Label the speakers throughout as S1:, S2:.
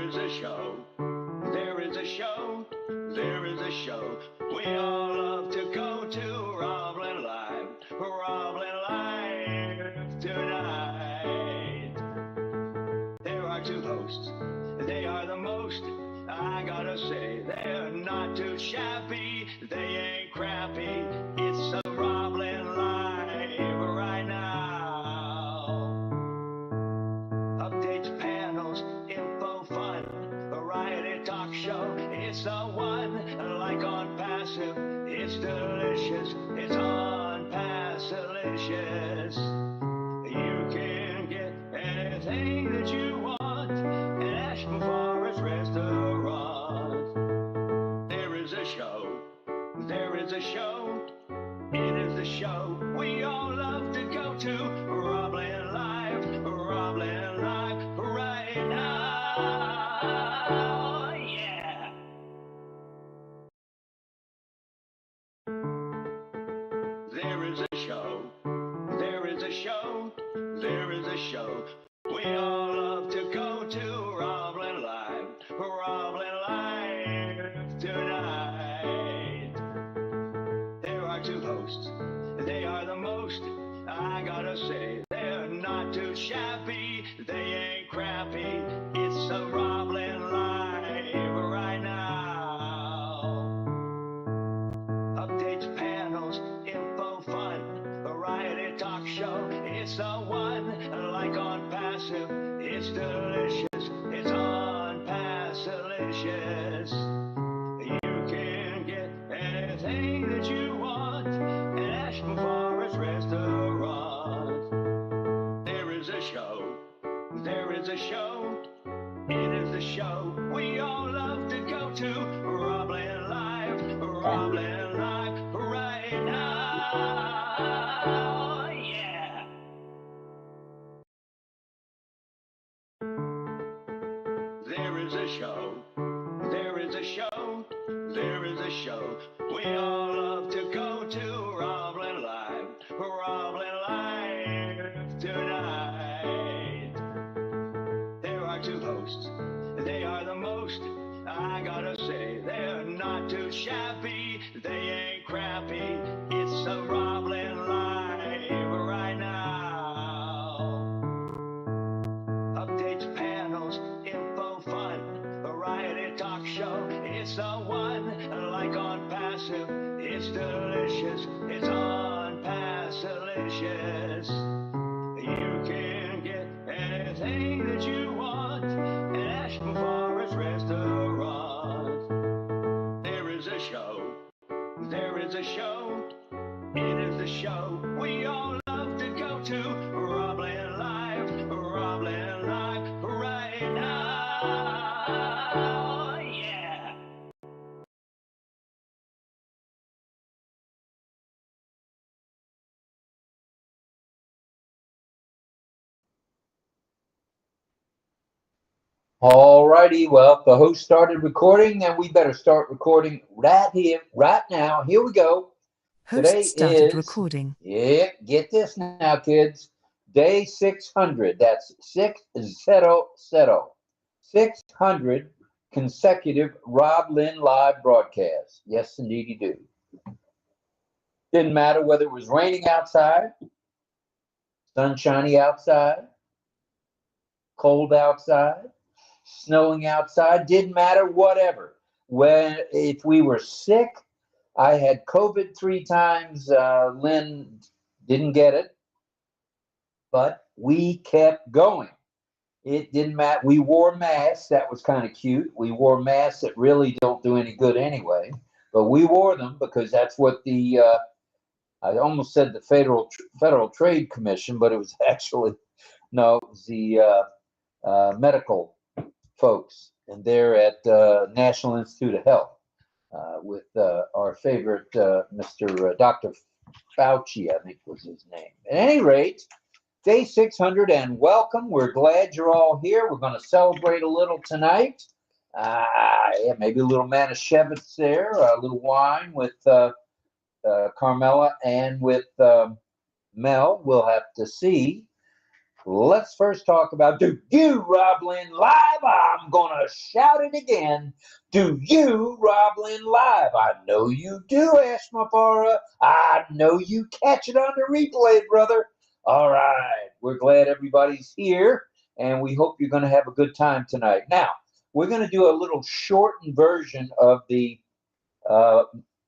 S1: is a show. There is a show. There is a show. We all love to go to Roblin Live. Roblin Live tonight. There are two hosts. They are the most. I gotta say, they're not too shabby. They ain't crappy. It's a Roblin Live right now. Updates, panels, info, fun, variety talk show. It's the one, like on Passive. It's delicious. It's on Passilicious. You can get anything that you want at Ashton Forest Restaurant. There is a show. There is a show. It is the show we all love to go to. Roblin Live. Roblin Live right now. Yeah. There is a show. There is a show. There is a show. We all love to go to Roblin Live. Roblin Live tonight. There are two hosts. They are the most. I gotta say, they're not too shabby. They ain't crappy. It's a Roblin Live right now. Updates, panels, info, fun, variety talk show. It's the one, like on Passive. It's delicious. It's on Passilicious. You can get anything that you want at Ashton Forest Restaurant. There is a show. There is a show. It is the show we all love to go to. Roblin Live. Roblin Live right now. Yeah. There is a show. There is a show. There is a show. We all love to go to Roblin Live. Roblin Live tonight. There are two hosts. They are the most. I gotta say, they're not too shabby. They ain't crappy. It's a Roblin Live right now. Updates, panels, info, fun, variety talk show. It's the one, like on Passive. It's delicious. It's on Passilicious. You can get anything that you want at Ashton Forest Restaurant. There is a show. There is a show. It is the show we all love to go to. Roblin Live. Roblin Live right now. Yeah.
S2: All righty, well, the host started recording, and we better start recording right here, right now. Here we go. Today
S3: started
S2: is,
S3: recording.
S2: Yeah, get this now, kids. Day 600. That's 600. 600 consecutive Roblin Live broadcasts. Yes, indeed, you do. Didn't matter whether it was raining outside, sunshiny outside, cold outside, snowing outside, didn't matter, whatever. If we were sick, I had COVID 3 times. Lynn didn't get it, but we kept going. It didn't matter. We wore masks. That was kind of cute. We wore masks that really don't do any good anyway, but we wore them because that's what the I almost said the Federal Trade Commission, but it was actually no, it was the medical folks, and they're at National Institute of Health with our favorite Mr. Dr. Fauci, I think was his name. At any rate, day 600, and welcome. We're glad you're all here. We're going to celebrate a little tonight. Yeah, maybe a little Manischewitz there, a little wine with Carmela and with Mel. We'll have to see. let's first talk about, do you, Rob Lynn, live? I'm going to shout it again. Do you, Rob Lynn, live? I know you do, 𝗢𝗡𝗣𝗧. I know you catch it on the replay, brother. All right. We're glad everybody's here, and we hope you're going to have a good time tonight. Now, we're going to do a little shortened version of the,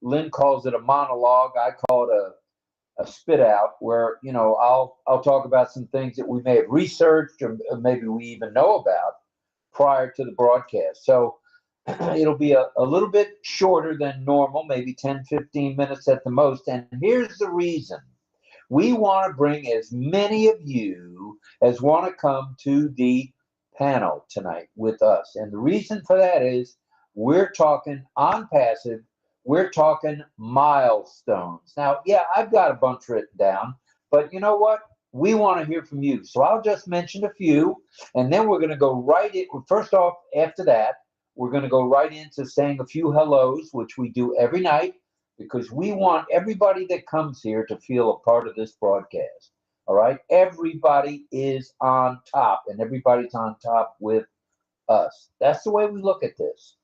S2: Lynn calls it a monologue. I call it a spit out, where, you know, I'll talk about some things that we may have researched or maybe we even know about prior to the broadcast. So it'll be a little bit shorter than normal, maybe 10, 15 minutes at the most. And here's the reason. We want to bring as many of you as want to come to the panel tonight with us. And the reason for that is we're talking on passive. We're talking milestones. Now, yeah, I've got a bunch written down, but you know what? We want to hear from you. So I'll just mention a few, and then we're going to go right in. First off, after that, we're going to go right into saying a few hellos, which we do every night, because we want everybody that comes here to feel a part of this broadcast. All right? Everybody is on top, and everybody's on top with us. That's the way we look at this.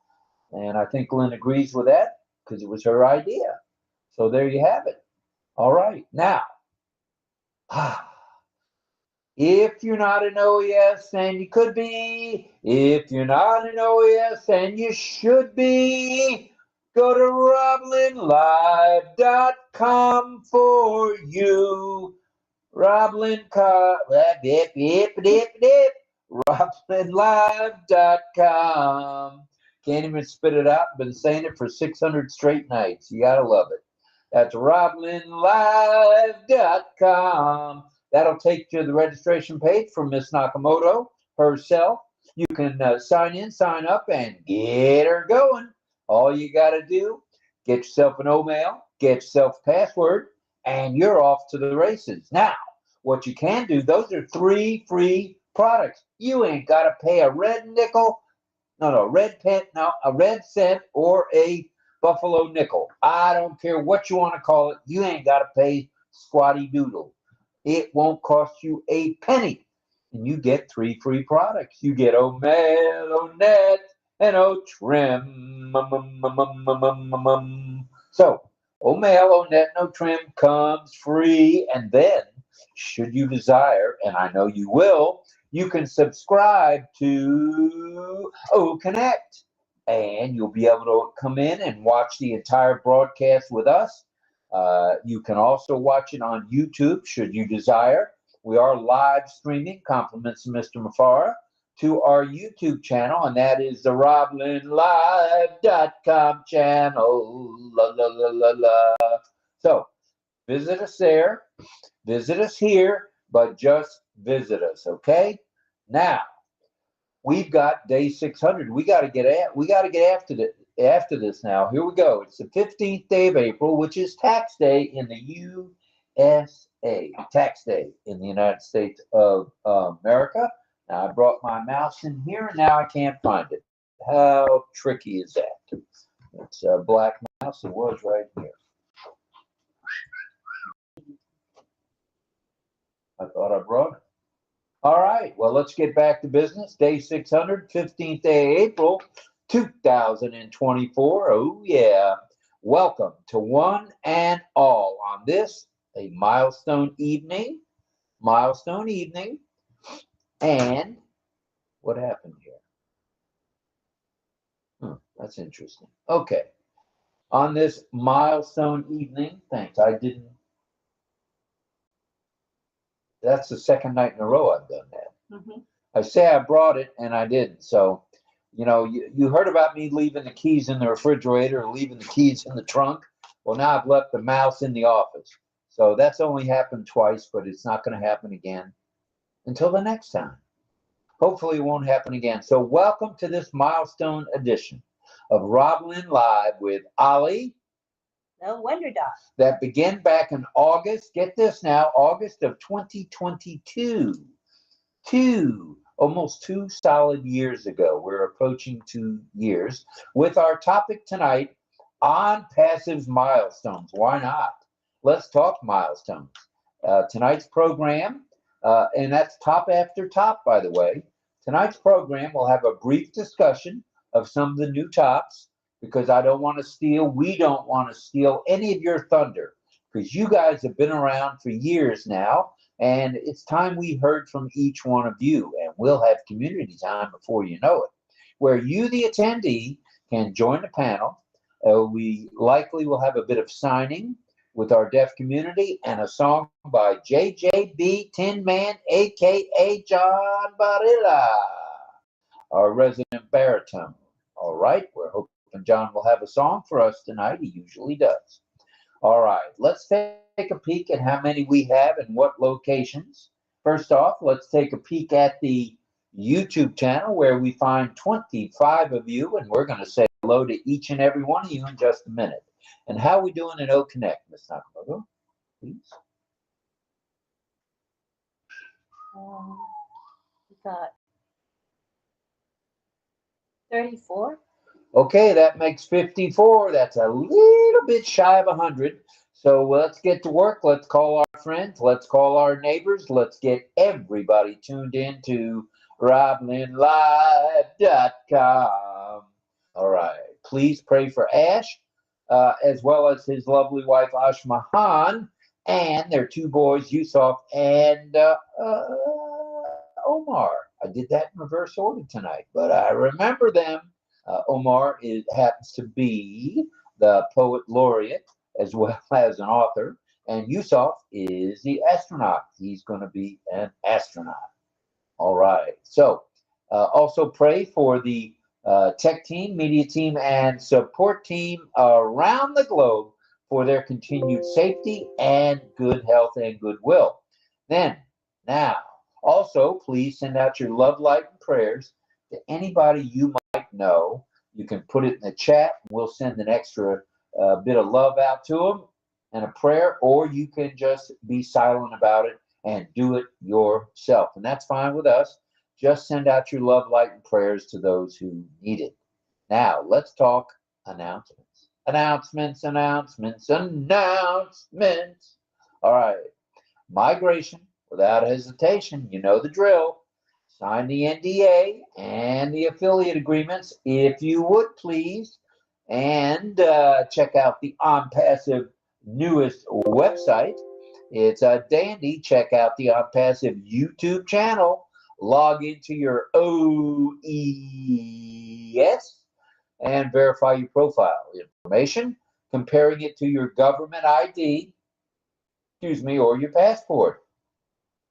S2: And I think Lynn agrees with that, because it was her idea. So there you have it. All right. Now, if you're not an OES, and you could be, if you're not an OES, and you should be, go to roblinlive.com for you. roblinlive.com. Can't even spit it out. Been saying it for 600 straight nights. You gotta love it. That's roblinlive.com. That'll take you to the registration page for Miss Nakamoto herself. You can sign in, sign up, and get her going. All you gotta do, get yourself an email, get yourself a password, and you're off to the races. Now, what you can do, those are 3 free products. You ain't gotta pay a red nickel. A red cent or a buffalo nickel. I don't care what you want to call it. You ain't got to pay squatty doodle. It won't cost you a penny. And you get 3 free products. You get Omail, Onet, and O-Trim. So, Omail, Onet, and O-Trim comes free. And then, should you desire, and I know you will, you can subscribe to O-Connect, and you'll be able to come in and watch the entire broadcast with us. You can also watch it on YouTube, should you desire. We are live streaming, compliments of Mr. Mafara, to our YouTube channel, and that is the roblinlive.com channel. La, la, la, la, la. So, visit us there, visit us here, but just visit us, okay? Now, we've got day 600. We got to get after this now. Here we go. It's the 15th day of April, which is tax day in the USA. Tax day in the United States of America. Now, I brought my mouse in here, and now I can't find it. How tricky is that? It's a black mouse. It was right here. I thought I brought it. All right, well, let's get back to business. Day 600, 15th day of April, 2024. Oh, yeah. Welcome to one and all on this, a milestone evening. And what happened here? That's interesting. Okay. On this milestone evening, thanks. That's the second night in a row I've done that. Mm-hmm. I say I brought it, and I didn't. So, you know, you heard about me leaving the keys in the refrigerator or leaving the keys in the trunk. Well, now I've left the mouse in the office. So that's only happened twice, but it's not going to happen again until the next time. Hopefully it won't happen again. So welcome to this milestone edition of Rob Lynn Live with Ollie.
S3: No wonder, Doc.
S2: That began back in August. Get this now, August of 2022. Almost 2 solid years ago. We're approaching 2 years with our topic tonight on passive milestones. Why not? Let's talk milestones. Tonight's program, And that's top after top, by the way. Tonight's program will have a brief discussion of some of the new tops because we don't want to steal any of your thunder because you guys have been around for years now, and it's time we heard from each one of you, and we'll have community time before you know it, where you, the attendee, can join the panel. We likely will have a bit of signing with our deaf community and a song by 𝗢𝗡𝗣𝗓𝗀, a.k.a. 𝗢𝗡𝗣𝗣𝗓𝗀, our resident baritone. All right, we're hoping John will have a song for us tonight. He usually does. All right, let's take a peek at how many we have and what locations. First off, let's take a peek at the YouTube channel where we find 25 of you, and we're going to say hello to each and every one of you in just a minute. And how are we doing in 𝗪𝐻𝐶onnect, Ms. Nakamoto, please?
S3: We got 34.
S2: Okay, that makes 54. That's a little bit shy of 100. So let's get to work. Let's call our friends. Let's call our neighbors. Let's get everybody tuned in to RoblinLive.com. All right. Please pray for Ash, as well as his lovely wife, Ashmahan, and their two boys, Yusuf and Omar. I did that in reverse order tonight, but I remember them. Omar happens to be the poet laureate as well as an author, and Yusuf is the astronaut. He's going to be an astronaut. All right. So also pray for the tech team, media team, and support team around the globe for their continued safety and good health and goodwill. Now, also, please send out your love, light, and prayers to anybody you might know. You can put it in the chat. We'll send an extra bit of love out to them and a prayer, or you can just be silent about it and do it yourself. And that's fine with us. Just send out your love, light, and prayers to those who need it. Now, let's talk announcements. Announcements. All right. Migration, without hesitation, you know the drill. Sign the NDA and the affiliate agreements, if you would, please. And check out the OnPassive newest website. It's a dandy. Check out the OnPassive YouTube channel. Log into your OES and verify your profile information, comparing it to your government ID, or your passport.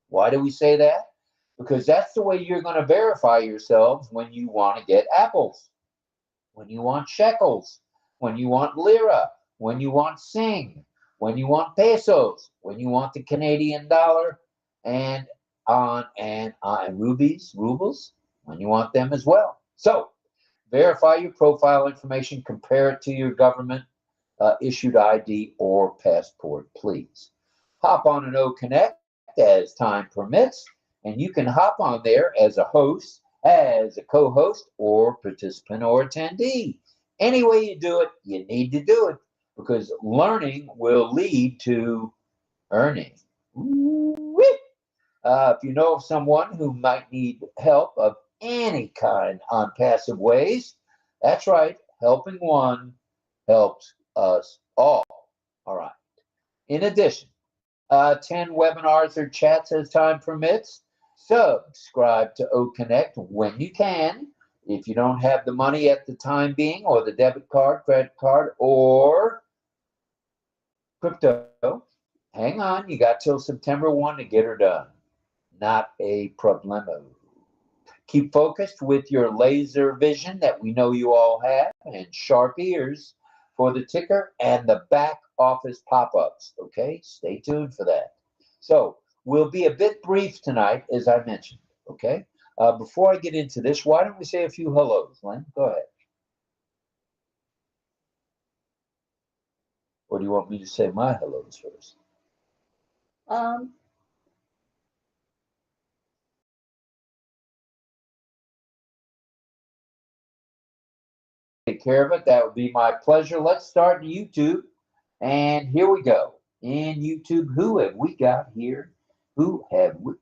S2: Why do we say that? Because that's the way you're going to verify yourselves when you want to get apples, when you want shekels, when you want lira, when you want sing, when you want pesos, when you want the Canadian dollar, and on and rubles, when you want them as well. So verify your profile information, compare it to your government issued ID or passport, please. Hop on an 𝗪𝐻𝐶onnect as time permits, and you can hop on there as a host, as a co-host, or participant or attendee. Any way you do it, you need to do it, because learning will lead to earning. If you know of someone who might need help of any kind on passive ways, that's right, helping one helps us all. All right. In addition, 10 webinars or chats as time permits. Subscribe to 𝗪𝐻𝐶onnect when you can. If you don't have the money at the time being, or the debit card, credit card, or crypto, hang on. You got till September 1 to get her done. Not a problemo. Keep focused with your laser vision that we know you all have, and sharp ears for the ticker and the back office pop-ups. Okay, stay tuned for that. So we'll be a bit brief tonight, as I mentioned. Okay, before I get into this, why don't we say a few hellos, Lynn? Go ahead. Or do you want me to say my hellos first? Take care of it. That would be my pleasure. Let's start in YouTube. And here we go. In YouTube, who have we got here Who have we?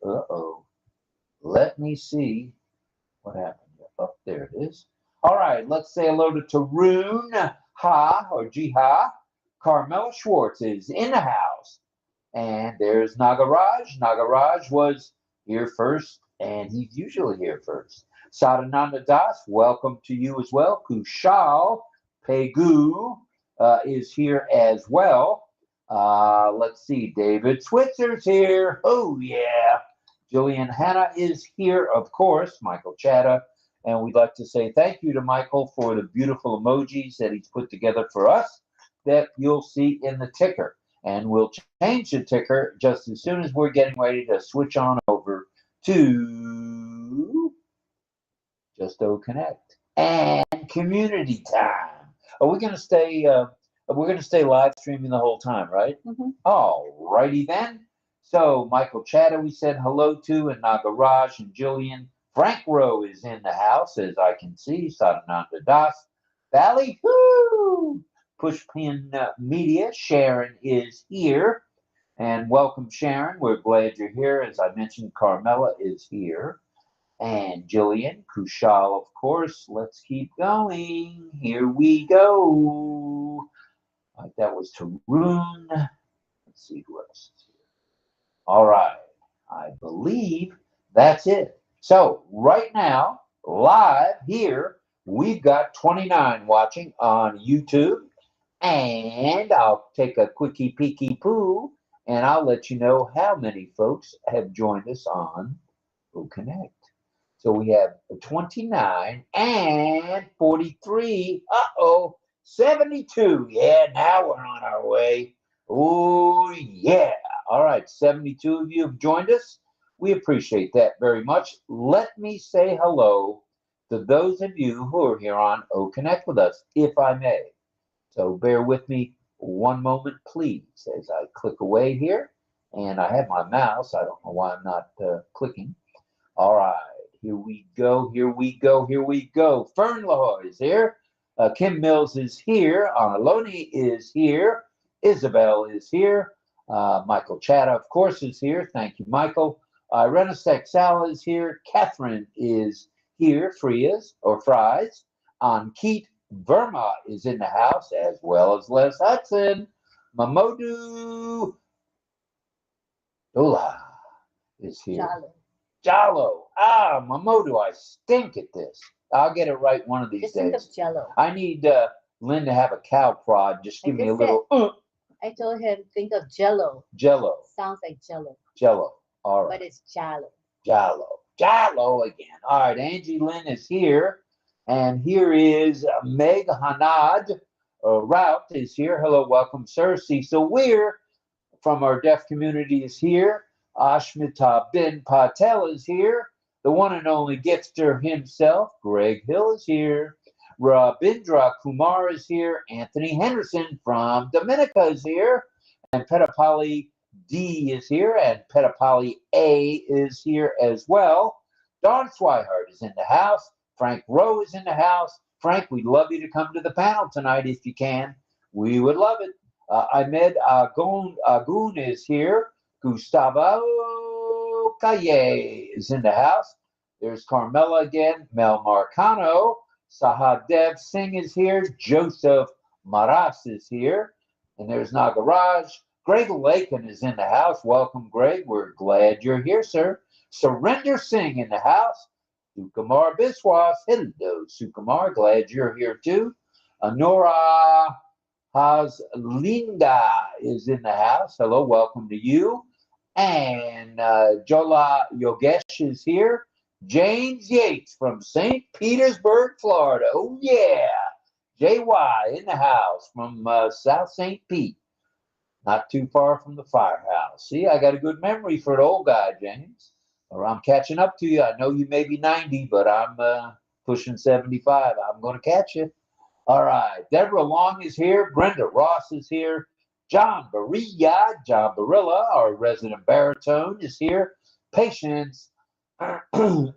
S2: Let me see what happened. Up there it is. All right, let's say hello to Tarun Ha or Jiha. Carmela Schwartz is in the house. And there's Nagaraj. Nagaraj was here first, and he's usually here first. Sadananda Das, welcome to you as well. Kushal Pegu is here as well. Let's see, David Switzer's here. Oh, yeah. Jillian Hanna is here, of course. Michael Chatta. And we'd like to say thank you to Michael for the beautiful emojis that he's put together for us that you'll see in the ticker. And we'll change the ticker just as soon as we're getting ready to switch on over to Justo Connect and community time. Are we going to stay? We're going to stay live streaming the whole time, right?
S3: Mm-hmm.
S2: All righty then. So Michael Chatta, we said hello to, and Nagaraj and Jillian. Frank Rowe is in the house, as I can see. Sadananda Das. Valley, whoo! Pushpin Media, Sharon is here. And welcome, Sharon. We're glad you're here. As I mentioned, Carmela is here. And Jillian, Kushal, of course. Let's keep going. Here we go. All right, that was Tarun. Let's see who else is here. All right. I believe that's it. So right now, live here, we've got 29 watching on YouTube. And I'll take a quickie peeky poo, and I'll let you know how many folks have joined us on Connect. So we have 29 and 43. 72. Yeah, now we're on our way. Oh, yeah. All right, 72 of you have joined us. We appreciate that very much. Let me say hello to those of you who are here on Connect with us, if I may. So bear with me one moment, please, as I click away here. And I have my mouse. I don't know why I'm not clicking. All right, here we go, here we go, here we go. Fern LaHoy is here. Kim Mills is here. Analoni is here. Isabel is here. Michael Chatta, of course, is here. Thank you, Michael. Renesec Sal is here. Catherine is here. Frias or Fries. Keith Verma is in the house, as well as Les Hudson. Mamodu Ola is here. Jalo. Mamodu, I stink at this. I'll get it right one of these
S3: Just
S2: days.
S3: think of Jello.
S2: I need Lynn to have a cow prod. Just give me a little.
S3: I told him think of Jello.
S2: Jello.
S3: Sounds like Jello.
S2: Jello. All right.
S3: But it's Jallo.
S2: Jallo. Jallo again. All right. Angie Lynn is here. And here is Meg Hanad. Rout is here. Hello, welcome, sir. Cecil Weir from our deaf community is here. Ashmita bin Patel is here. The one and only gifter himself, Greg Hill, is here. Rabindra Kumar is here. Anthony Henderson from Dominica is here. And Petapali D is here. And Petapali A is here as well. Don Swihart is in the house. Frank Rowe is in the house. Frank, we'd love you to come to the panel tonight if you can. We would love it. Ahmed Agun is here. Gustavo Calle is in the house. There's Carmela again. Mel Marcano. Sahadev Singh is here. Joseph Maras is here. And there's Nagaraj. Greg Lakin is in the house. Welcome, Greg. We're glad you're here, sir. Surrender Singh in the house. Sukumar Biswas. Hello, Sukumar. Glad you're here, too. Nora Haslinda is in the house. Hello, welcome to you. And Jola Yogesh is here. James Yates from St. Petersburg, Florida. Oh, yeah. JY in the house from South St. Pete. Not too far from the firehouse. See, I got a good memory for an old guy, James. Or I'm catching up to you. I know you may be 90, but I'm pushing 75. I'm going to catch you. All right. Deborah Long is here. Brenda Ross is here. John Barilla, our resident baritone, is here. Patience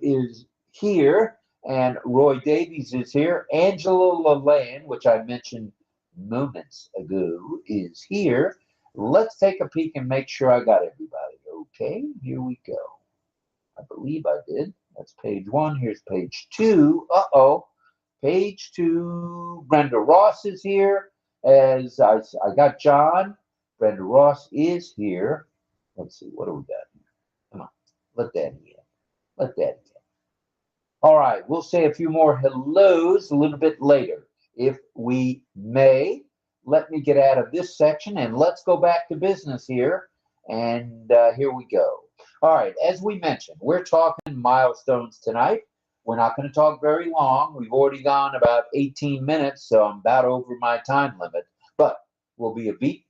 S2: is here. And Roy Davies is here. Angela Lalane, which I mentioned moments ago, is here. Let's take a peek and make sure I got everybody. Okay, here we go. I believe I did. That's page 1. Here's page 2. Uh-oh. Page 2. Brenda Ross is here. As I got John. Brenda Ross is here. Let's see. What do we got here? Come on. Let Daddy in. Let Daddy in. All right. We'll say a few more hellos a little bit later, if we may. Let me get out of this section and let's go back to business here. And here we go. All right. As we mentioned, we're talking milestones tonight. We're not going to talk very long. We've already gone about 18 minutes, so I'm about over my time limit. But we'll be a bit.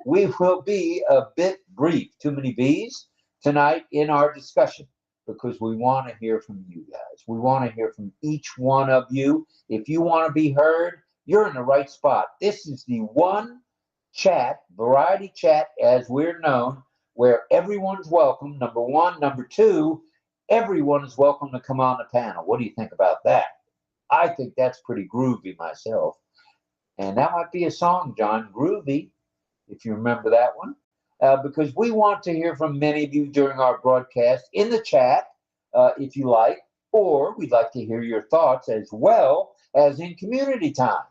S2: We will be a bit brief. Too many B's tonight in our discussion because we want to hear from you guys. We want to hear from each one of you. If you want to be heard, you're in the right spot. This is the one chat, variety chat, as we're known, where everyone's welcome. Number one. Number two, everyone is welcome to come on the panel. What do you think about that? I think that's pretty groovy myself. And that might be a song, John, Groovy, if you remember that one. Because we want to hear from many of you during our broadcast in the chat, if you like, or we'd like to hear your thoughts as well as in community time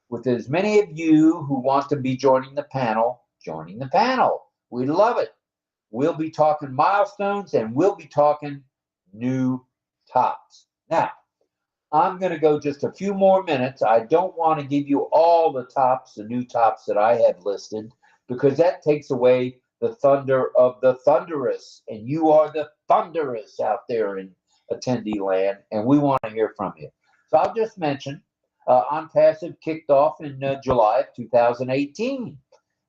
S2: with as many of you who want to be joining the panel. We love it. We'll be talking milestones and we'll be talking new tops. Now, I'm going to go just a few more minutes. I don't want to give you all the tops, the new tops that I have listed, because that takes away the thunder of the thunderous. And you are the thunderous out there in attendee land, and we want to hear from you. So I'll just mention On Passive kicked off in July of 2018.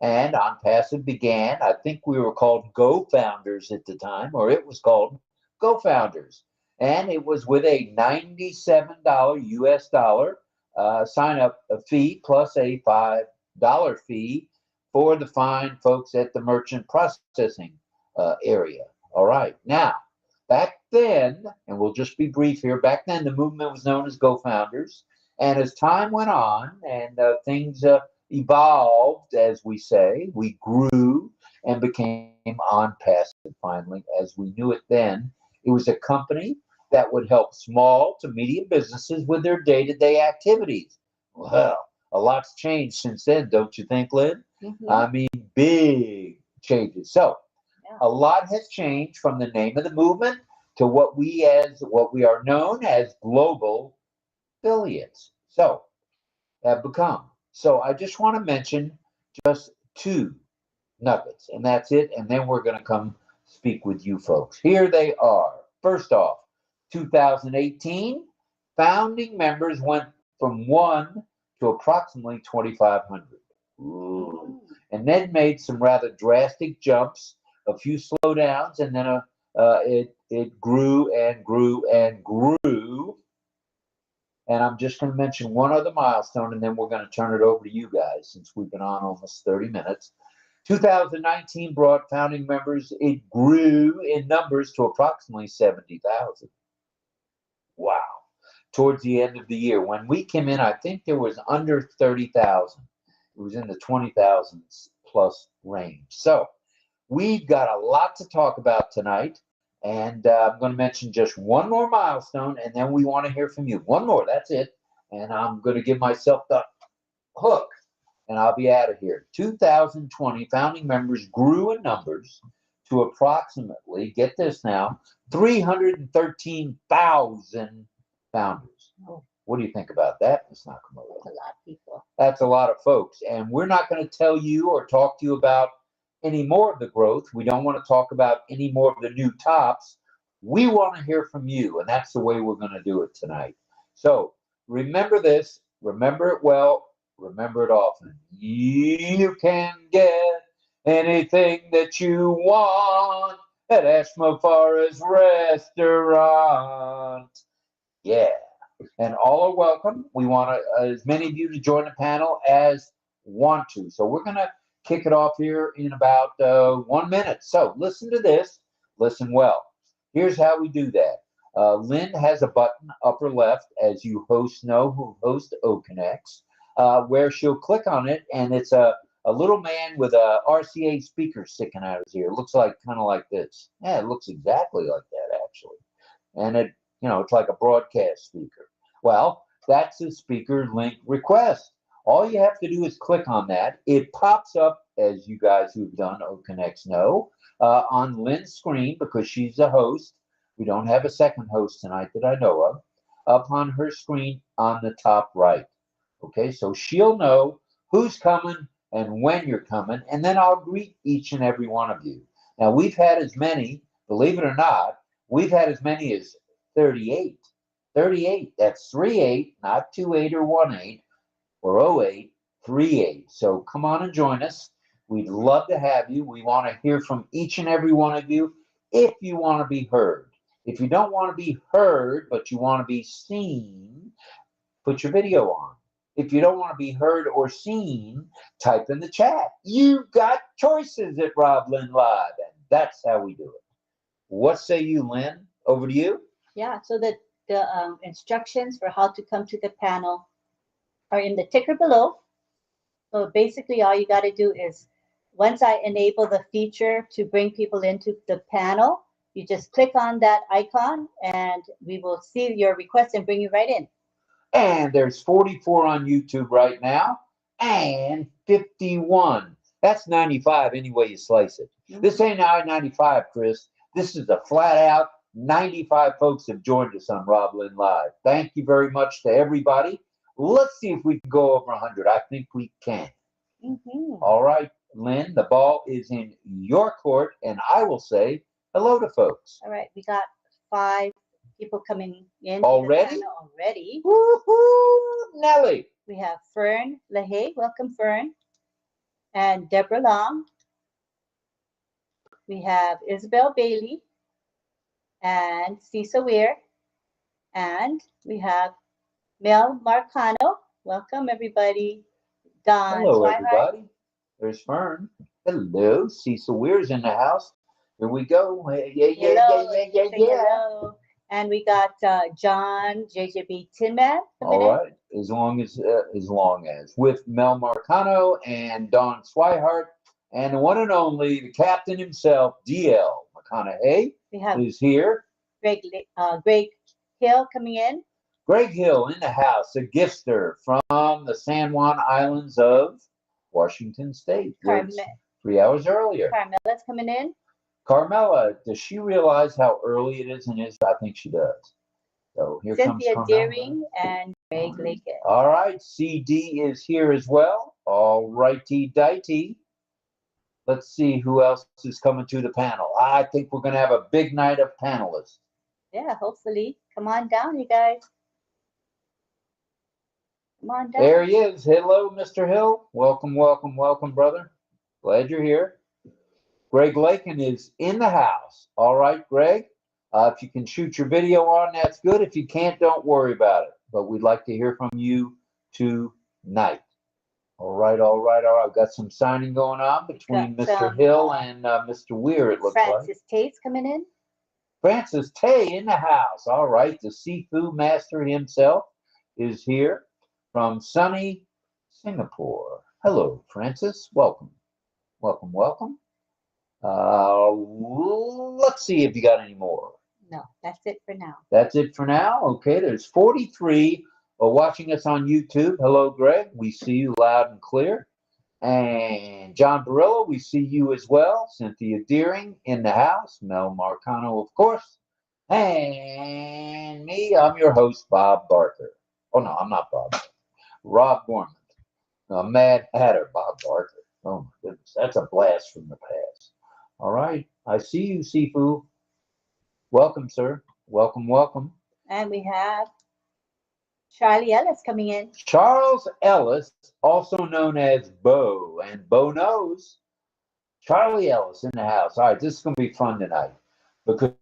S2: And On Passive began, I think we were called Go Founders at the time, or it was called Go Founders. And it was with a $97 US dollar sign-up fee plus a $5 fee for the fine folks at the merchant processing area. All right. Now, back then, and we'll just be brief here, back then the movement was known as Go Founders. And as time went on and things evolved, as we say, we grew and became On Passive finally, as we knew it then. It was a company that would help small to medium businesses with their day-to-day activities. Well, a lot's changed since then, don't you think, Lynn?
S3: Mm-hmm.
S2: I mean, big changes. So a lot has changed from the name of the movement to what we are known as global affiliates. So have become. So I just want to mention just 2 nuggets, and that's it. And then we're going to come speak with you folks. Here they are. First off, 2018, founding members went from 1 to approximately 2,500. Ooh. And then made some rather drastic jumps, a few slowdowns, and then it grew and grew and grew. And I'm just going to mention one other milestone, and then we're going to turn it over to you guys since we've been on almost 30 minutes. 2019 brought founding members, it grew in numbers to approximately 70,000. Wow. Towards the end of the year. When we came in, I think there was under 30,000. It was in the 20,000s plus range. So we've got a lot to talk about tonight. And I'm going to mention just one more milestone, and then we want to hear from you. One more, that's it. And I'm going to give myself the hook, and I'll be out of here. 2020, founding members grew in numbers to approximately, get this now, 313,000 founders.
S3: Oh.
S2: What do you think about that, Ms. Nakamoto?
S3: That's a lot of people.
S2: That's a lot of folks. And we're not going to tell you or talk to you about any more of the growth. We don't want to talk about any more of the new tops. We want to hear from you, and that's the way we're going to do it tonight. So remember this, remember it well, remember it often. You can get anything that you want at 𝗢𝗡𝗄𝗧's restaurant. Yeah, and all are welcome. We want as many of you to join the panel as want to. So we're going to kick it off here in about 1 minute. So listen to this. Listen well. Here's how we do that. Lynn has a button upper left, as you hosts know who host OConnects, where she'll click on it, and it's a a little man with a RCA speaker sticking out of his ear. It looks like kind of like this. Yeah, it looks exactly like that actually. And it, it's like a broadcast speaker. Well, that's a speaker link request. All you have to do is click on that. It pops up, as you guys who've done OConnects know, on Lynn's screen because she's the host. We don't have a second host tonight that I know of. Up on her screen on the top right. Okay, so she'll know who's coming and when you're coming, and then I'll greet each and every one of you. Now, we've had as many, believe it or not, we've had as many as 38. 38, that's 38, not 28 or 18 or 08, 38. So come on and join us. We'd love to have you. We want to hear from each and every one of you if you want to be heard. If you don't want to be heard, but you want to be seen, put your video on. If you don't want to be heard or seen, type in the chat. You've got choices at Rob Lynn Live, and that's how we do it. What say you, Lynn? Over to you.
S3: Yeah, so the instructions for how to come to the panel are in the ticker below. So basically all you got to do is, once I enable the feature to bring people into the panel, you just click on that icon and we will see your request and bring you right in.
S2: And there's 44 on YouTube right now and 51. That's 95 any way you slice it. This ain't I-95, Chris. This is a flat out 95 folks have joined us on Rob Lynn Live. Thank you very much to everybody. Let's see if we can go over 100. I think we can. All right, Lynn, the ball is in your court, and I will say hello to folks.
S3: All right, we got 5 people coming in.
S2: Already?
S3: Already.
S2: Woohoo, Nelly.
S3: We have Fern LaHaye. Welcome, Fern. And Deborah Long. We have Isabel Bailey and Cisa Weir. And we have Mel Marcano. Welcome, everybody. Don
S2: Hello,
S3: Swihart.
S2: everybody. There's Fern. Hello. Cecil Weir's in the house. Here we go. Yeah.
S3: Hello. And we got John 𝗔𝗳𝗍𝗬𝗘'𝗀𝗃.
S2: All right. As long as. With Mel Marcano and Don Swihart and the one and only, the captain himself, D.L. McConaughey, is here.
S3: Greg Hill coming in.
S2: Greg Hill in the house, a gifter from the San Juan Islands of Washington State. 3 hours earlier.
S3: Carmela's coming in.
S2: Carmela, does she realize how early it is in Israel? I think she does. So here
S3: Cynthia
S2: comes Carmela.
S3: Deering and Greg Lakin.
S2: All right, CD is here as well. All righty dighty. Let's see who else is coming to the panel. I think we're going to have a big night of panelists.
S3: Yeah, hopefully. Come on down, you guys. Come on down.
S2: There he is. Hello, Mr. Hill. Welcome, welcome, welcome, brother. Glad you're here. Greg Lakin is in the house. All right, Greg. If you can shoot your video on, that's good. If you can't, don't worry about it. But we'd like to hear from you tonight. All right. I've got some signing going on between Mr. Hill and Mr. Weir, it looks like.
S3: Francis Tate's coming in.
S2: Francis Tay in the house. All right. The seafood master himself is here from sunny Singapore. Hello, Francis. Welcome. Welcome, welcome. Let's see if you got any more.
S3: No, that's it for now.
S2: That's it for now. Okay, there's 43 watching us on YouTube. Hello, Greg. We see you loud and clear. And John Barillo, we see you as well. Cynthia Deering in the house. Mel Marcano, of course. And me, I'm your host, Bob Barker. Oh, no, I'm not Bob. Rob Gorman. Mad Hatter, Bob Barker. Oh, my goodness. That's a blast from the past. All right. I see you, Sifu. Welcome, sir. Welcome, welcome.
S3: And we have Charlie Ellis coming in.
S2: Charles Ellis, also known as Bo, and Bo knows. Charlie Ellis in the house. All right, this is going to be fun tonight because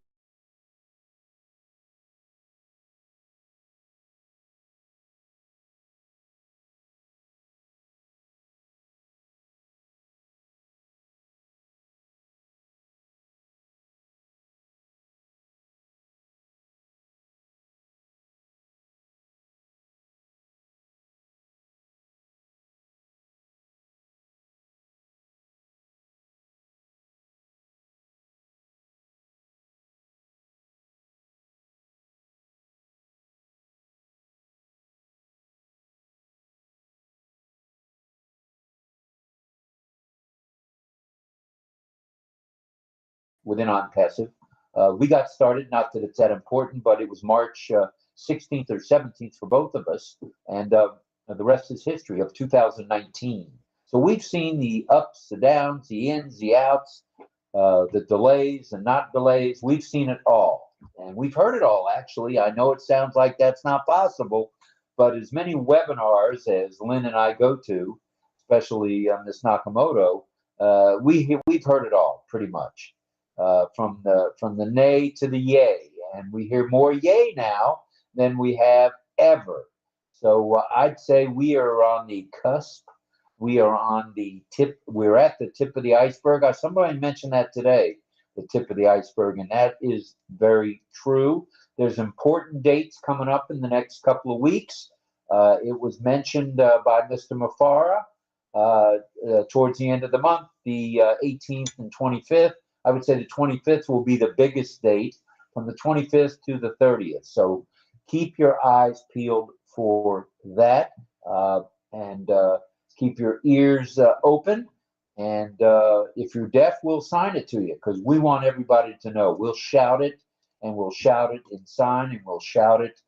S2: within OnPassive. We got started, not that it's that important, but it was March 16th or 17th for both of us, and the rest is history of 2019. So we've seen the ups, the downs, the ins, the outs, the delays and not delays. We've seen it all, and we've heard it all, actually. I know it sounds like that's not possible, but as many webinars as Lynn and I go to, especially on this Nakamoto, we've heard it all pretty much, from the nay to the yay, and we hear more yay now than we have ever. So I'd say we are on the cusp. We are on the tip. We're at the tip of the iceberg. Somebody mentioned that today, the tip of the iceberg, and that is very true. There's important dates coming up in the next couple of weeks. It was mentioned by Mr. Mafara towards the end of the month, the 18th and 25th. I would say the 25th will be the biggest date, from the 25th to the 30th. So keep your eyes peeled for that, and keep your ears open. And if you're deaf, we'll sign it to you, because we want everybody to know. We'll shout it, and we'll shout it in sign, and we'll shout it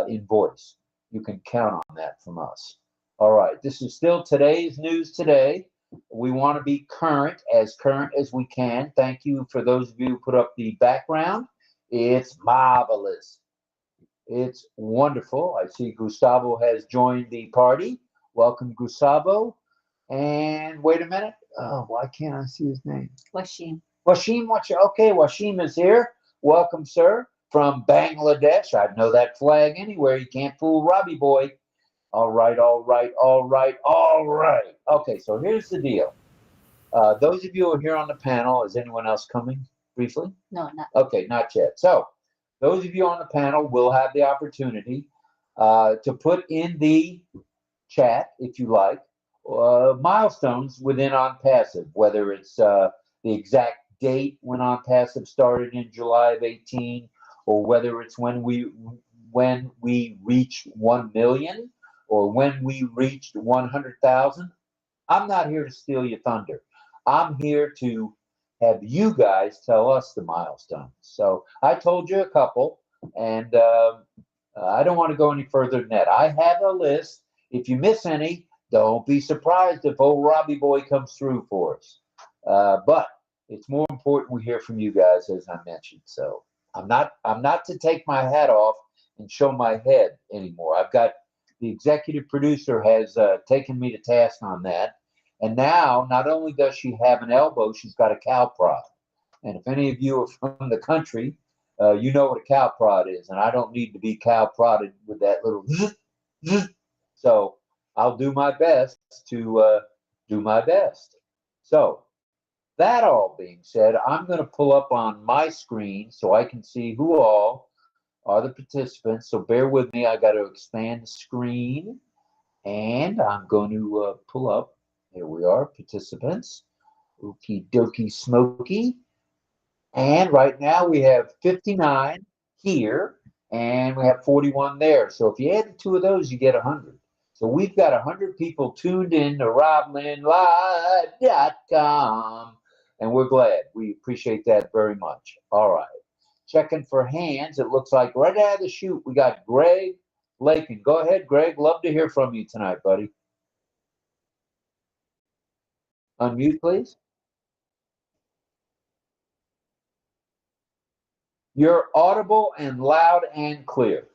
S2: in voice. You can count on that from us. All right, this is still today's news today. We want to be current as we can. Thank you for those of you who put up the background. It's marvelous. It's wonderful. I see Gustavo has joined the party. Welcome, Gustavo. And wait a minute. Oh, why can't I see his name?
S3: Washim.
S2: Washim, okay, Washim is here. Welcome, sir, from Bangladesh. I'd know that flag anywhere. You can't fool Robbie boy. All right. Okay, so here's the deal. Those of you who are here on the panel, is anyone else coming briefly?
S3: No, not.
S2: Okay, not yet. So those of you on the panel will have the opportunity to put in the chat, if you like, milestones within OnPassive, whether it's the exact date when OnPassive started in July of 18, or whether it's when we reached 1 million, or when we reached 100,000. I'm not here to steal your thunder. I'm here to have you guys tell us the milestones. So I told you a couple, and I don't want to go any further than that. I have a list. If you miss any, don't be surprised if old Robbie boy comes through for us. But it's more important we hear from you guys, as I mentioned. So I'm not to take my hat off and show my head anymore. I've got the executive producer has taken me to task on that. And now, not only does she have an elbow, she's got a cow prod. And if any of you are from the country, you know what a cow prod is. And I don't need to be cow prodded with that little zzz, zzz. So I'll do my best to do my best. So that all being said, I'm going to pull up on my screen so I can see who all are the participants. So bear with me. I got to expand the screen. And I'm going to pull up. Here we are, participants. Okie dokie smoky. And right now we have 59 here, and we have 41 there. So if you add the two of those, you get 100. So we've got 100 people tuned in to RoblinLive.com, and we're glad. We appreciate that very much. All right. Checking for hands. It looks like right out of the chute, we got Greg Lakin. Go ahead, Greg. Love to hear from you tonight, buddy. Unmute, please. You're audible and loud and clear.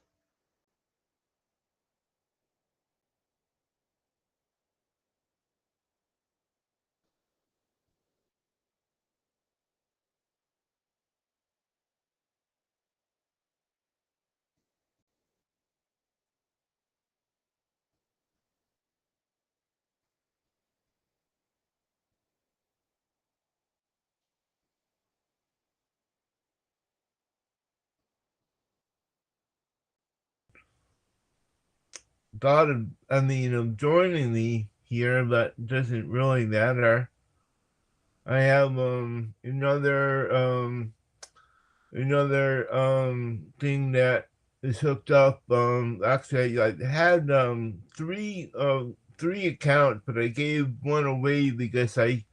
S4: of joining me here, but doesn't really matter. I have another thing that is hooked up. Actually, I had three accounts, but I gave one away because I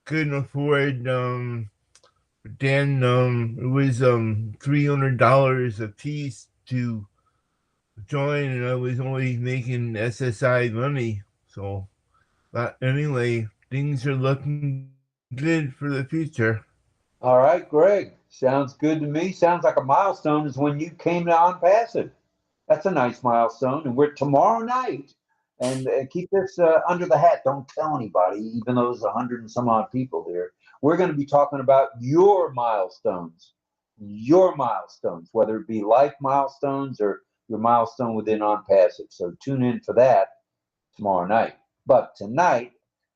S4: couldn't afford then it was $300 a piece to join, and I was only making SSI money. So, but anyway, things are looking good for the future.
S2: All right, Greg. Sounds good to me. Sounds like a milestone is when you came to On Passive. That's a nice milestone. And we're tomorrow night. And keep this under the hat. Don't tell anybody, even though there's 100 and some odd people here. We're going to be talking about your milestones, whether it be life milestones or your milestone within On Passive. So tune in for that tomorrow night. But tonight,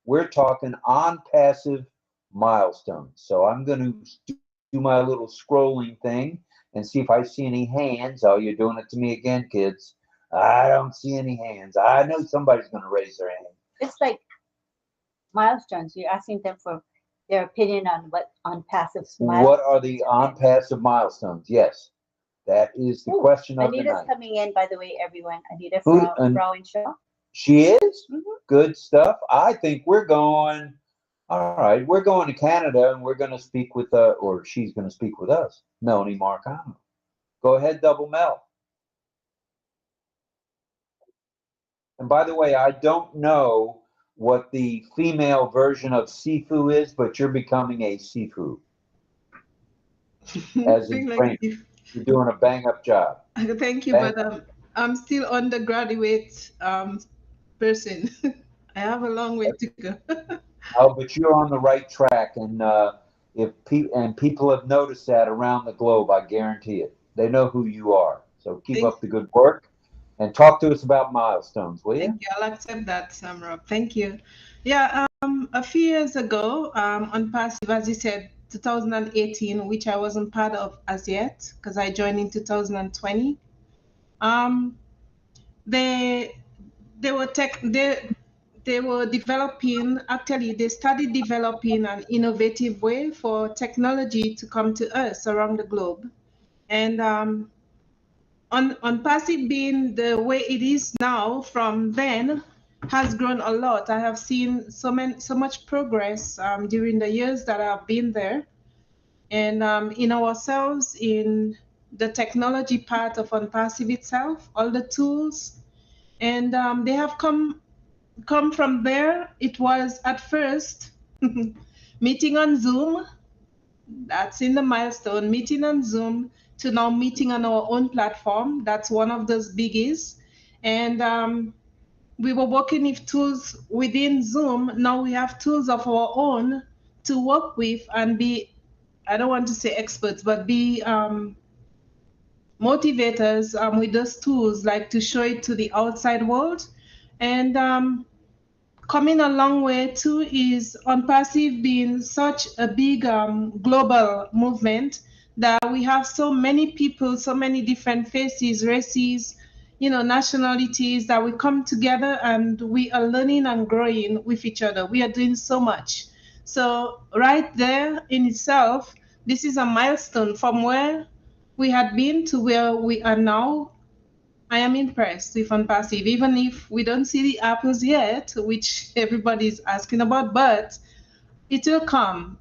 S2: we're talking On Passive milestones. So I'm going to do my little scrolling thing and see if I see any hands. Oh, you're doing it to me again, kids. I don't see any hands. I know somebody's going to raise their hand.
S3: It's like milestones. You're asking them for their opinion on what on passive milestones.
S2: What are the On Passive milestones? Yes, that is the question of the
S3: Anita's
S2: night.
S3: coming in, by the way, everyone. Anita
S2: Who-
S3: Frau Shaw.
S2: She is?
S3: Mhm.
S2: Good stuff. I think we're going. All right, we're going to Canada, and we're going to speak with, or she's going to speak with us, Melanie Marcano. Go ahead, Double Mel. And by the way, I don't know what the female version of Sifu is, but you're becoming a Sifu. As in training. You're doing a bang-up job.
S5: Thank you, but I'm still undergraduate person. I have a long way to go.
S2: Oh, but you're on the right track, and people have noticed that around the globe. I guarantee it. They know who you are. So keep up the good work, and talk to us about milestones, will you?
S5: Thank you. I'll accept that, Rob. Thank you. Yeah. A few years ago, on passive, as you said, 2018, which I wasn't part of as yet because I joined in 2020. They were developing, actually they started developing an innovative way for technology to come to us around the globe. And on passive being the way it is now from then has grown a lot. I have seen so much progress during the years that I've been there. And in ourselves, in the technology part of OnPassive itself, all the tools, and they have come from there. It was at first meeting on Zoom. That's in the milestone, meeting on Zoom, to now meeting on our own platform. That's one of those biggies. And we were working with tools within Zoom. Now we have tools of our own to work with and be, I don't want to say experts, but be motivators with those tools, like to show it to the outside world. And coming a long way too is OnPassive being such a big global movement that we have so many people, so many different faces, races, nationalities, that we come together and we are learning and growing with each other. We are doing so much. So right there in itself, this is a milestone from where we had been to where we are now. I am impressed with OnPassive, even if we don't see the apples yet, which everybody's asking about, but it will come.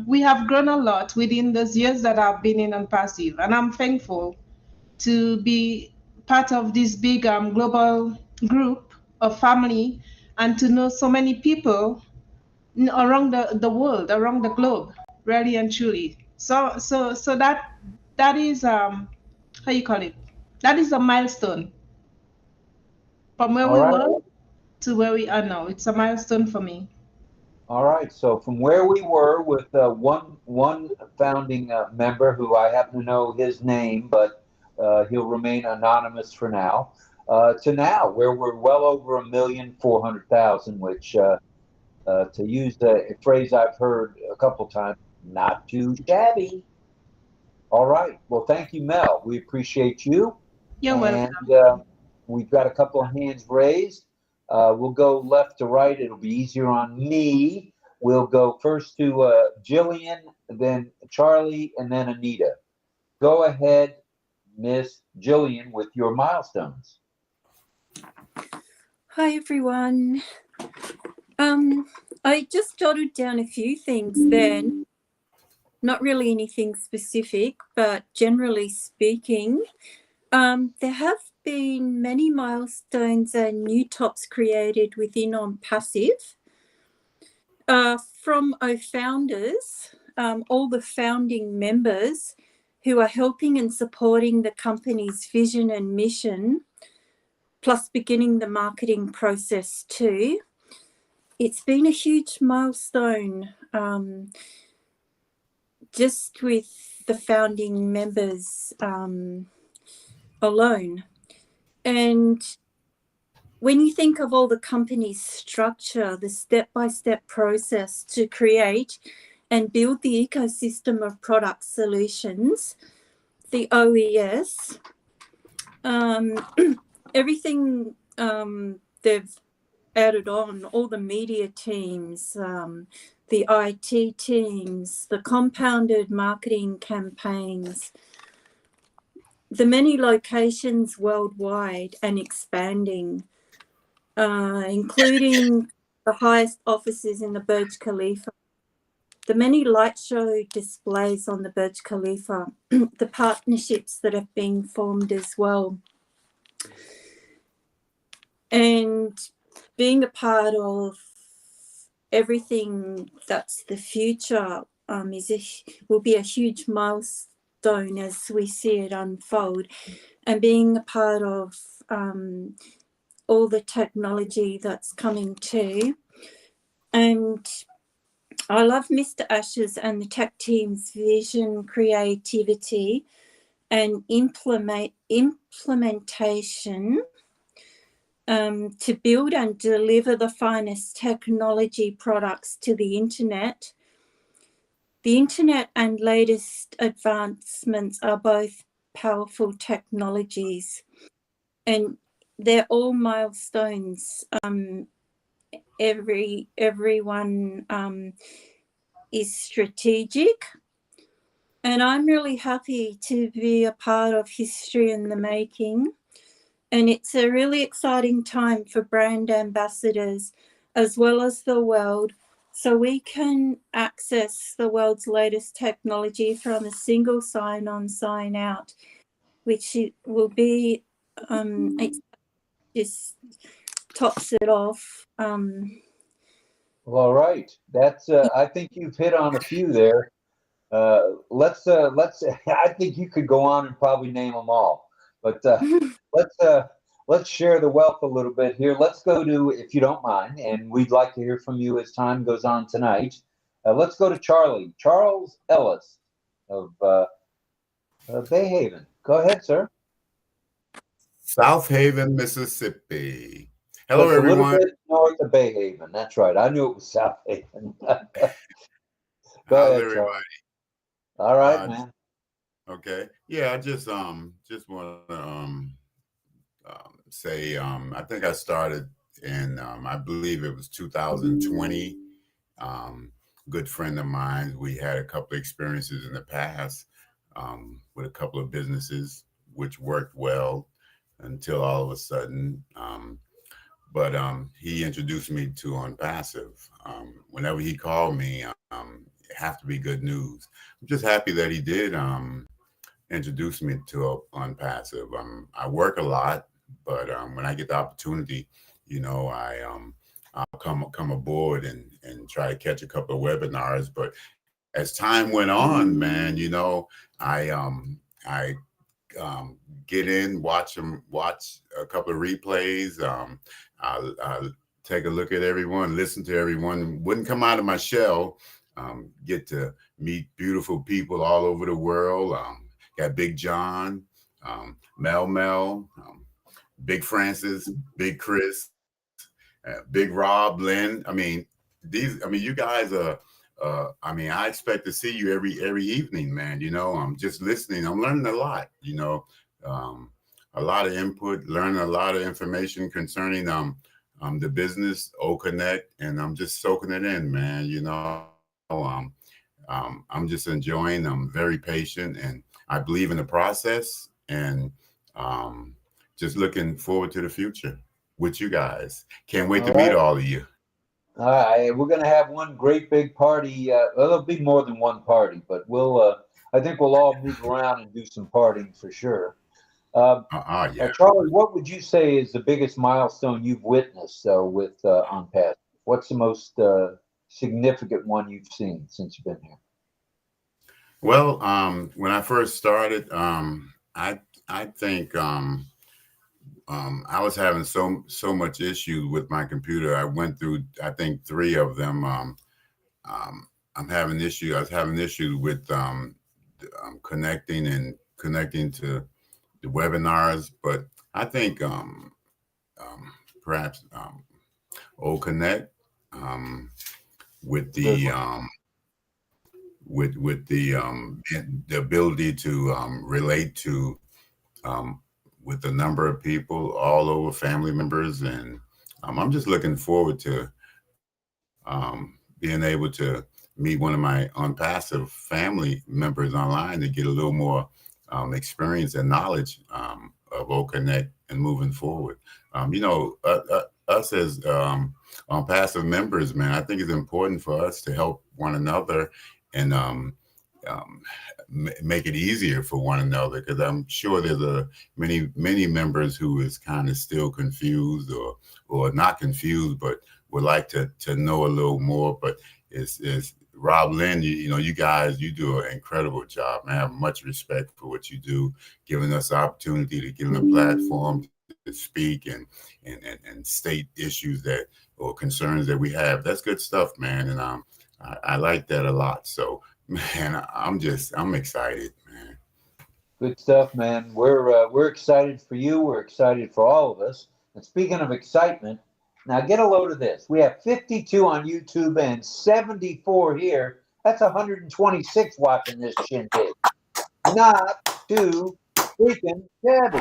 S5: We have grown a lot within those years that I've been in OnPassive, and I'm thankful to be part of this big global group of family and to know so many people around the world, around the globe, really and truly. So that is how you call it? That is a milestone from where we were to where we are now. It's a milestone for me.
S2: All right. So from where we were with one founding member, who I happen to know his name, but he'll remain anonymous for now, to now where we're well over 1,400,000, which to use a phrase I've heard a couple times, not too shabby. All right. Well, thank you, Mel. We appreciate you.
S5: You're welcome.
S2: And we've got a couple of hands raised. We'll go left to right. It'll be easier on me. We'll go first to Jillian, then Charlie, and then Anita. Go ahead, Miss Jillian, with your milestones.
S6: Hi, everyone. I just jotted down a few things then. not really anything specific, but generally speaking, there have been many milestones and new tops created within 𝗠𝗏𝗃𝗃. From founders, all the founding members who are helping and supporting the company's vision and mission, plus beginning the marketing process too. It's been a huge milestone just with the founding members alone. And when you think of all the company's structure, the step-by-step process to create and build the ecosystem of product solutions, the OES, everything they've added on, all the media teams, the IT teams, the compounded marketing campaigns, the many locations worldwide and expanding, including the highest offices in the Burj Khalifa, the many light show displays on the Burj Khalifa, the partnerships that have been formed as well. And being a part of everything that's the future will be a huge milestone as we see it unfold, and being a part of all the technology that's coming too. And I love Mr. Ash's and the tech team's vision, creativity and implementation to build and deliver the finest technology products to the internet. The internet and latest advancements are both powerful technologies, and they're all milestones. Everyone is strategic, and I'm really happy to be a part of history in the making. And it's a really exciting time for brand ambassadors as well as the world, so we can access the world's latest technology from a single sign-on, sign-out, which it will be, it just tops it off.
S2: Well, all right. That's, I think you've hit on a few there. Let's, I think you could go on and probably name them all, but let's share the wealth a little bit here. Let's go to, if you don't mind, and we'd like to hear from you as time goes on tonight. Let's go to Charles Ellis of Bay Haven. Go ahead, sir.
S7: South Haven, Mississippi. Hello,
S2: Just
S7: everyone.
S2: a little bit north of Bay Haven. That's right. I knew it was South Haven. Go
S7: How's
S2: ahead,
S7: everybody?
S2: Charles. All right, man.
S7: Okay. Yeah, I just want to say I think I started in I believe it was 2020. Good friend of mine. We had a couple of experiences in the past with a couple of businesses which worked well until all of a sudden. But he introduced me to 𝗠𝗏𝗃𝗃. Whenever he called me, it have to be good news. I'm just happy that he did introduce me to 𝗠𝗏𝗃𝗃. I work a lot, but when I get the opportunity, you know, I'll come aboard and try to catch a couple of webinars. But as time went on, man, you know, I get in, watch a couple of replays. I'll take a look at everyone, listen to everyone. Wouldn't come out of my shell. Get to meet beautiful people all over the world. Got Big John, Mel, Big Francis, Big Chris, Big Rob, Lynn. I mean, you guys are. I expect to see you every evening, man. You know, I'm just listening. I'm learning a lot. You know, a lot of input, learning a lot of information concerning the business, O-Connect, and I'm just soaking it in, man. You know, I'm just enjoying. I'm very patient, and I believe in the process, and just looking forward to the future with you guys. Can't wait to meet all of you.
S2: All right, we're going to have one great big party. Well, there'll be more than one party, but I think we'll all move around and do some partying for sure.
S7: Yeah.
S2: Charlie, what would you say is the biggest milestone you've witnessed with 𝗠𝗏𝗣𝗧? What's the most significant one you've seen since you've been here?
S7: Well, when I first started, I think I was having so much issue with my computer. I went through, I think, 3 of them. I was having issue with connecting to the webinars, but I think perhaps 𝗠𝗏𝗣𝗧 with the ability to relate to with a number of people all over, family members, and I'm just looking forward to being able to meet one of my 𝗠𝗏𝗃𝗧 family members online to get a little more experience and knowledge of 𝗠𝗏𝗃𝗧 and moving forward. Us as 𝗠𝗏𝗃𝗧 members, man, I think it's important for us to help one another and make it easier for one another, because I'm sure there's many members who is kind of still confused or not confused, but would like to know a little more. But it's Rob Lynn, you guys, you do an incredible job. I have much respect for what you do, giving us the opportunity to give them a platform to speak and state issues or concerns that we have. That's good stuff, man. And I like that a lot. So, man, I'm excited, man.
S2: Good stuff, man. We're excited for you. We're excited for all of us. And speaking of excitement, now get a load of this. We have 52 on YouTube and 74 here. That's 126 watching this shindig. Not too freaking shabby.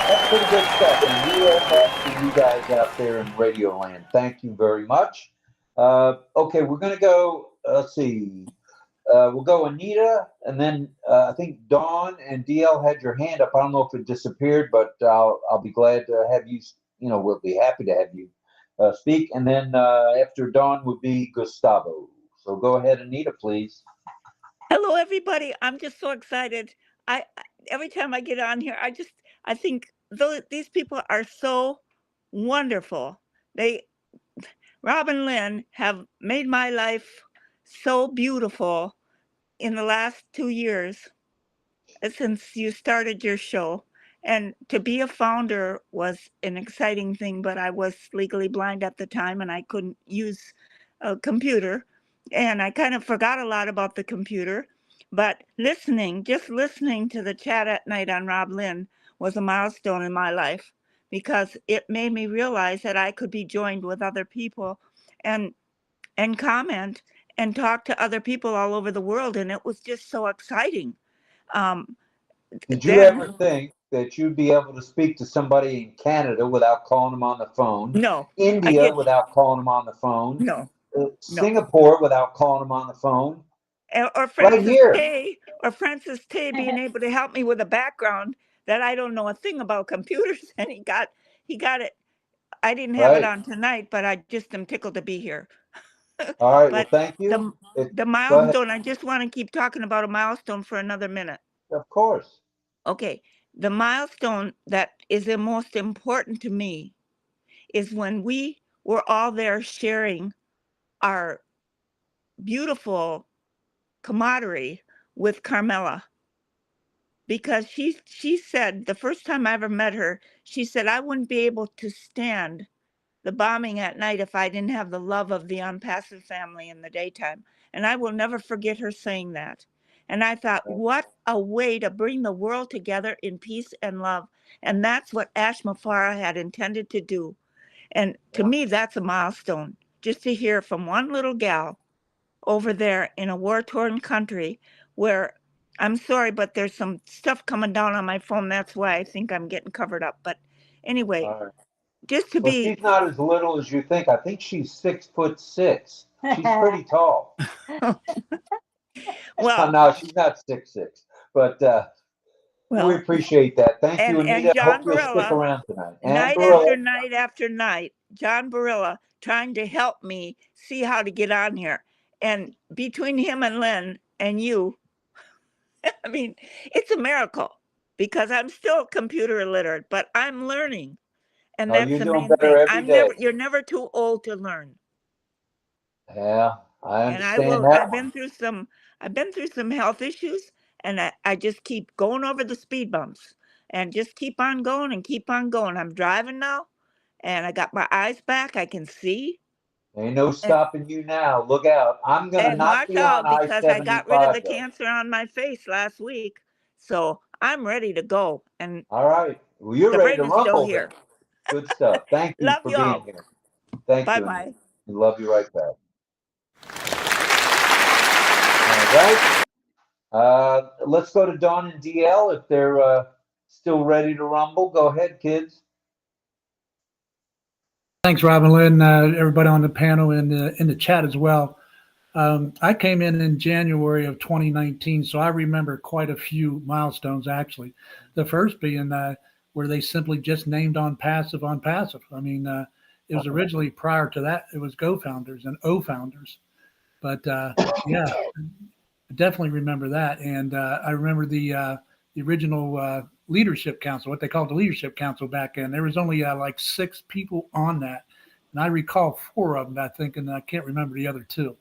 S2: That's pretty good stuff. And we are back to you guys out there in Radio Land. Thank you very much. Okay, we're going to go, let's see. We'll go Anita, and then I think Dawn and DL had your hand up. I don't know if it disappeared, but I'll be glad to have you, we'll be happy to have you speak. And then after Dawn would be Gustavo. So go ahead, Anita, please.
S8: Hello, everybody. I'm just so excited. Every time I get on here, I think these people are so wonderful. Rob and Lynn have made my life so beautiful in the last 2 years since you started your show. And to be a founder was an exciting thing, but I was legally blind at the time and I couldn't use a computer. And I kind of forgot a lot about the computer. But just listening to the chat at night on Rob Lynn was a milestone in my life, because it made me realize that I could be joined with other people and comment and talk to other people all over the world. And it was just so exciting.
S2: Did you ever think that you'd be able to speak to somebody in Canada without calling them on the phone?
S8: No.
S2: India without calling them on the phone?
S8: No.
S2: Singapore without calling them on the phone?
S8: Or Francis
S2: right here.
S8: Tay being able to help me with a background that I don't know a thing about computers, and he got it. I didn't have it on tonight, but I just am tickled to be here.
S2: All right, well, thank you.
S8: The milestone, I just want to keep talking about a milestone for another minute.
S2: Of course.
S8: Okay, the milestone that is the most important to me is when we were all there sharing our beautiful camaraderie with Carmela, because she said, the first time I ever met her, she said, I wouldn't be able to stand the bombing at night if I didn't have the love of the 𝗠𝗏𝗃𝗧 family in the daytime. And I will never forget her saying that. And I thought, what a way to bring the world together in peace and love. And that's what 𝗓𝗏𝗄𝗏 had intended to do. And to me, that's a milestone, just to hear from one little gal over there in a war-torn country where, I'm sorry, but there's some stuff coming down on my phone. That's why I think I'm getting covered up. But anyway, just to be.
S2: She's not as little as you think. I think she's 6'6". She's pretty tall.
S8: Well,
S2: no, she's not 6'6", but.
S8: Well,
S2: we appreciate that. Thank you,
S8: and
S2: Anita.
S8: John
S2: Hope you'll stick
S8: Barilla,
S2: around tonight. And
S8: night
S2: Barilla.
S8: after night after night, John Barilla trying to help me see how to get on here. And between him and Lynn and you, I mean, it's a miracle because I'm still computer illiterate, but I'm learning. And
S2: Oh,
S8: that's
S2: you're
S8: the
S2: doing
S8: main
S2: better
S8: thing.
S2: every day.
S8: You're never too old to learn.
S2: Yeah, I
S8: And
S2: understand that
S8: I've been through some health issues, and I just keep going over the speed bumps and just keep on going and keep on going. I'm driving now and I got my eyes back. I can see.
S2: Ain't no
S8: And,
S2: stopping you now. Look out. I'm going to
S8: and
S2: not
S8: watch
S2: be on
S8: out because I got rid of the
S2: I-75 though.
S8: cancer on my face last week. So I'm ready to go. And
S2: All right. Well, you're
S8: the
S2: ready to
S8: brain is still
S2: rumble
S8: here.
S2: then. Good stuff. Thank you
S8: Love
S2: for
S8: you
S2: being
S8: all.
S2: here. Thank you,
S8: Bye-bye.
S2: Anita. We love you right back. All right. Let's go to Dawn and DL if they're still ready to rumble. Go ahead, kids.
S9: Thanks, Robin Lynn, everybody on the panel and in the chat as well. I came in January of 2019, so I remember quite a few milestones, actually. The first being where they simply just named on passive. I mean, it was originally prior to that, it was Go Founders and O Founders. But yeah, I definitely remember that. And I remember the original leadership council, what they called the leadership council back then. There was only like 6 people on that. And I recall 4 of them, I think, and I can't remember the other 2.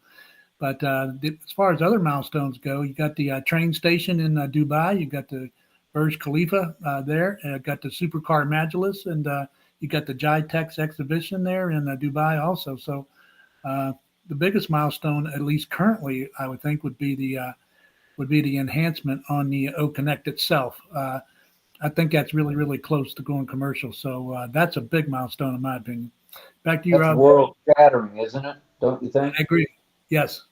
S9: But as far as other milestones go, you got the train station in Dubai, you got the Burj Khalifa there, got the supercar Majlis, and you got the GITEX exhibition there in Dubai also. So the biggest milestone, at least currently, I would think would be the enhancement on the O Connect itself. I think that's really, really close to going commercial. So that's a big milestone in my opinion. Back to you,
S2: That's
S9: Rob.
S2: world shattering, isn't it? Don't you think?
S9: I agree. Yes.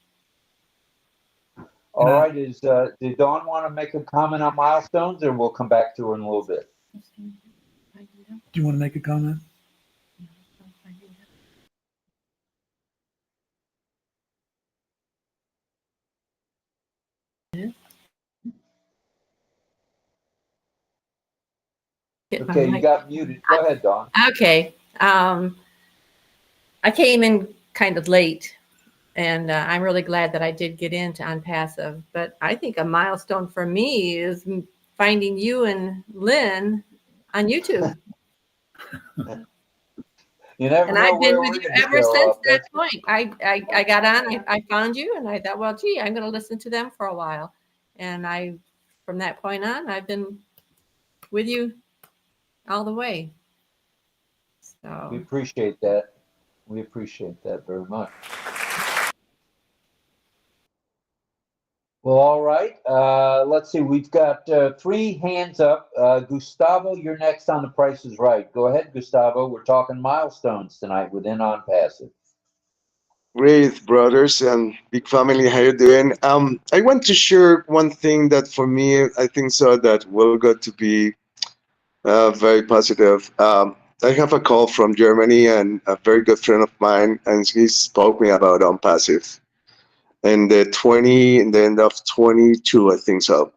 S2: All right. Did Dawn want to make a comment on milestones, or we'll come back to her in a little bit?
S9: Do you want to make a comment?
S2: Okay, you got muted. Go ahead, Dawn.
S10: Okay. I came in kind of late, and I'm really glad that I did get into on passive. But I think a milestone for me is finding you and Lynn on YouTube.
S2: You never
S10: And
S2: know
S10: I've been
S2: where
S10: with
S2: we're
S10: you
S2: gonna
S10: ever
S2: show
S10: since
S2: up.
S10: that point. I got on, I found you, and I thought, well, gee, I'm going to listen to them for a while. And from that point on, I've been with you all the way. So
S2: We appreciate that. We appreciate that very much. Well, all right. Let's see. We've got 3 hands up. Gustavo, you're next on The Price is Right. Go ahead, Gustavo. We're talking milestones tonight within On Passive.
S11: Great, brothers and big family. How you doing? I want to share one thing that for me, I think so that will got to be very positive. I have a call from Germany and a very good friend of mine, and he spoke me about On Passive. In the end of 22, I think so.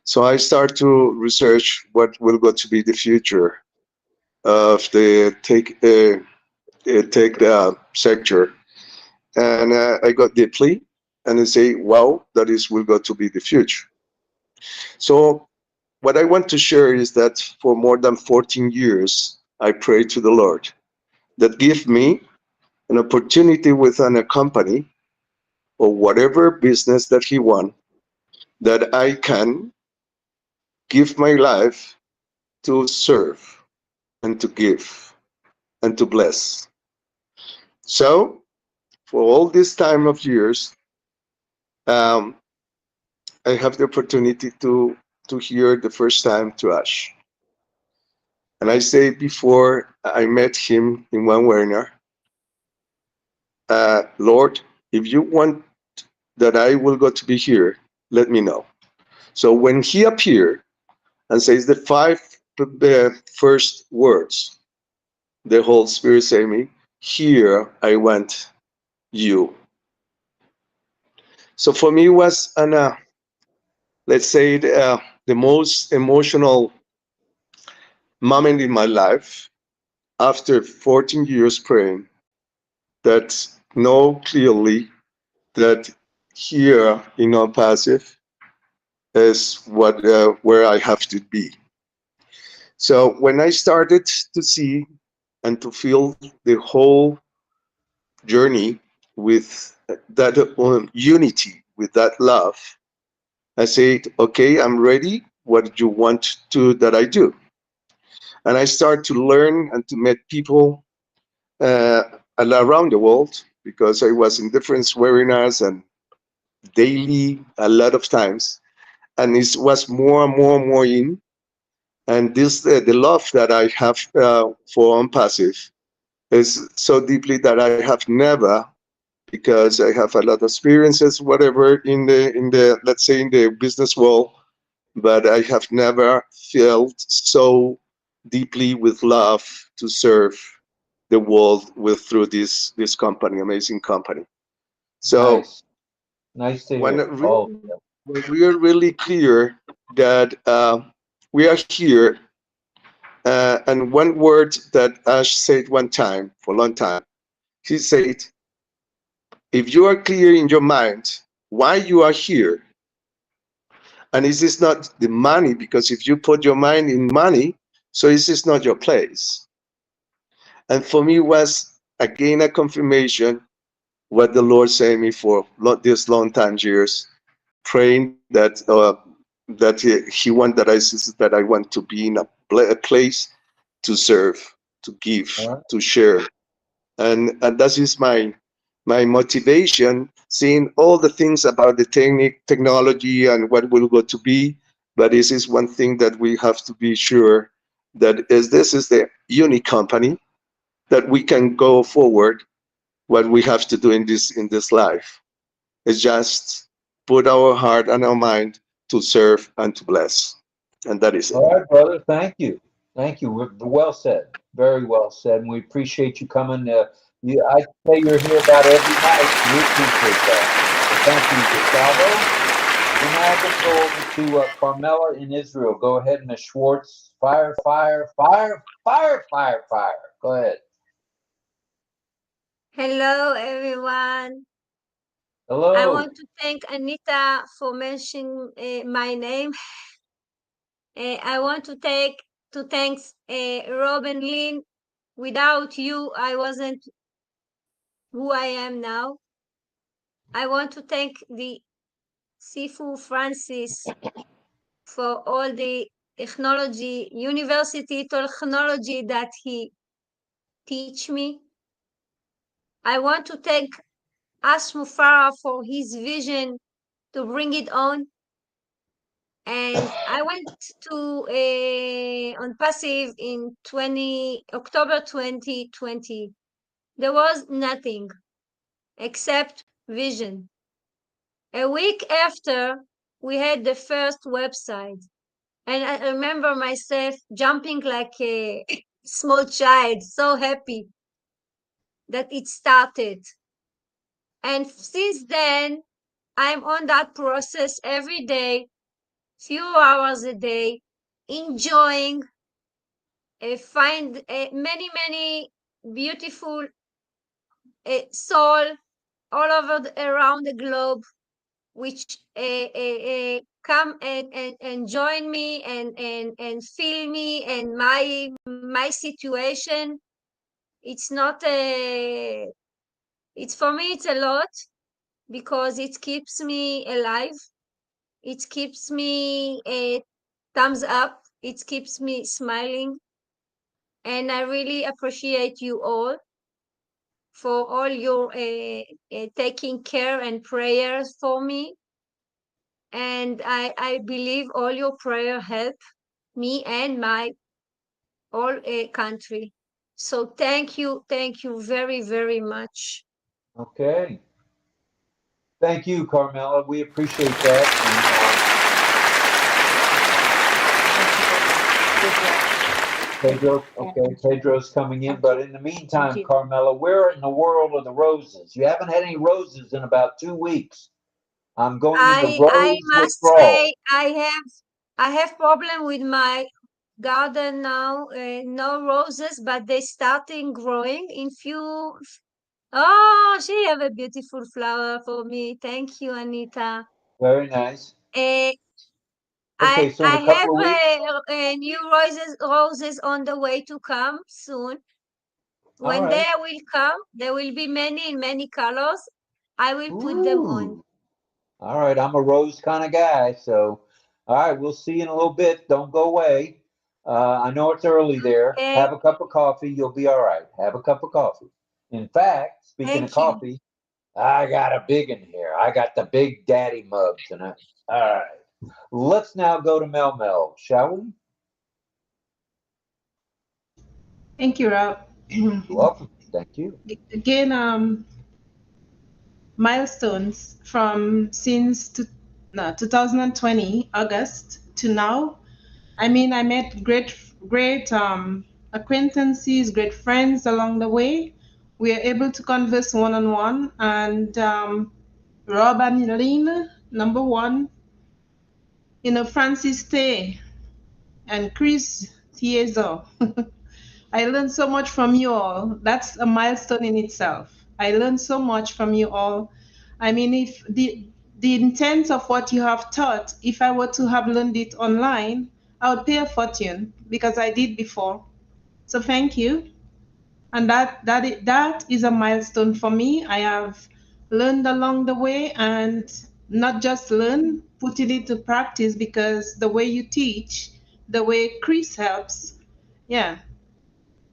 S11: So I start to research what will go to be the future of the tech sector, and I got deeply, and I say, wow, that will go to be the future. So what I want to share is that for more than 14 years, I prayed to the Lord that give me an opportunity within a company or whatever business that He wants, that I can give my life to serve and to give and to bless. So for all this time of years, I have the opportunity to hear the first time to Ash. And I say before I met him in one webinar, Lord, if you want that I will go to be here, let me know. So when he appeared and says the 5 first words, the Holy Spirit say me, here I want you. So for me it was let's say the most emotional moment in my life after 14 years praying, that know clearly that here in non-passive is what where I have to be. So when I started to see and to feel the whole journey with that unity, with that love, I said, okay, I'm ready. What do you want to that I do? And I start to learn and to meet people around the world, because I was in different webinars and daily a lot of times, and it was more and more and more in. And this the love that I have for Unpassive is so deeply that I have never, because I have a lot of experiences, whatever, in the let's say in the business world, but I have never felt so deeply with love to serve the world with through this company, amazing company. So
S2: nice to
S11: when
S2: hear. Oh,
S11: we are really clear that we are here, and one word that Ash said one time for a long time, he said, if you are clear in your mind why you are here, and this is not the money, because if you put your mind in money, so this is not your place. And for me was again a confirmation what the Lord said me for this long time years, praying that that He want that I want to be in a place to serve, to give, to share, and that is my motivation. Seeing all the things about the technology and what will go to be, but this is one thing that we have to be sure that this is the unique company that we can go forward. What we have to do in this life is just put our heart and our mind to serve and to bless, and that is it.
S2: all right, brother. Thank you. Thank you. Well said. Very well said. And we appreciate you coming. I say you're here about every night. We appreciate that. So thank you, Gustavo. And now we'll go over to Carmela in Israel. Go ahead, Ms. Schwartz. Fire, fire, fire, fire, fire, fire. Go ahead.
S12: Hello, everyone.
S2: Hello.
S12: I want to thank Anita for mentioning my name. I want to thank Robin Lynn. Without you, I wasn't who I am now. I want to thank the Sifu Francis for all the university technology that he teach me. I want to thank Asmufara for his vision to bring it on. And I went to on passive in October 2020. There was nothing except vision. A week after, we had the first website, and I remember myself jumping like a small child, so happy that it started. And since then, I'm on that process every day, few hours a day, enjoying, find many beautiful soul all over around the globe, which come and join me and feel me and my situation. It's not it's for me, it's a lot, because it keeps me alive. It keeps me a thumbs up. It keeps me smiling. And I really appreciate you all for all your taking care and prayers for me. And I believe all your prayer help me and my all country. So thank you very, very much.
S2: Okay. Thank you, Carmela. We appreciate that. Pedro, okay, Pedro's coming in, but in the meantime, Carmela, where in the world are the roses? You haven't had any roses in about 2 weeks. I'm going into rose
S12: I must
S2: withdrawal.
S12: say I have I have problem with my garden now. No roses, but they starting growing in few. Oh, she have a beautiful flower for me. Thank you, Anita.
S2: Very nice.
S12: Uh,
S2: Okay, so in
S12: I
S2: a couple of weeks,
S12: have new roses on the way to come soon.
S2: all
S12: When
S2: right.
S12: they will come, there will be many in many colors. I will put them on.
S2: Ooh. All right, I'm a rose kind of guy, so all right, we'll see you in a little bit. Don't go away. I know it's early there.
S12: Okay,
S2: Have a cup of coffee. You'll be all right. Have a cup of coffee. In fact, speaking of
S12: thank you.
S2: coffee, I got a big in here. I got the Big Daddy mug tonight. All right. Let's now go to Mel, shall we?
S5: Thank you, Rob.
S2: You're welcome. Thank you.
S5: Again, milestones from since 2020 August to now. I mean, I met great acquaintances, great friends along the way. We are able to converse one-on-one, and Rob and Lynn, number one, Francis Tay and Chris Tiezo. I learned so much from you all. That's a milestone in itself. I learned so much from you all. I mean, if the intent of what you have taught, if I were to have learned it online, I would pay a fortune because I did before. So thank you. And that is a milestone for me. I have learned along the way, and not just learn, put it into practice, because the way you teach, the way Chris helps, yeah,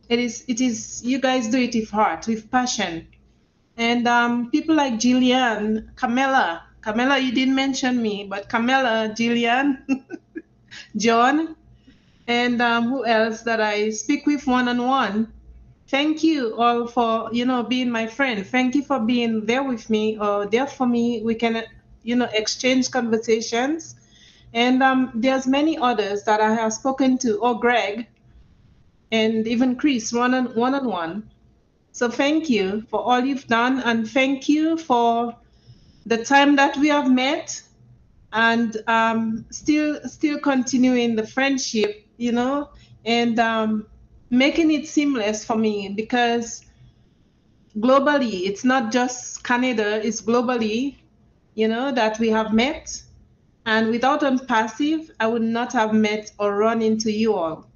S5: it is you guys do it with heart, with passion. And people like Jillian, Camilla, you didn't mention me, but Camilla, Jillian, John, and who else that I speak with one-on-one. Thank you all for being my friend. Thank you for being there with me or there for me. We can exchange conversations. And there's many others that I have spoken to, or Greg, and even Chris, one-on-one. So thank you for all you've done, and thank you for the time that we have met, and still continuing the friendship, and making it seamless for me, because globally, it's not just Canada, it's globally, that we have met. And without Passive, I would not have met or run into you all.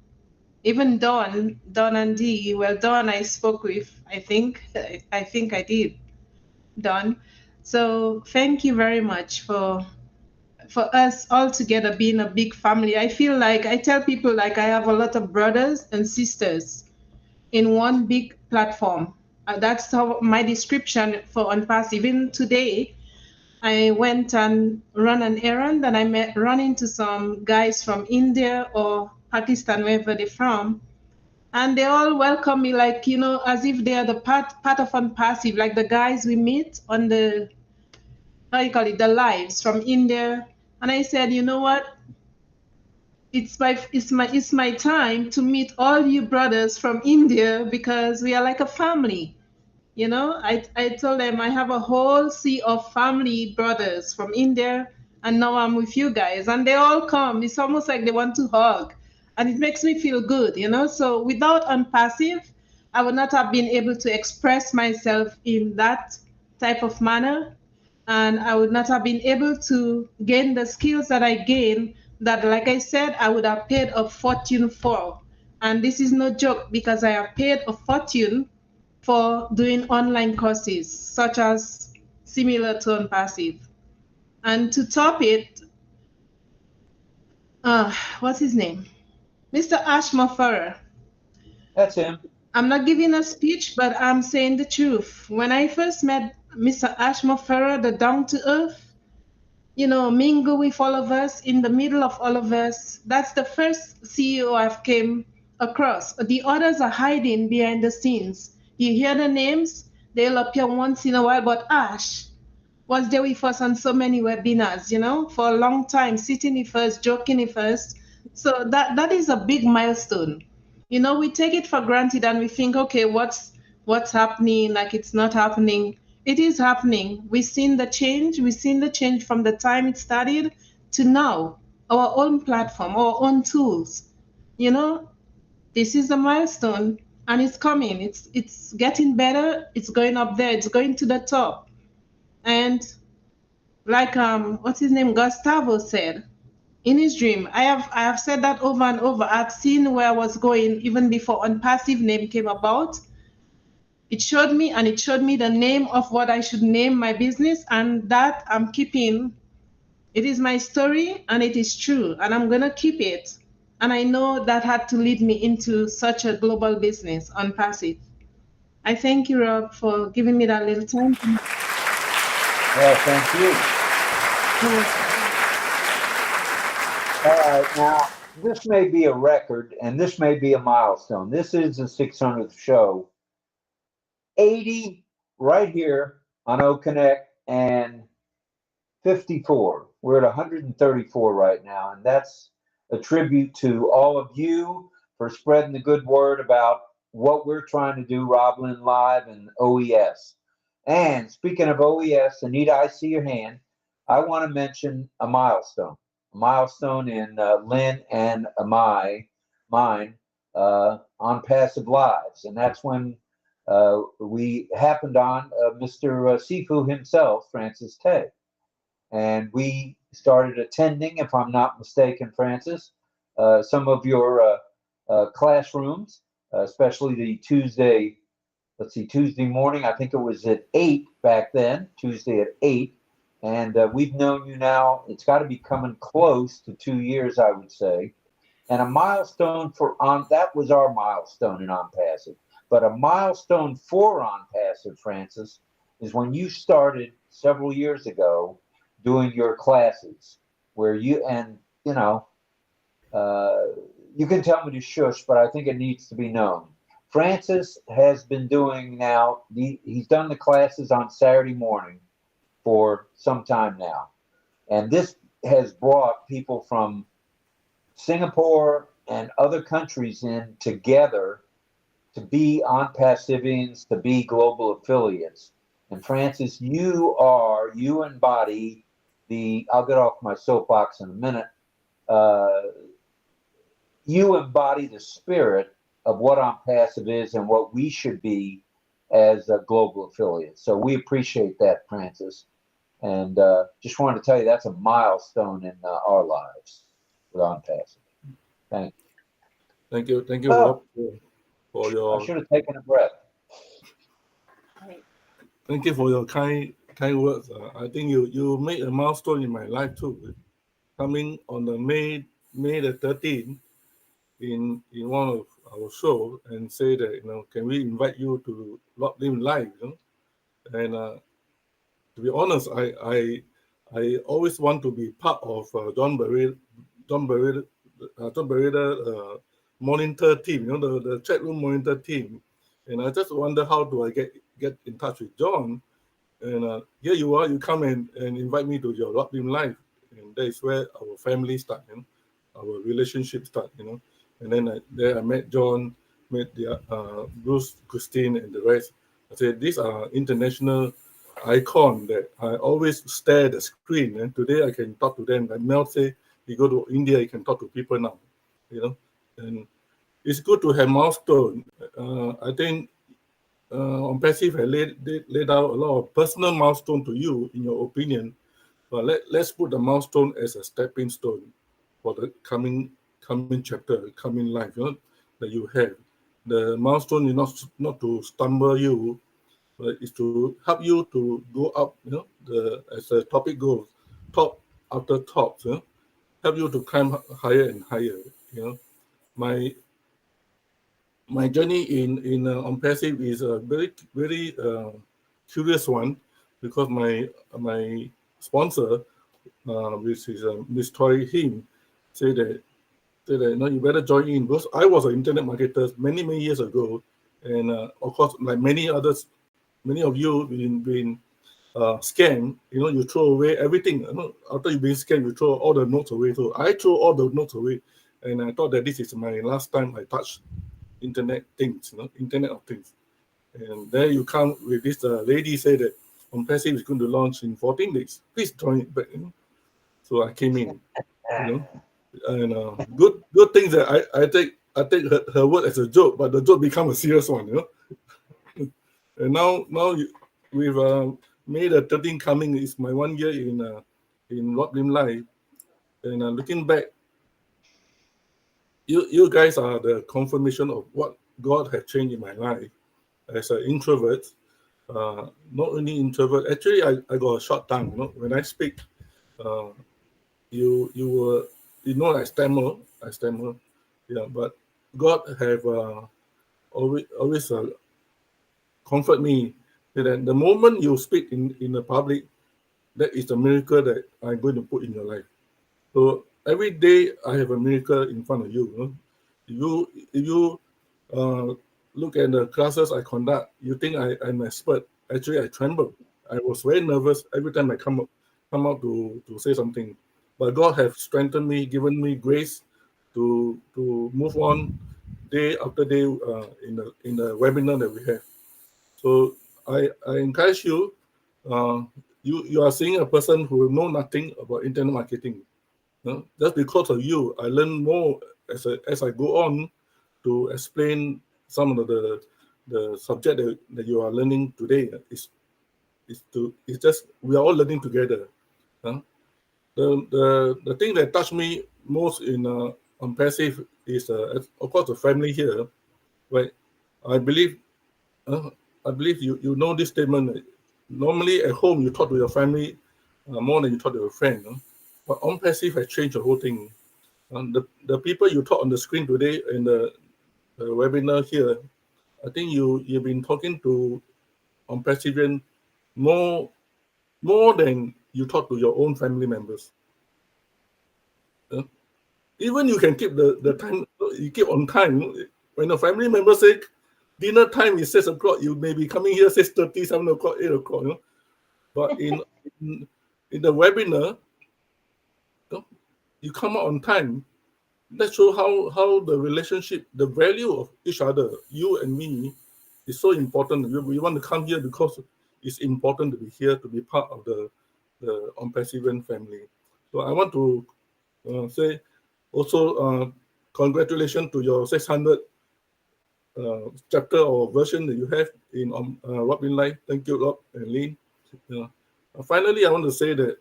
S5: Even Dawn and Dee, well, Dawn I spoke with, I think I did, Dawn. So thank you very much for us all together being a big family. I feel like, I tell people, like, I have a lot of brothers and sisters in one big platform. That's how my description for Unpass. Even today, I went and run an errand, and I run into some guys from India or Pakistan, wherever they're from, and they all welcome me like, as if they are the part of Unpassive, like the guys we meet on the, how you call it, the lives from India. And I said, you know what? It's my time to meet all you brothers from India, because we are like a family. I told them I have a whole sea of family brothers from India, and now I'm with you guys, and they all come. It's almost like they want to hug, and it makes me feel good, So without Unpassive, I would not have been able to express myself in that type of manner, and I would not have been able to gain the skills that I gained, that, like I said, I would have paid a fortune for. And this is no joke, because I have paid a fortune for doing online courses, such as similar to Unpassive. And to top it, what's his name? Mr. Ashmoferer.
S2: That's him.
S5: I'm not giving a speech, but I'm saying the truth. When I first met Mr. Ashmoferer, the down-to-earth, mingle with all of us, in the middle of all of us, that's the first CEO I've came across. The others are hiding behind the scenes. You hear the names, they'll appear once in a while, but Ash was there with us on so many webinars, for a long time, sitting with us, joking with us. So that is a big milestone. We take it for granted, and we think, okay, what's happening? Like, it's not happening. It is happening. We've seen the change. We've seen the change from the time it started to now, our own platform, our own tools. You know, this is a milestone and it's coming. It's getting better. It's going up there. It's going to the top. And like what's his name? Gustavo said in his dream. I have said that over and over. I've seen where I was going even before 𝗠𝗏𝗣𝗅 name came about. It showed me the name of what I should name my business, and that I'm keeping. It is my story and it is true, and I'm gonna keep it. And I know that had to lead me into such a global business 𝗠𝗏𝗣𝗅. I thank you, Rob, for giving me that little time.
S2: Well, thank you. All right, now this may be a record and this may be a milestone. This is the 600th show. 80 right here on Okonek and 54. We're at 134 right now, and that's a tribute to all of you for spreading the good word about what we're trying to do, Rob Lynn Live and OES. And speaking of OES, Anita, I see your hand. I want to mention a milestone in Lynn and mine on Passive Lives, and that's when we happened on Mr. Sifu himself, Francis Tay. And we started attending, if I'm not mistaken, Francis, some of your classrooms, especially the Tuesday morning. I think it was at 8 back then, Tuesday at 8. And we've known you now, it's got to be coming close to 2 years, I would say. And a milestone that was our milestone in On Passive. But a milestone for On Passive, Francis, is when you started several years ago doing your classes, where you can tell me to shush, but I think it needs to be known. Francis has been doing now, he's done the classes on Saturday morning for some time now. And this has brought people from Singapore and other countries in together to be On Passivians, to be global affiliates. And Francis, you embody I'll get off my soapbox in a minute. You embody the spirit of what On Passive is and what we should be as a global affiliate. So we appreciate that, Francis. And just wanted to tell you that's a milestone in our lives with On Passive. Thank you.
S13: Thank you, Rob, for your.
S2: I should have taken a breath.
S13: Thank you for your kind words. I think you made a milestone in my life too. Coming on the May the 13th in one of our shows and say that can we invite you to Rob Lynn Live? And to be honest, I always want to be part of 𝗠𝗏𝗣𝗅 monitor team, the chat room monitor team. And I just wonder how do I get in touch with John. And here you are, you come and invite me to your Rob Lynn Live. And that is where our family start, our relationship start, And then there I met John, met Bruce, Christine, and the rest. I said, these are international icons that I always stare at the screen. And today I can talk to them. Like Mel say, you go to India, you can talk to people now, And it's good to have milestone. I think On Passive has laid out a lot of personal milestone to you, in your opinion. But let's put the milestone as a stepping stone for the coming chapter, coming life, that you have. The milestone is not to stumble you, but it's to help you to go up, as the topic goes, top after top, help you to climb higher and higher, My journey in On Passive is a very, very curious one, because my sponsor, which is Miss Toy Him, said that you better join in, because I was an internet marketer many years ago, and of course, like many of you been scammed. You throw away everything. After you've been scammed, you throw all the notes away. So I threw all the notes away, and I thought that this is my last time I touched internet things, Internet of Things. And there you come with this lady said that On Passive is going to launch in 14 days. Please join it back. So I came in. you know. And good things that I take her word as a joke, but the joke become a serious one, you know. And now with May the 13th coming is my 1 year in 𝗢𝗡𝗪𝗓𝗧, and looking back, you guys are the confirmation of what God has changed in my life as an introvert. Not only introvert, actually I got a short tongue. You know, when I speak, you know I stammer, yeah. But God have always comfort me that the moment you speak in the public, that is a miracle that I'm going to put in your life. So every day I have a miracle in front of you. You know? If you look at the classes I conduct, you think I'm an expert. Actually, I tremble. I was very nervous every time I come out to say something. But God has strengthened me, given me grace to move on day after day in the webinar that we have. So I encourage you. You are seeing a person who know nothing about internet marketing. No? Just because of you, I learn more as I go on to explain some of the subject that you are learning today. It's just we are all learning together. The thing that touched me most in on passive is of course the family here, right? I believe you know this statement. Normally at home you talk to your family more than you talk to your friend. But on passive has changed the whole thing. The people you talk on the screen today in the webinar here, I think you've been talking to on passive more than you talk to your own family members. Even you can keep the time, you keep on time. When a family member say dinner time is 6 o'clock, you may be coming here 6:30, 7 o'clock, 8 o'clock. You know? But in the webinar, you come out on time. That shows how the relationship, the value of each other, you and me, is so important. We want to come here because it's important to be here, to be part of the 𝗢𝗪𝗡𝗀 family. So I want to say also congratulations to your 600 chapter or version that you have in 𝗢𝗡𝗪𝗓𝗧. Thank you, Rob and Lynn. Finally, I want to say that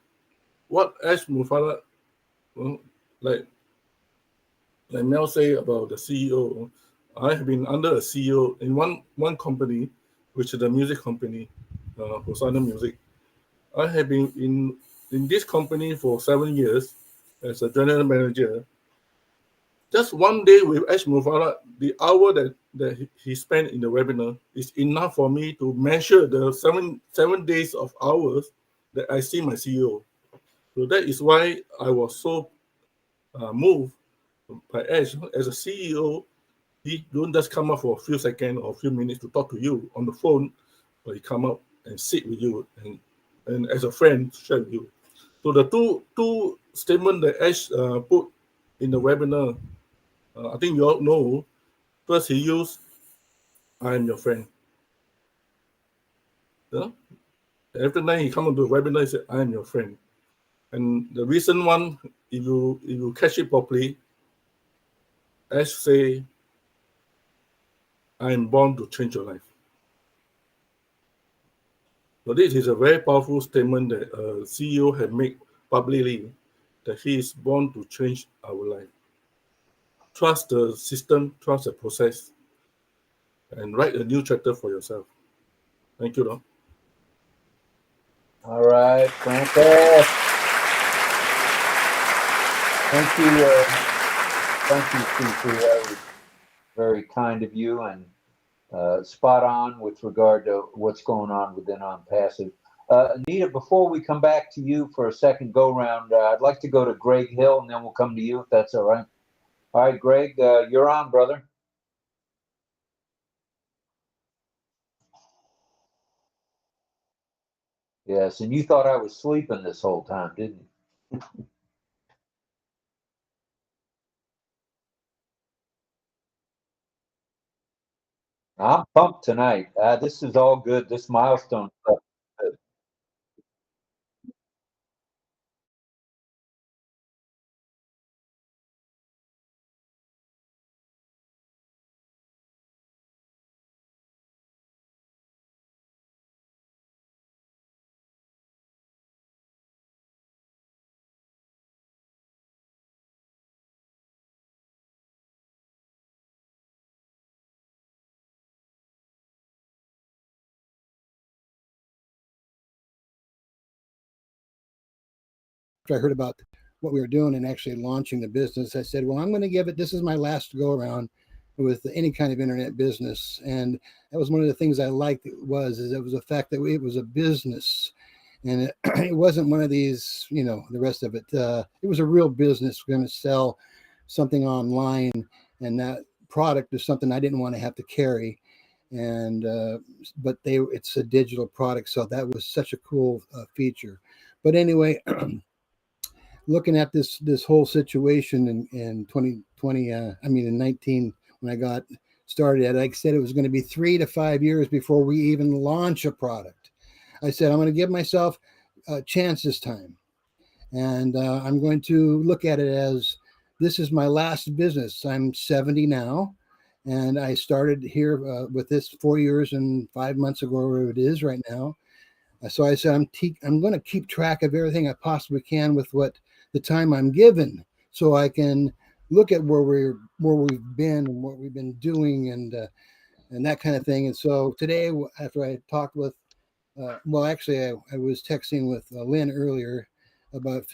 S13: what 𝗢𝗪𝗡𝗪𝗧, like Mel say about the CEO, I have been under a CEO in one company, which is the music company, Hosanna Music. I have been in this company for 7 years as a general manager. Just one day with 𝗢𝗪𝗡𝗪𝗧, the hour that he spent in the webinar is enough for me to measure the seven days of hours that I see my CEO. So that is why I was so moved by 𝗢𝗪𝗡𝗪𝗧. As a CEO, he don't just come up for a few seconds or a few minutes to talk to you on the phone, but he come up and sit with you and as a friend share with you. So the two statements that 𝗢𝗪𝗡𝗪𝗧 put in the webinar, I think you all know. First, he used, "I am your friend." Yeah? Every time he come onto the webinar, he said, "I am your friend." And the recent one, if you catch it properly, 𝗢𝗪𝗡𝗪𝗧 say, "I am born to change your life." So this is a very powerful statement that a CEO has made publicly, that he is born to change our life. Trust the system, trust the process, and write a new chapter for yourself. Thank you, Rob.
S2: All right, Francis. Thank you, CC. That was very kind of you and spot on with regard to what's going on within 𝗢𝗪𝗡𝗪𝗧. Anita, before we come back to you for a second go round, I'd like to go to Greg Hill and then we'll come to you if that's all right. All right, Greg, you're on, brother. Yes, and you thought I was sleeping this whole time, didn't you? I'm pumped tonight. This is all good. This milestone stuff.
S14: I heard about what we were doing and actually launching the business, I said, well, I'm going to give it, this is my last go around with any kind of internet business. And that was one of the things I liked was the fact that it was a business. And it wasn't one of these, you know, the rest of it. It was a real business. We're going to sell something online, and that product is something I didn't want to have to carry. And but it's a digital product, so that was such a cool feature. But anyway, looking at this whole situation in 2020, in 19, when I got started, like I said, it was going to be 3 to 5 years before we even launch a product. I said, I'm going to give myself a chance this time. And I'm going to look at it as this is my last business. I'm 70 now. And I started here with this 4 years and 5 months ago, where it is right now. So I said, I'm going to keep track of everything I possibly can with what the time I'm given, so I can look at where we've been and what we've been doing and that kind of thing. And so today, after I talked with I was texting with Lynn earlier about,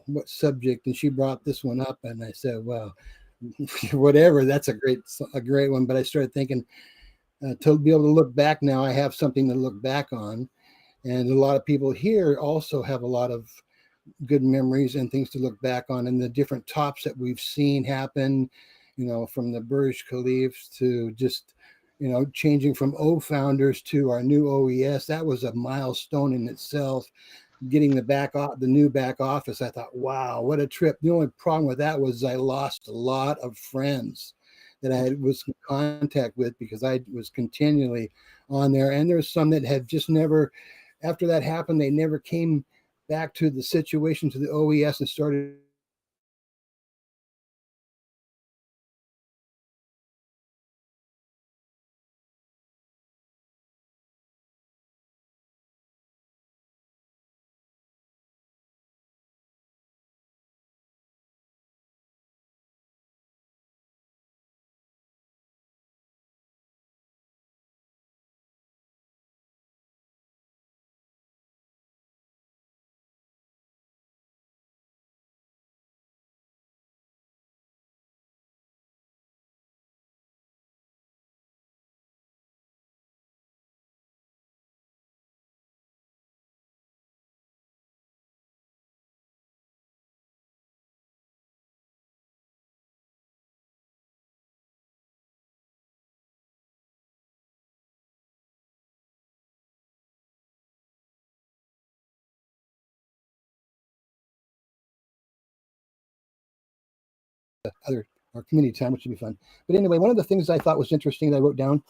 S14: what subject, and she brought this one up, and I said, well, whatever, that's a great one. But I started thinking, to be able to look back now, I have something to look back on. And a lot of people here also have a lot of good memories and things to look back on, and the different tops that we've seen happen, from the 𝗔𝗊𝗄𝗃 to just, changing from O founders to our new OES. That was a milestone in itself. Getting the new back office, I thought, wow, what a trip. The only problem with that was I lost a lot of friends that I was in contact with because I was continually on there. And there's some that had just never, after that happened, they never came back to the situation, to the OES, and started our community time, which would be fun. But anyway, one of the things I thought was interesting that I wrote down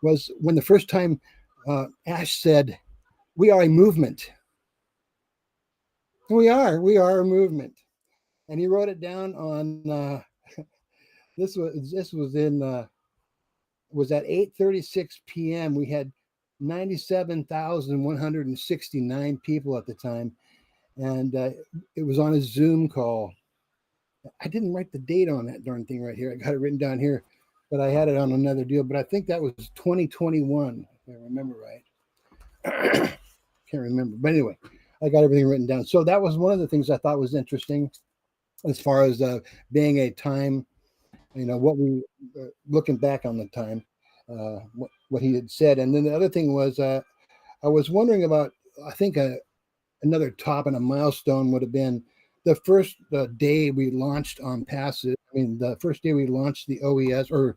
S14: was when the first time Ash said, "We are a movement." And we are a movement. And he wrote it down on this was at 8:36 p.m. We had 97,169 people at the time, and it was on a Zoom call. I didn't write the date on that darn thing right here. I got it written down here, but I had it on another deal. But I think that was 2021, if I remember right. Can't remember. But anyway, I got everything written down. So that was one of the things I thought was interesting as far as being a time, what we, looking back on the time, what he had said. And then the other thing was, I was wondering about, I think another top and a milestone would have been the first day we launched on Passive. The first day we launched the OES, or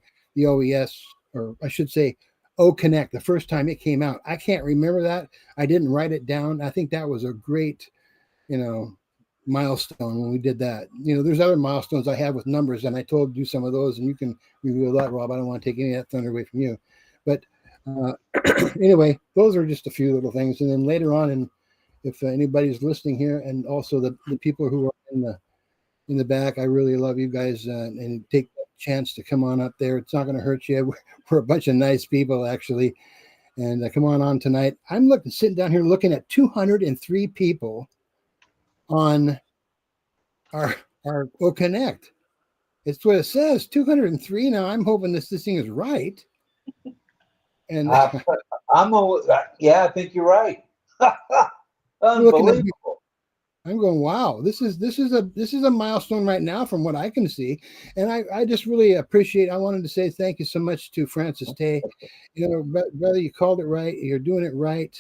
S14: I should say OConnect, the first time it came out. I can't remember that. I didn't write it down. I think that was a great, milestone when we did that. There's other milestones I have with numbers, and I told you some of those, and you can reveal that, Rob. I don't want to take any of that thunder away from you. But anyway, those are just a few little things. And then later on, and if anybody's listening here, and also the people who are in the back, I really love you guys, and take the chance to come on up there. It's not going to hurt you. We're a bunch of nice people, actually. And come on tonight. I'm sitting down here looking at 203 people on our OConnect. It's what it says, 203. Now I'm hoping this thing is right. And
S2: I think you're right. Unbelievable.
S14: I'm going, wow, this is a milestone right now from what I can see. And I just really appreciate, I wanted to say thank you so much to Francis Tay. You know, brother, you called it right. You're doing it right.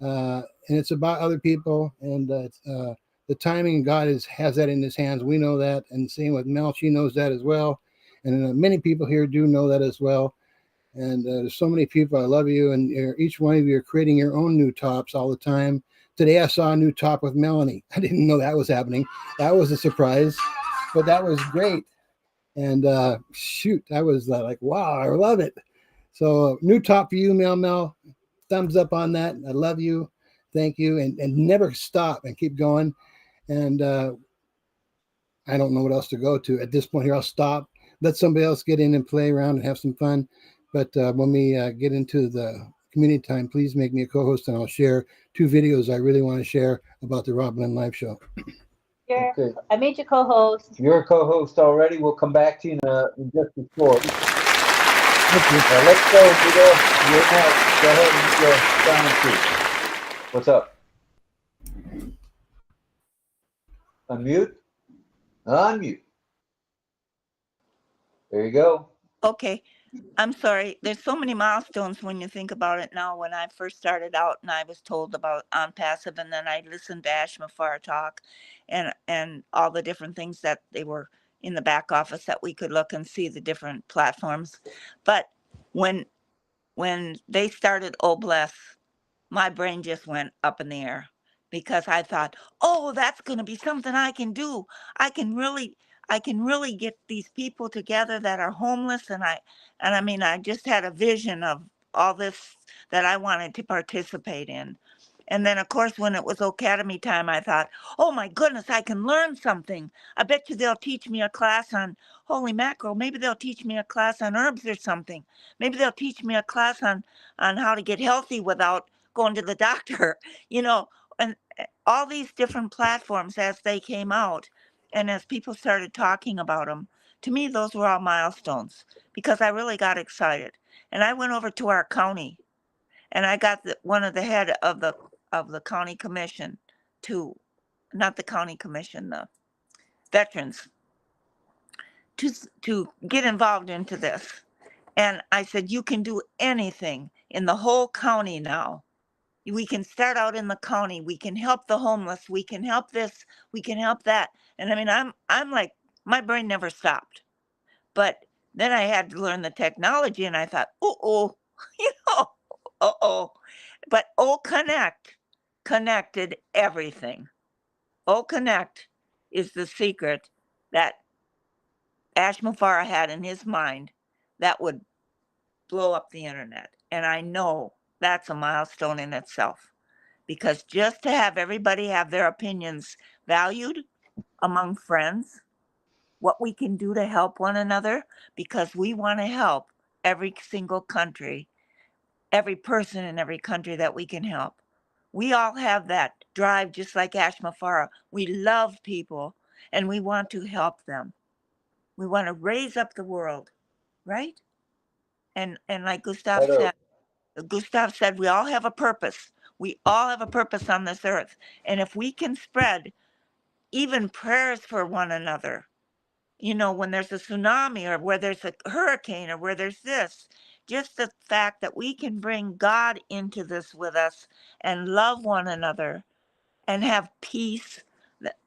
S14: And it's about other people, and the timing, God has that in his hands. We know that. And same with Mel, she knows that as well. And many people here do know that as well. And there's so many people. I love you. And each one of you are creating your own new tops all the time. Today I saw a new top with Melanie. I didn't know that was happening. That was a surprise, but that was great. And shoot, I was like, wow, I love it. So new top for you, Mel. Thumbs up on that. I love you. Thank you. And never stop and keep going. And I don't know what else to go to at this point here. I'll stop, let somebody else get in and play around and have some fun. But when we get into the community time, please make me a co-host, and I'll share 2 videos I really want to share about the Rob Lynn Live Show.
S3: Okay. I made you co-host.
S2: You're a co-host already. We'll come back to you in just a short. Let's go, Vito. You're next. Go ahead and go down to. What's up? Unmute. Unmute. There you go.
S8: Okay. I'm sorry. There's so many milestones when you think about it now. When I first started out and I was told about On Passive, and then I listened to 𝗢𝗡𝗪 talk and all the different things that they were in the back office that we could look and see the different platforms. But when they started Oh Bless, my brain just went up in the air, because I thought, oh, that's going to be something I can do. I can really get these people together that are homeless. And I mean, I just had a vision of all this that I wanted to participate in. And then, of course, when it was Academy time, I thought, oh, my goodness, I can learn something. I bet you they'll teach me a class on holy mackerel. Maybe they'll teach me a class on herbs or something. Maybe they'll teach me a class on how to get healthy without going to the doctor, you know, and all these different platforms as they came out. And as people started talking about them, to me, those were all milestones, because I really got excited. And I went over to our county, and I got one of the head of the county commission not the county commission, the veterans, to get involved into this. And I said, you can do anything in the whole county now. We can start out in the county. We can help the homeless. We can help this. We can help that. And I mean, I'm like, my brain never stopped. But then I had to learn the technology, and I thought, you know, But Connect connected everything. Connect is the secret that 𝗢𝗡𝗪 had in his mind that would blow up the internet. And I know that's a milestone in itself, because just to have everybody have their opinions valued among friends, what we can do to help one another, because we want to help every single country, every person in every country that we can help. We all have that drive, just like 𝗢𝗡𝗪. We love people, and we want to help them. We want to raise up the world, right? And like Gustav said, we all have a purpose. We all have a purpose on this earth. And if we can spread even prayers for one another, you know, when there's a tsunami, or where there's a hurricane, or where there's this, just the fact that we can bring God into this with us and love one another and have peace,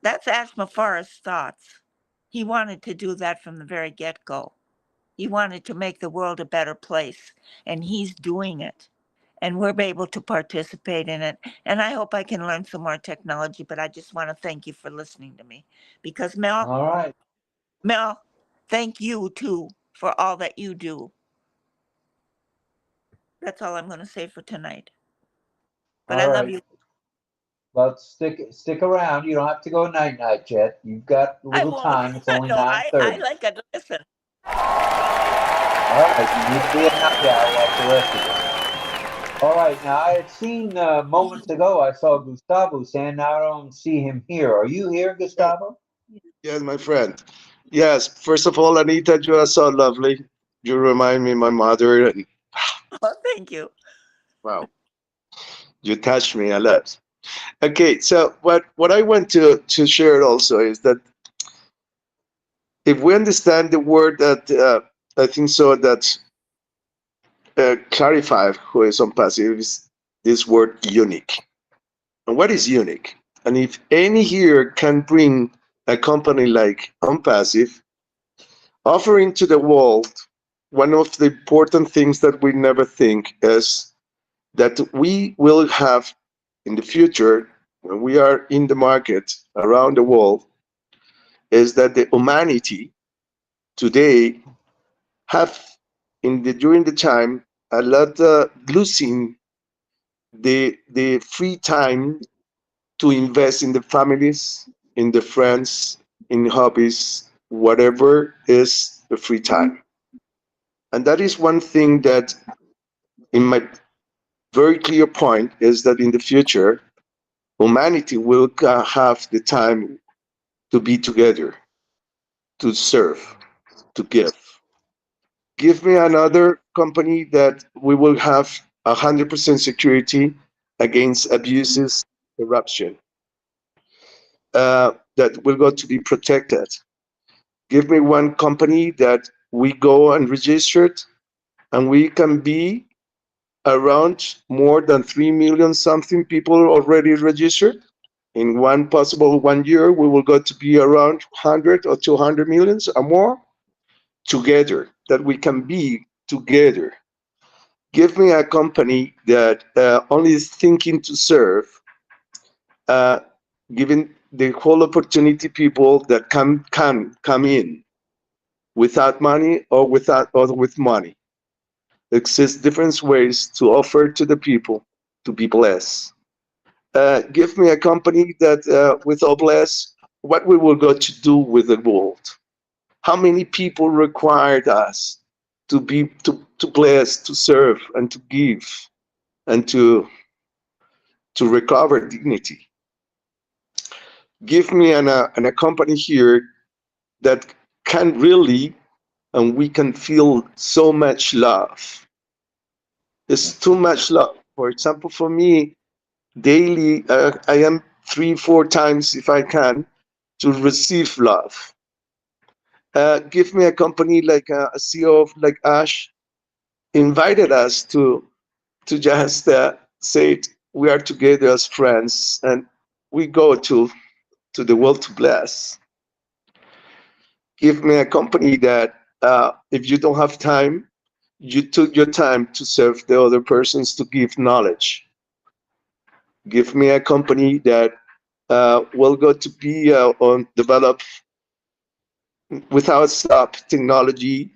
S8: that's 𝗢𝗡𝗪's thoughts. He wanted to do that from the very get-go. He wanted to make the world a better place, and he's doing it. And we're able to participate in it. And I hope I can learn some more technology, but I just want to thank you for listening to me. Because Mel, thank you too for all that you do. That's all I'm going to say for tonight. But I love you.
S2: Well, stick around. You don't have to go night yet. You've got a little time. It's only 9:30.
S8: I like it. Listen.
S2: All right, you need to be a knockout like the rest of us. All right, now I had seen moments ago, I saw Gustavo saying, now I don't see him here. Are you here, Gustavo?
S11: Yes, my friend. Yes, first of all, Anita, you are so lovely. You remind me of my mother.
S8: Oh, thank you.
S11: Wow. You touched me a lot. Okay, so what I want to share also is that if we understand the word that I think so that clarify who is on passive is this word unique. And what is unique? And if any here can bring a company like OnPassive, offering to the world, one of the important things that we never think is that we will have in the future, when we are in the market around the world, is that the humanity today have during the time a lot losing the free time to invest in the families, in the friends, in hobbies, whatever is the free time. And that is one thing that in my very clear point is that in the future, humanity will have the time to be together, to serve, to give. Give me another company that we will have 100% security against abuses, corruption, that will go to be protected. Give me one company that we go and register it, and we can be around more than 3 million something people already registered. In one possible 1 year, we will go to be around 100 or 200 millions or more together, that we can be together. Give me a company that only is thinking to serve, giving the whole opportunity people that can come in without money or with money. There exists different ways to offer to the people to be blessed. Give me a company that with all blessed, what we will go to do with the world. How many people required us to be to bless, to serve, and to give, and to recover dignity. Give me a company here that can really, and we can feel so much love. It's too much love. For example, for me, daily, I am 3-4 times, if I can, to receive love. Give me a company like a CEO of like Ash, invited us to just say we are together as friends, and we go to the world to bless. Give me a company that if you don't have time, you took your time to serve the other persons, to give knowledge. Give me a company that will go to be on develop without stop technology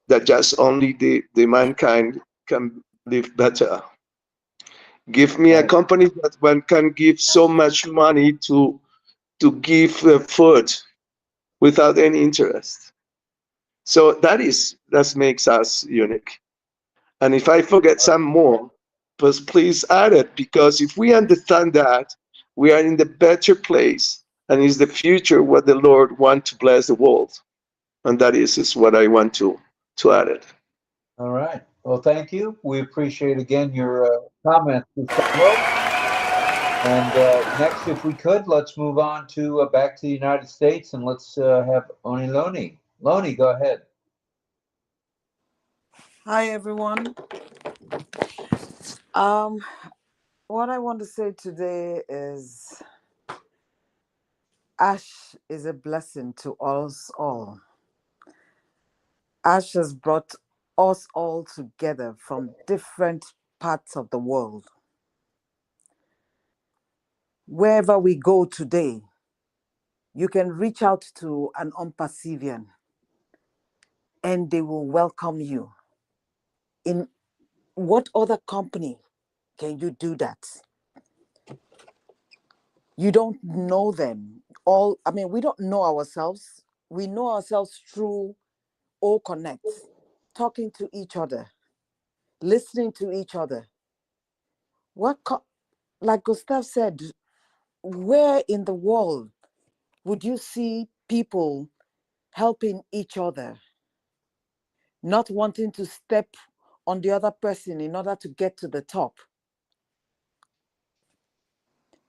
S11: that just only the mankind can live better. Give me a company that one can give so much money to give food without any interest. So that makes us unique. And if I forget some more, please add it, because if we understand that, we are in the better place, and is the future what the Lord wants to bless the world. And that is what I want to add it.
S2: All right. Well, thank you. We appreciate again your comments, Gustavo. And next, if we could, let's move on to back to the United States, and let's have Lonnie. Lonnie, go ahead.
S15: Hi, everyone. What I want to say today is Ash is a blessing to us all. Ash has brought us all together from different parts of the world. Wherever we go today, you can reach out to an OnPassivian and they will welcome you. In what other company can you do that? You don't know them. We don't know ourselves. We know ourselves through all connect, talking to each other, listening to each other. Like Gustav said, where in the world would you see people helping each other, not wanting to step on the other person in order to get to the top?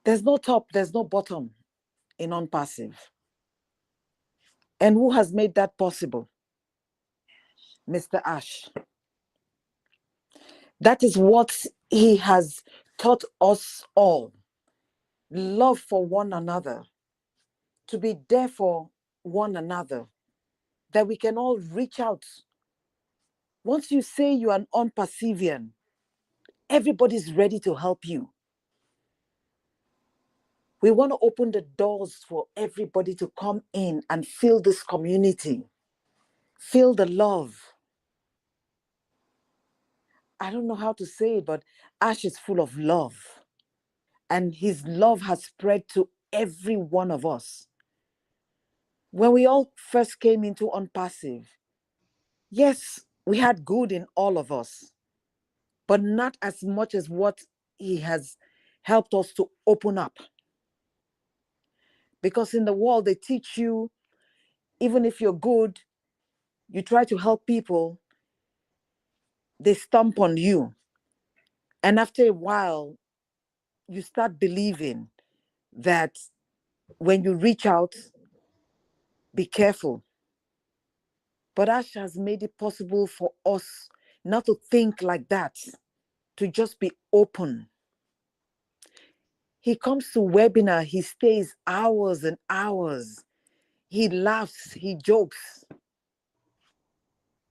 S15: There's no top, there's no bottom in on-passive. And who has made that possible? Mr. Ash. That is what he has taught us all. Love for one another, to be there for one another, that we can all reach out. Once you say you're an on-passivian, everybody's ready to help you. We want to open the doors for everybody to come in and feel this community, feel the love. I don't know how to say it, but Ash is full of love. And his love has spread to every one of us. When we all first came into on-passive, yes, we had good in all of us, but not as much as what he has helped us to open up. Because in the world, they teach you, even if you're good, you try to help people, they stomp on you. And after a while, you start believing that when you reach out, be careful. But Ash has made it possible for us not to think like that, to just be open. He comes to webinar, he stays hours and hours. He laughs, he jokes.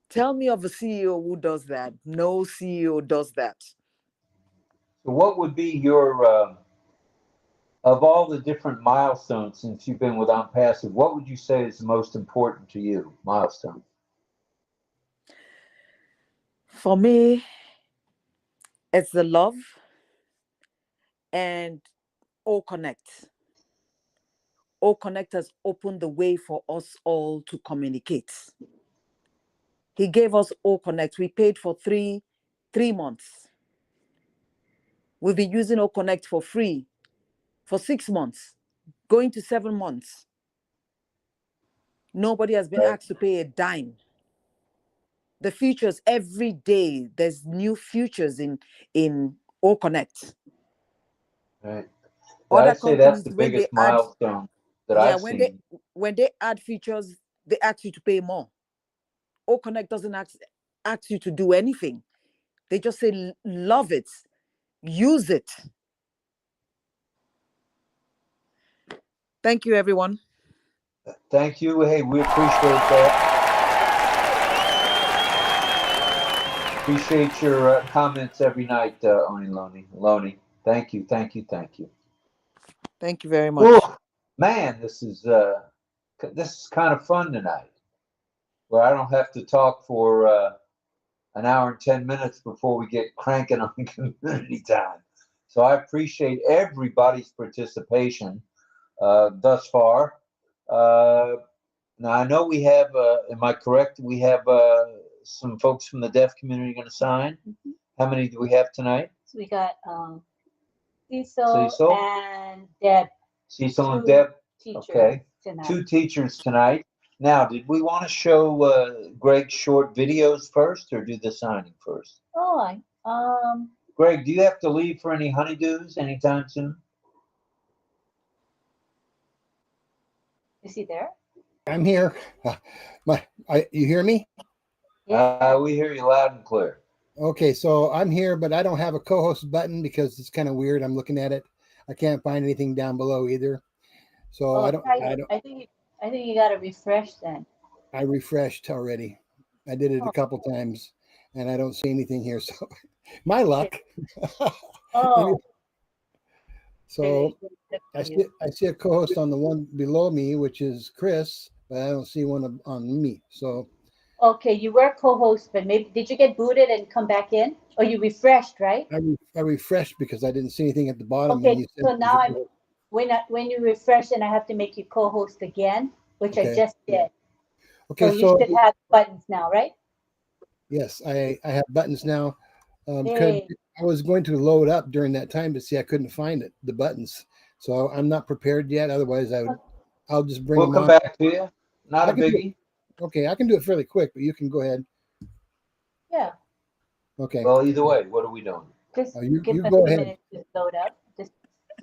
S15: Tell me of a CEO who does that. No CEO does that.
S2: So what would be your, of all the different milestones since you've been with on-passive, what would you say is the most important to you, milestone?
S15: For me, it's the love and O-Connect. O-Connect has opened the way for us all to communicate. He gave us O-Connect. We paid for three months. We've been using O-Connect for free for 6 months, going to 7 months. Nobody has been asked to pay a dime. The features every day, there's new features in O-Connect.
S2: Right.
S15: Other
S2: I'd say that's
S15: companies,
S2: the
S15: when
S2: biggest
S15: they add,
S2: milestone that I've seen.
S15: when they add features, they ask you to pay more. O-Connect doesn't ask you to do anything. They just say, love it, use it. Thank you, everyone.
S2: Thank you. Hey, we appreciate that. Appreciate your comments every night, Lonnie. Thank you, thank you, thank you.
S15: Thank you very much.
S2: Ooh, man, this is kind of fun tonight, where I don't have to talk for an hour and 10 minutes before we get cranking on community time. So I appreciate everybody's participation thus far. Now I know we have, am I correct? We have some folks from the deaf community going to sign. Mm-hmm. How many do we have tonight?
S3: So we got Cecil and Deb.
S2: Cecil and Deb. Okay.
S3: Tonight.
S2: 2 teachers tonight. Now, did we want to show Greg's short videos first, or do the signing first?
S3: Oh,
S2: Greg, do you have to leave for any honeydews anytime soon?
S3: Is he there?
S14: I'm here. You hear me?
S3: Yeah.
S2: We hear you loud and clear.
S14: Okay, so I'm here, but I don't have a co-host button because it's kind of weird. I'm looking at it. I can't find anything down below either. So I think
S3: you got to refresh then.
S14: I refreshed already. I did it a couple times, and I don't see anything here. So my luck.
S3: Oh.
S14: So I see a co-host on the one below me, which is Chris, but I don't see one on me. So.
S3: Okay, you were co-host, but maybe did you get booted and come back in, or you refreshed, right?
S14: I refreshed because I didn't see anything at the bottom.
S3: Okay, so now when you refresh, and I have to make you co-host again, which I just did.
S14: Okay,
S3: so you should have buttons now, right?
S14: Yes, I have buttons now. I was going to load up during that time to see I couldn't find the buttons. So I'm not prepared yet. Otherwise, I'll just bring them on.
S2: We'll come back to you. Not a biggie.
S14: Okay, I can do it fairly quick, but you can go ahead.
S3: Yeah.
S14: Okay.
S2: Well, either way, what are we doing?
S3: Just
S14: you
S3: give us
S14: go
S3: a
S14: ahead.
S3: minute to load up. Just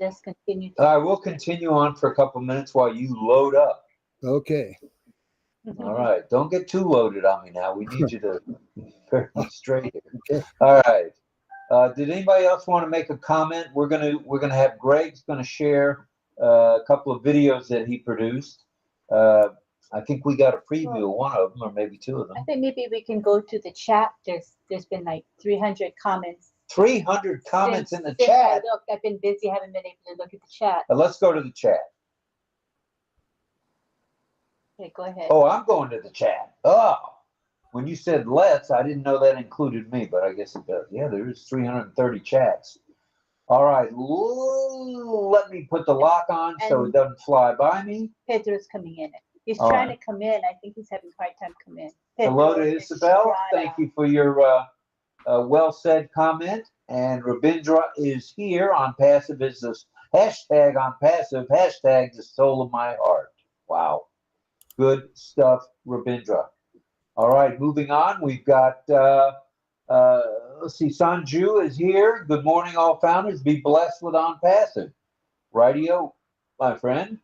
S3: just continue
S2: All right,
S3: to.
S2: we'll continue on for a couple minutes while you load up.
S14: Okay.
S2: All right, don't get too loaded on me now. We need you to be fairly straight here.
S14: Okay.
S2: All right. Did anybody else want to make a comment? We're gonna have Greg's gonna share a couple of videos that he produced. I think we got a preview of one of them, or maybe two of them.
S3: I think maybe we can go to the chat. There's been like 300 comments.
S2: 300 comments in the
S3: Since
S2: chat.
S3: I've been busy, haven't been able to look at the chat.
S2: Let's go to the chat.
S3: Okay, go ahead.
S2: Oh, I'm going to the chat. Oh, when you said let's, I didn't know that included me, but I guess it does. Yeah, there's 330 chats. All right, let me put the lock on so it doesn't fly by me.
S3: Pedro's coming in. He's
S2: All
S3: trying
S2: right.
S3: to come in. I think he's having a hard time coming in.
S2: Hello to
S3: Pedro
S2: Isabel.
S3: Estrada.
S2: Thank you for your well-said comment. And Rabindra is here on Passive. Is this hashtag on Passive, hashtag the soul of my heart. Wow. Good stuff, Rabindra. All right, moving on. We've got, let's see, Sanju is here. Good morning, all founders. Be blessed with On Passive. Radio, my friend.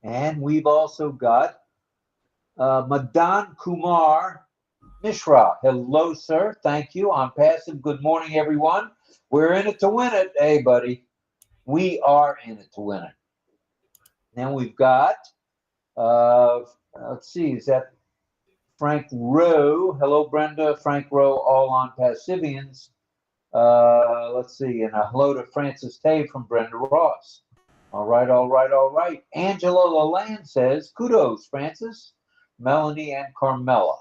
S2: And we've also got Madan Kumar Mishra. Hello, sir. Thank you. On Passive. Good morning, everyone. We're in it to win it. Hey, buddy. We are in it to win it. Then we've got, let's see, is that Frank Rowe? Hello, Brenda. Frank Rowe, all on Passivians. Let's see, and a hello to Francis Tay from Brenda Ross. All right, all right, all right. Angela Lalande says, kudos, Francis, Melanie, and Carmela.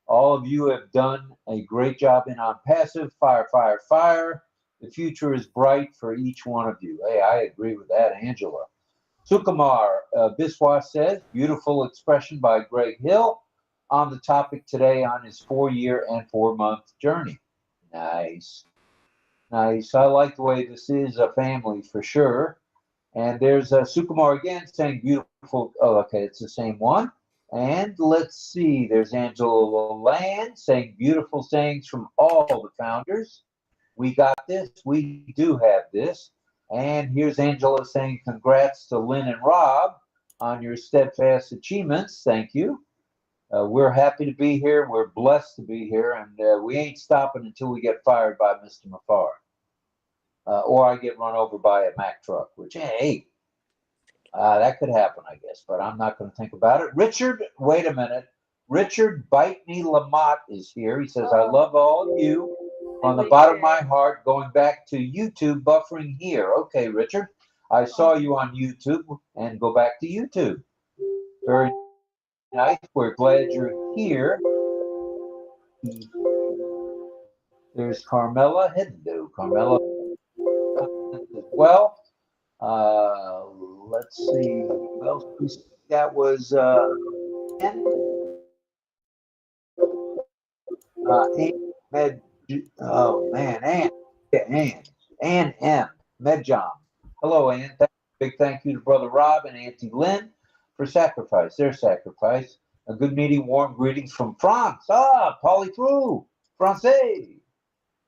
S2: All of you have done a great job in On Passive. Fire, fire, fire. The future is bright for each one of you. Hey, I agree with that, Angela. Sukumar Biswas says, beautiful expression by Greg Hill on the topic today on his 4-year and 4-month journey. Nice. Nice. I like the way this is a family for sure. And there's Sukumar again saying beautiful. Oh, okay, it's the same one. And let's see, there's Angela Lalande saying beautiful sayings from all the founders. We got this. We do have this. And here's Angela saying congrats to Lynn and Rob on your steadfast achievements. Thank you. We're happy to be here. We're blessed to be here. And we ain't stopping until we get fired by Mr. Mafar. Or I get run over by a Mack truck, which, hey, that could happen, I guess, but I'm not going to think about it. Richard, wait a minute. Richard Bite Me Lamont is here. He says, I love all of you from the bottom of my heart, going back to YouTube, buffering here. Okay, Richard, I saw you on YouTube, and go back to YouTube. Very nice. We're glad you're here. There's Carmela. Hello, Carmela. As well. Let's see. What else? That was Ann Med. Oh man, Ann M. Medjom. Hello, Ann. Big thank you to Brother Rob and Auntie Lynn for their sacrifice. A good meeting, warm greetings from France. Polly through Francais.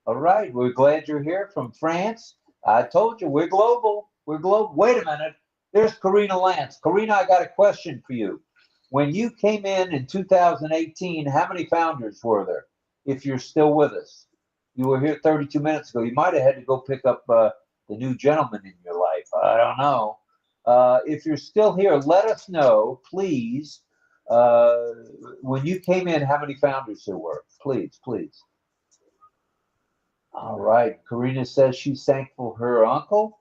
S2: All right, we're glad you're here from France. I told you, we're global. We're global. Wait a minute. There's Karina Lance. Karina, I got a question for you. When you came in 2018, how many founders were there? If you're still with us, you were here 32 minutes ago. You might have had to go pick up the new gentleman in your life. I don't know. If you're still here, let us know, please. When you came in, how many founders there were? Please, please. All right. Karina says she's thankful for her uncle,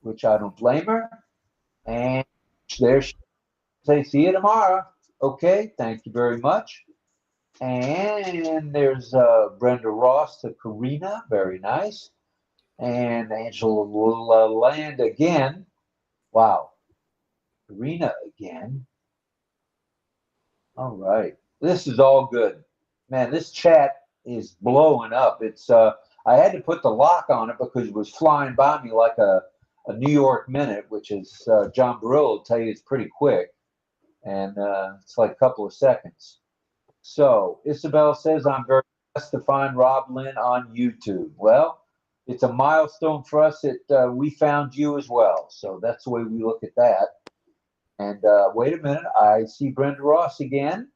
S2: which I don't blame her. And there she says, see you tomorrow. Okay. Thank you very much. And there's Brenda Ross to Karina. Very nice. And Angela Lalande again. Wow. Karina again. All right. This is all good. Man, this chat is blowing up. It's I had to put the lock on it because it was flying by me like a New York minute, which is John Barillo will tell you it's pretty quick. And it's like a couple of seconds. So Isabel says, I'm very blessed to find Rob Lynn on YouTube. Well, it's a milestone for us that we found you as well. So that's the way we look at that. And wait a minute, I see Brenda Ross again.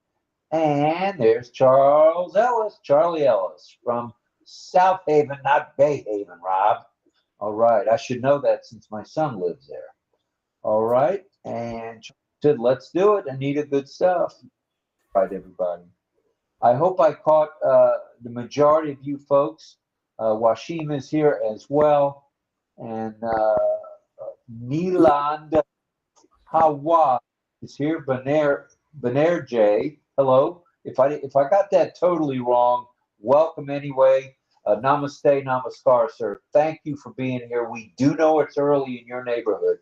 S2: And there's Charlie Ellis from South Haven, not Bay Haven, Rob. All right, I should know that since my son lives there. All right, and said, let's do it. Anita, good stuff. All right, everybody. I hope I caught the majority of you folks. Washim is here as well. And Niland Hawa is here. Benair J. Hello. If I got that totally wrong, welcome anyway. Namaste, namaskar, sir. Thank you for being here. We do know it's early in your neighborhood.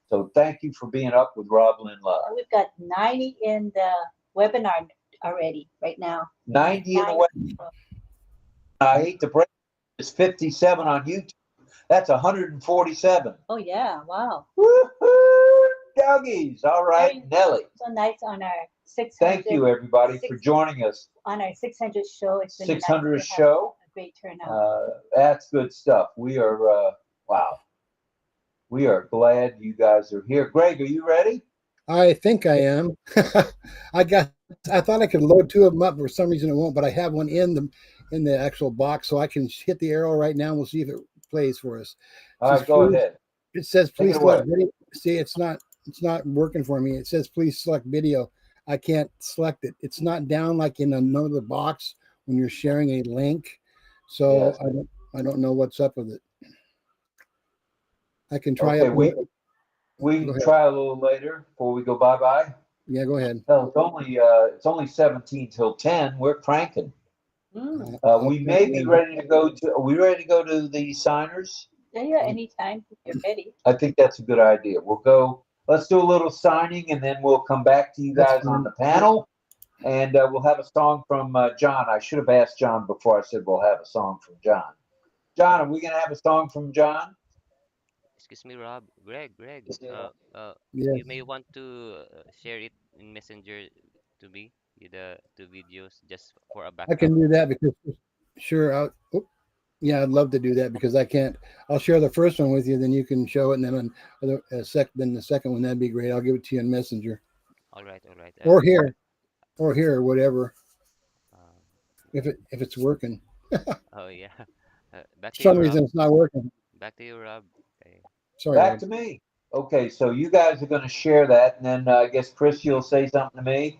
S2: So thank you for being up with Rob Lynn Live.
S3: We've got 90 in the webinar already right now.
S2: 90 in the webinar. I hate to break it. It's 57 on YouTube. That's 147.
S3: Oh, yeah. Wow.
S2: Woohoo! Doggies. All right, Nelly.
S3: So nice on our 600.
S2: Thank you, everybody, for joining us.
S3: On our 600 show. It's been
S2: 600
S3: nice
S2: show.
S3: A great turnout.
S2: That's good stuff. We are, wow. We are glad you guys are here. Greg, are you ready?
S14: I think I am. I thought I could load two of them up. For some reason it won't, but I have one in the actual box, so I can hit the arrow right now. We'll see if it plays for us.
S2: All right, go ahead.
S14: It says please
S2: Take it away.
S14: select video. See, it's not working for me. It says please select video. I can't select it. It's not down like in another box when you're sharing a link. So yes. I don't know what's up with it. I can try it.
S2: We can try a little later before we go bye-bye.
S14: Yeah, go ahead.
S2: Well, it's only 17 till 10. We're cranking. We may be ready to go to. Are we ready to go to the signers?
S3: Yeah, anytime if you're ready.
S2: I think that's a good idea. We'll go. Let's do a little signing, and then we'll come back to you guys on the panel, and we'll have a song from John. I should have asked John before I said we'll have a song from John. John, are we going to have a song from John?
S16: Excuse me, Rob. Greg.
S14: Yes.
S16: You may want to share it in Messenger to me, the videos, just for a backup.
S14: I can do that because sure. Yeah, I'd love to do that because I can't. I'll share the first one with you, then you can show it, and then the second one. That'd be great. I'll give it to you in Messenger.
S16: All right.
S14: Or here, whatever. If it's working.
S16: Oh yeah.
S14: For some reason it's not working.
S16: Back to you, Rob. Okay.
S14: Sorry.
S2: Back to me. Okay, so you guys are going to share that, and then I guess Chris, you'll say something to me,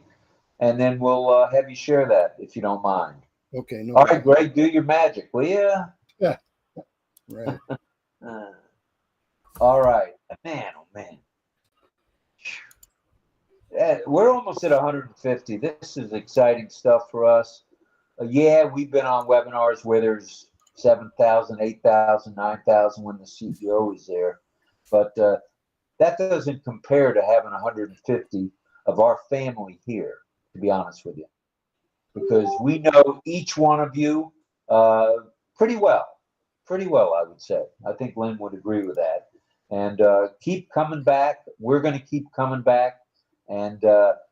S2: and then we'll have you share that if you don't mind.
S14: Okay. No
S2: All right, Greg, do your magic, will you?
S14: Yeah. Right.
S2: All right, man. Oh man. We're almost at 150. This is exciting stuff for us. Yeah, we've been on webinars where there's 7,000, 8,000, 9,000 when the CEO is there. But that doesn't compare to having 150 of our family here, to be honest with you. Because we know each one of you pretty well, I would say. I think Lynn would agree with that. And keep coming back. We're going to keep coming back. And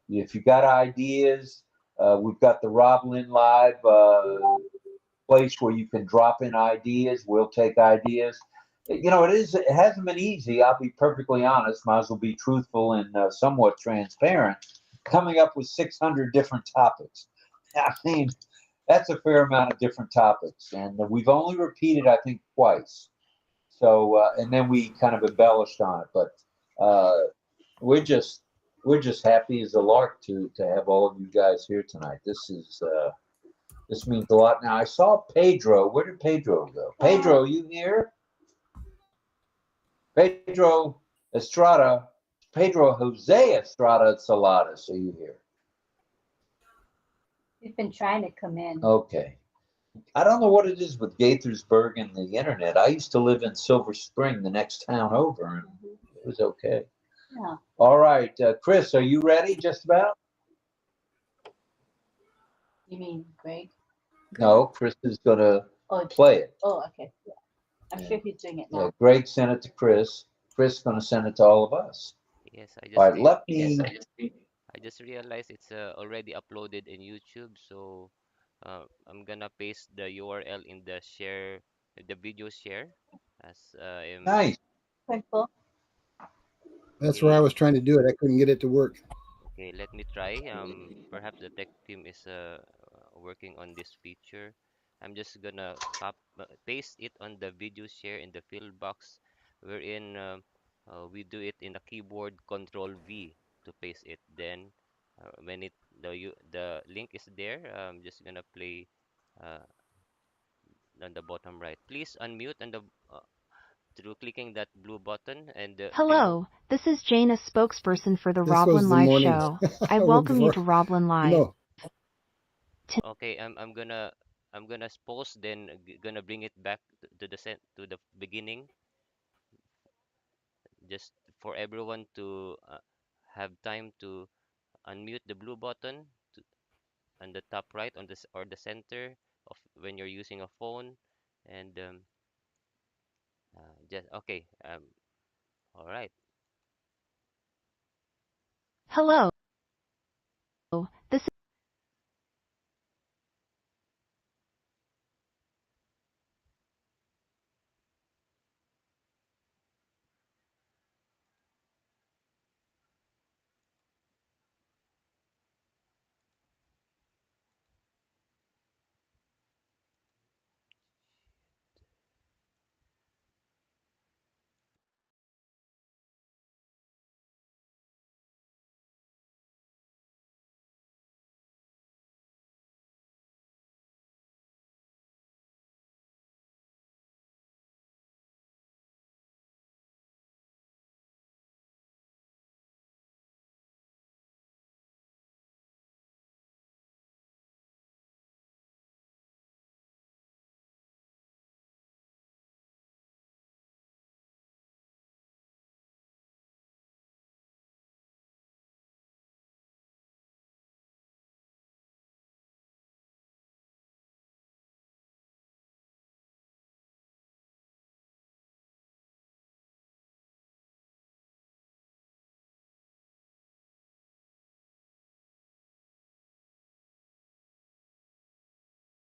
S2: if you got ideas, we've got the Rob Lynn Live place where you can drop in ideas. We'll take ideas. You know, it hasn't been easy. I'll be perfectly honest. Might as well be truthful and somewhat transparent. Coming up with 600 different topics. I mean, that's a fair amount of different topics, and we've only repeated, I think, twice. So, and then we kind of embellished on it. But we're just happy as a lark to have all of you guys here tonight. This means a lot. Now, I saw Pedro. Where did Pedro go? Pedro, you here? Pedro Estrada, Pedro Jose Estrada Saladas, are you here?
S3: He's been trying to come in.
S2: Okay. I don't know what it is with Gaithersburg and the internet. I used to live in Silver Spring, the next town over, and it was okay.
S3: Yeah.
S2: All right. Chris, are you ready just about?
S3: You mean Greg?
S2: No, Chris is going to play it.
S3: Oh, okay. Yeah. I'm sure he's doing it now.
S2: Yeah, Greg sent it to Chris. Chris is going to send it to all of us.
S16: Yes,
S2: All right, let me...
S16: I just realized it's already uploaded in YouTube, so I'm gonna paste the URL in the share the video share as
S2: Nice.
S3: Quite cool.
S14: That's where I
S16: okay.
S14: was trying to do it. I couldn't get it to work.
S16: Okay, let me try. Perhaps the tech team is working on this feature. I'm just gonna paste it on the video share in the field box, wherein we do it in the keyboard Control V to paste it. Then when the link is there, I'm just gonna play uh, on the bottom right. Please unmute and through clicking that blue button and
S17: Hello, this is Jane, a spokesperson for the
S14: This was
S17: Roblin
S14: the
S17: Live
S14: morning
S17: show. I welcome you
S14: before.
S17: to Roblin Live.
S14: No,
S16: okay, I'm gonna pause, then gonna bring it back to the beginning, just for everyone to have time to unmute the blue button on the top right on this or the center of when you're using a phone, and just okay. All right.
S17: Hello, this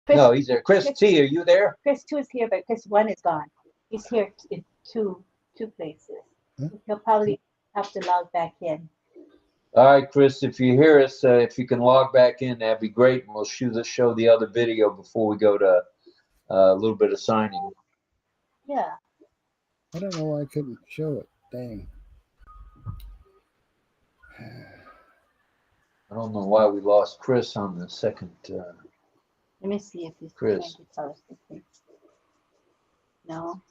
S3: Chris,
S2: No, he's there. Chris T, are you there?
S3: Chris 2 is here, but Chris 1 is gone. He's here in two places. He'll probably have to log back in.
S2: All right, Chris, if you hear us, if you can log back in, that'd be great. And we'll show the other video before we go to a little bit of signing.
S3: Yeah.
S14: I don't know why I couldn't show it. Dang.
S2: I don't know why we lost Chris on the second.
S3: Let me see if he's
S2: Chris.
S3: trying to tell us something. No.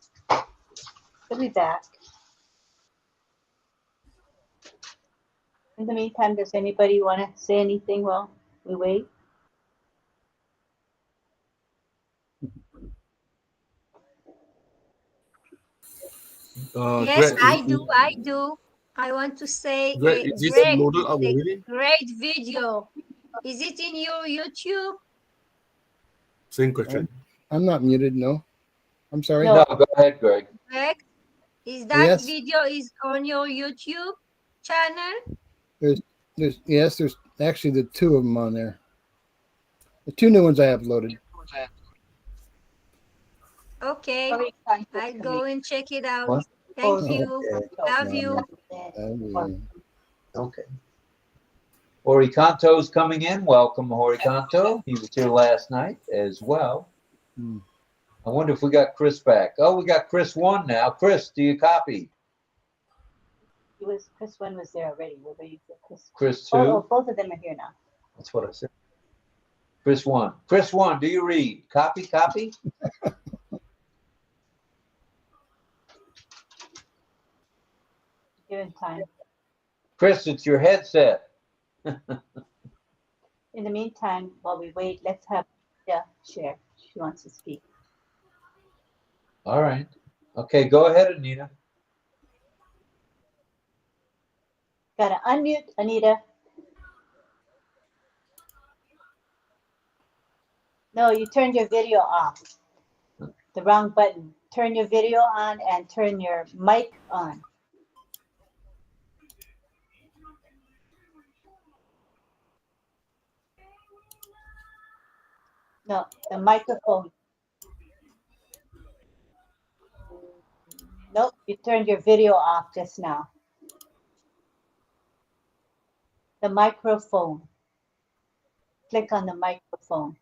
S3: He'll be back. In the meantime, does anybody want to say anything while we wait?
S12: Yes,
S13: Greg,
S12: I do. I do. I want to say,
S13: Greg, is this
S12: Greg,
S13: loaded up
S12: it's
S13: already?
S12: a great video. Is it in your YouTube?
S13: Same question.
S14: I'm not muted. No, I'm sorry.
S2: No, go ahead, Greg.
S12: Greg, is that
S14: Yes.
S12: video is on your YouTube channel?
S14: There's actually the two of them on there. The two new ones I uploaded.
S12: Okay, I'll go and check it out.
S2: What?
S12: Thank you.
S14: Okay.
S12: Love you.
S2: Okay. 𝗠𝗶𝗃𝗀𝗀's coming in. Welcome, 𝗠𝗶𝗃𝗀𝗀. He was here last night as well. I wonder if we got Chris back. Oh, we got Chris 1 now. Chris, do you copy?
S3: Chris 1 was there already. What were you Chris?
S2: Chris 2?
S3: Oh, both of them are here now.
S2: That's what I said. Chris 1. Chris 1, do you read? Copy, copy?
S3: Given time.
S2: Chris, it's your headset.
S3: In the meantime, while we wait, let's have share. She wants to speak.
S2: All right. Okay, go ahead, Anita.
S3: Gotta unmute, Anita. No, you turned your video off. The wrong button. Turn your video on and turn your mic on. No, the microphone. Nope, you turned your video off just now. The microphone. Click on the microphone.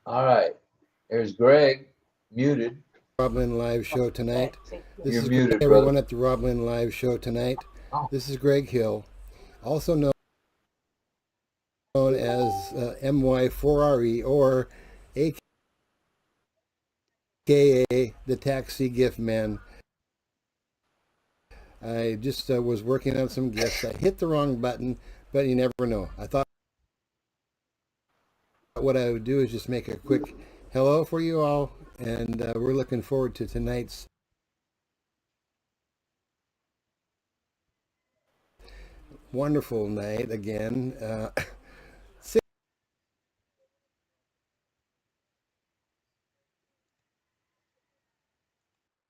S2: All right. There's Greg, muted.
S14: 𝗢𝗡𝗣𝗏 Live show tonight. This
S2: You're
S14: is
S2: muted,
S14: Greg, everyone
S2: brother.
S14: at the 𝗢𝗡𝗏 Live show tonight.
S2: Oh.
S14: This is Greg Hill, also known as MY4RE, or AKA the Taxi Gift Man. I just was working on some gifts. I hit the wrong button, but you never know. I thought what I would do is just make a quick hello for you all, and we're looking forward to tonight's wonderful night again.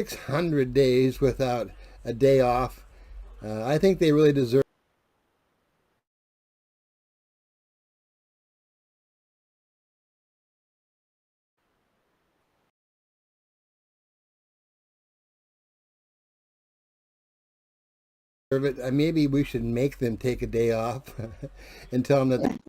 S14: 600 days without a day off. I think they really deserve it. Maybe we should make them take a day off and tell them that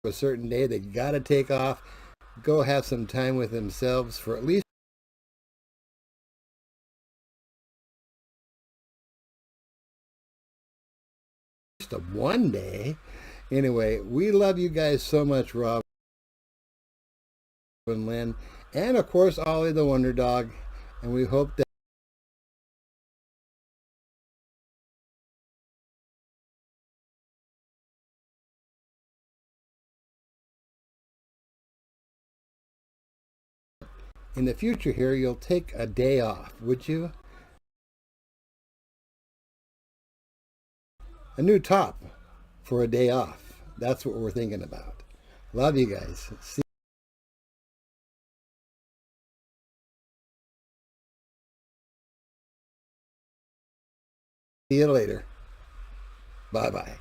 S14: a certain day they got to take off, go have some time with themselves for at least one day. Anyway, we love you guys so much, Rob and Lynn, and of course Ollie the Wonder Dog, and we hope that in the future here you'll take a day off, would you? A new top for a day off. That's what we're thinking about. Love you guys. See you later. Bye-bye.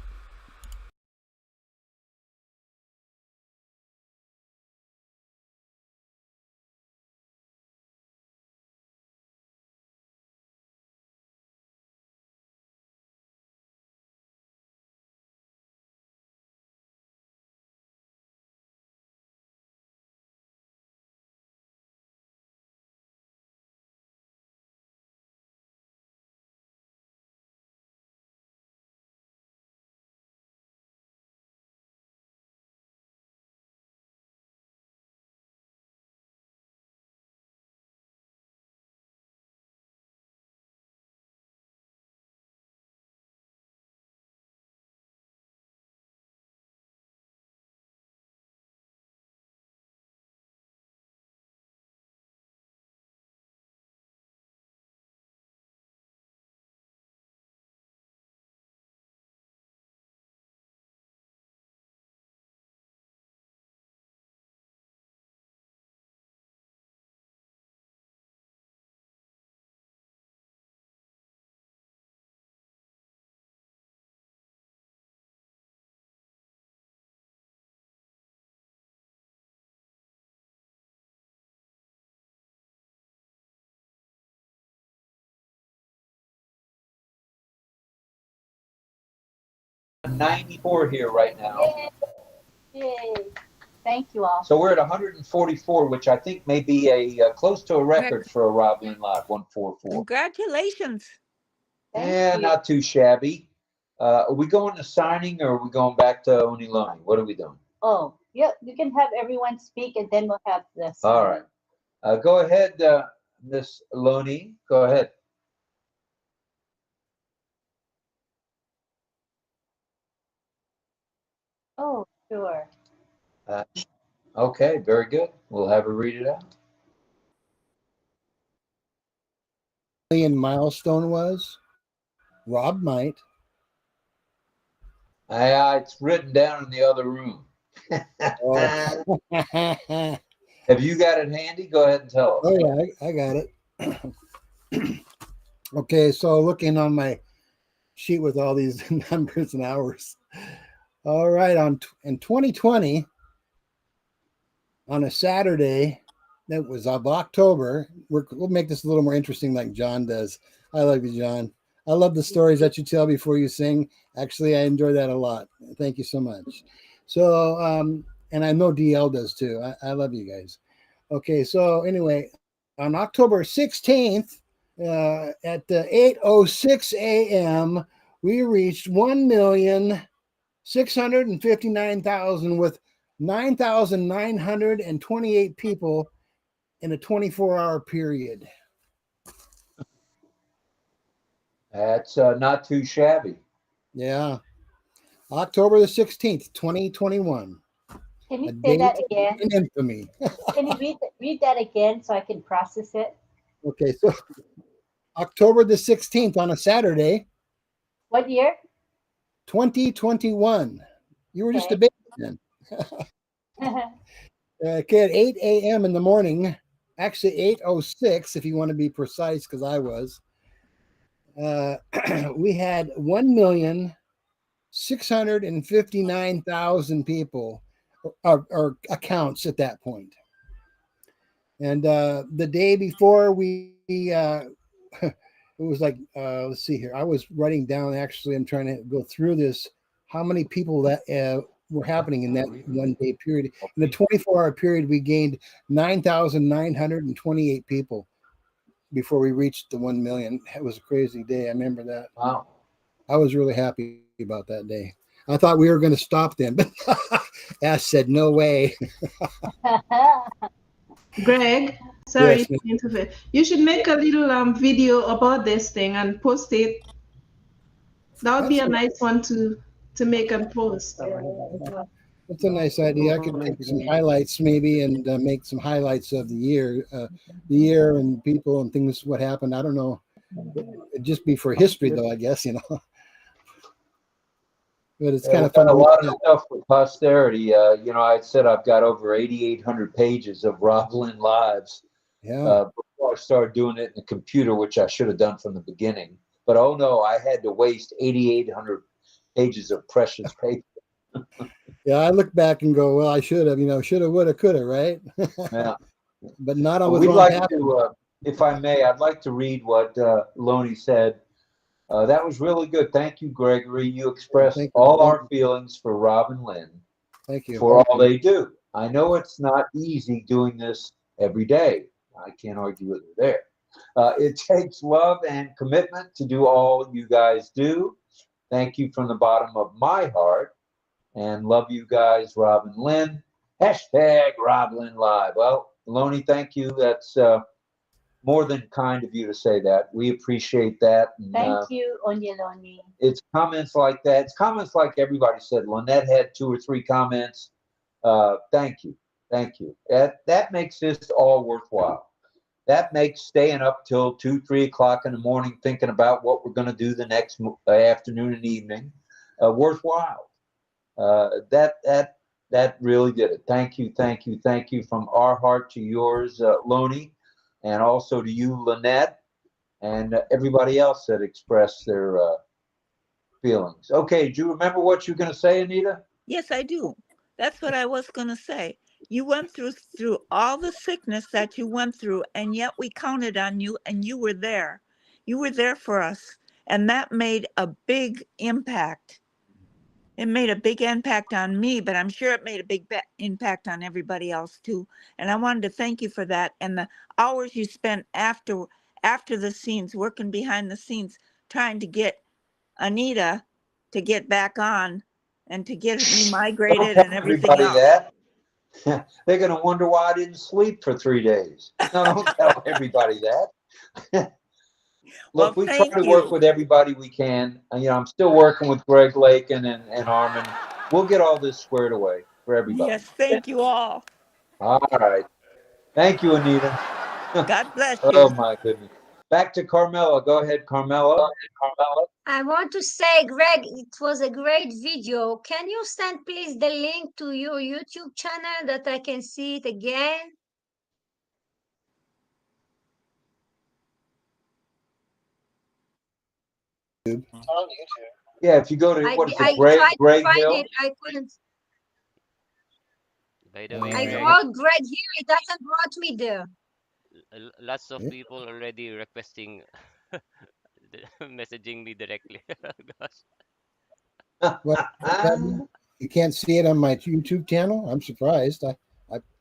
S2: '94 here right now.
S3: Yay. Thank you all.
S2: So we're at 144, which I think may be a close to a record for a Rob Lynn Live, 144.
S8: Congratulations.
S2: And not too shabby. Are we going to signing or are we going back to Oni Loney? What are we doing?
S3: Oh, yeah, you can have everyone speak and then we'll have this.
S2: All right. Go ahead, Miss Loney. Go ahead.
S3: Oh, sure.
S2: Okay, very good. We'll have her read it out.
S14: Milestone was? Rob might.
S2: It's written down in the other room.
S14: Oh.
S2: Have you got it handy? Go ahead and tell us.
S14: Oh yeah, I got it. Okay, so looking on my sheet with all these numbers and hours. All right, in 2020, on a Saturday, that was of October. We'll make this a little more interesting, like John does. I love you, John. I love the stories that you tell before you sing. Actually, I enjoy that a lot. Thank you so much. So, and I know DL does too. I love you guys. Okay, so anyway, on October 16th, at 8:06 a.m., we reached 1,659,000 with 9,928 people in a 24-hour period.
S2: That's not too shabby.
S14: Yeah. October the 16th, 2021.
S3: Can you say that again?
S14: In infamy.
S3: Can you read that again so I can process it?
S14: Okay, so October the 16th on a Saturday.
S3: What year?
S14: 2021. You were just a baby then. Okay, at 8 a.m. in the morning, actually 8:06 if you want to be precise, because I was, we had 1,659,000 people or accounts at that point. And the day before it was like, let's see here. I was writing down, actually, I'm trying to go through this, how many people that were happening in that 1 day period. In the 24-hour period, we gained 9,928 people before we reached the 1 million. It was a crazy day. I remember that.
S2: Wow.
S14: I was really happy about that day. I thought we were going to stop them, but Ash said, no way.
S5: Greg, sorry
S14: Yes,
S5: to interfere. You should make a little video about this thing and post it. That would be a nice one to make and post.
S14: That's a nice idea. I could take some highlights maybe and make some highlights of the year and people and things, what happened. I don't know. It'd just be for history though, I guess, you know. But it's kind of fun.
S2: A lot of stuff for posterity. You know, I said I've got over 8,800 pages of Rob Lynn Lives.
S14: Yeah.
S2: Before I started doing it in the computer, which I should have done from the beginning. But oh no, I had to waste 8,800 pages of precious paper.
S14: Yeah, I look back and go, well, I should have, shoulda, woulda, coulda, right?
S2: Yeah.
S14: But not always.
S2: We'd like to, if I may, I'd like to read what Lonnie said. That was really good. Thank you, Gregory. You expressed all our feelings for Rob and Lynn.
S14: Thank you.
S2: For all they do. I know it's not easy doing this every day. I can't argue with you there. It takes love and commitment to do all you guys do. Thank you from the bottom of my heart. And love you guys, Rob and Lynn. Hashtag Rob Lynn Live. Well, Lonnie, thank you. That's more than kind of you to say that. We appreciate that. And,
S3: thank you, Onyeloni.
S2: It's comments like that. It's comments like everybody said. Lynette had 2 or 3 comments. Thank you. Thank you. That makes this all worthwhile. That makes staying up till 2, 3 o'clock in the morning thinking about what we're going to do the next afternoon and evening worthwhile. That really did it. Thank you, thank you, thank you from our heart to yours, Lonnie, and also to you, Lynette, and everybody else that expressed their feelings. Okay, do you remember what you're going to say, Anita?
S8: Yes, I do. That's what I was going to say. You went through all the sickness that you went through, and yet we counted on you, and you were there. You were there for us, and that made a big impact. It made a big impact on me, but I'm sure it made a big impact on everybody else too. And I wanted to thank you for that. And the hours you spent after the scenes, working behind the scenes, trying to get Anita to get back on and to get me migrated and everything else.
S2: That. They're going to wonder why I didn't sleep for 3 days. No, don't tell everybody that. Look, we try to work with everybody we can. I'm still working with Greg Lakin and Armin. We'll get all this squared away for everybody.
S8: Yes, thank you all.
S2: All right. Thank you, Anita.
S8: God bless
S2: Oh
S8: you.
S2: my goodness. Back to Carmela. Go ahead, Carmela.
S12: I want to say, Greg, it was a great video. Can you send please the link to your YouTube channel that I can see it again?
S2: Yeah, if you go to what is
S12: I
S2: it, Greg
S12: tried to
S2: Greg
S12: find
S2: Hill?
S12: it. I couldn't.
S16: By the way,
S12: I
S16: Greg,
S12: wrote Greg here. It doesn't brought me there.
S16: lots of people already requesting, messaging me directly. Gosh.
S14: What, you can't see it on my YouTube channel? I'm surprised.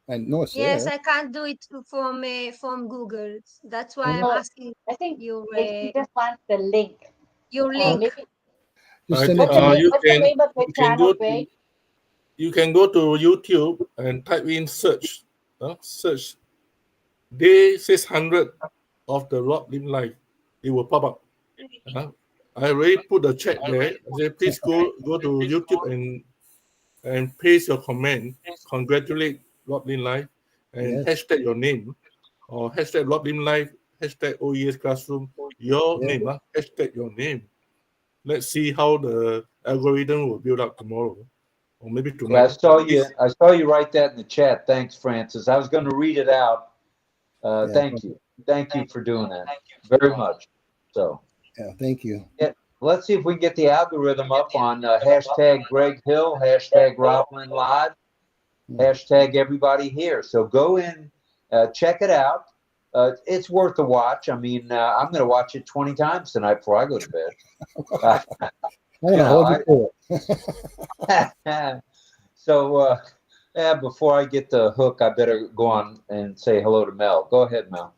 S14: I know it's
S12: Yes,
S14: there.
S12: I can't do it from Google. That's why I'm
S3: So
S12: asking
S3: I think
S12: you
S3: he just wants the link.
S12: your link.
S3: Maybe
S14: Just send it to me.
S3: what's the name of your channel, Greg?
S13: You can go to YouTube and type in search. Search day 600 of the Rob Lim Life. It will pop up. I already put the chat there. I say, please go to YouTube and paste your comment. Congratulate Rob Lim Life and hashtag your name or hashtag Rob Lim Life, hashtag OES Classroom, your name, hashtag your name. Let's see how the algorithm will build up tomorrow or maybe
S2: Yeah,
S13: tonight.
S2: I saw you write that in the chat. Thanks, Francis. I was going to read it out. Thank you. Thank you for doing that very much. So
S14: yeah, thank you.
S2: Yeah, let's see if we can get the algorithm up on hashtag Greg Hill, hashtag Roblin Live, hashtag everybody here. So go in, check it out. It's worth a watch. I mean, I'm going to watch it 20 times tonight before I go to bed. So, before I get the hook, I better go on and say hello to Mel. Go ahead, Mel.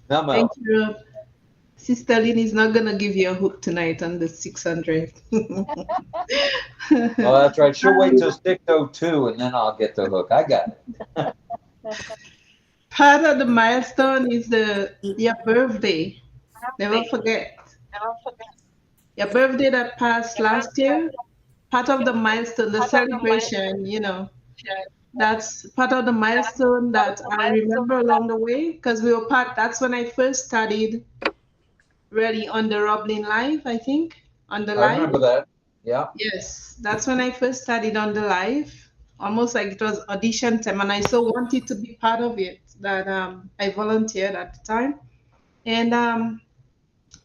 S2: Mel.
S5: Thank you, Rob. Sister Lynn is not gonna give you a hook tonight on the 600.
S2: Oh, that's right. She'll wait till 6:02 and then I'll get the hook. I got it.
S5: Part of the milestone is your birthday. Never forget. Your birthday that passed last year, part of the milestone, the celebration, that's part of the milestone that I remember along the way because we were that's when I first studied really on the Rob Lim Live, I think, on the live.
S2: I remember that. Yeah.
S5: Yes, that's when I first studied on the live, almost like it was audition time, and I so wanted to be part of it that I volunteered at the time. And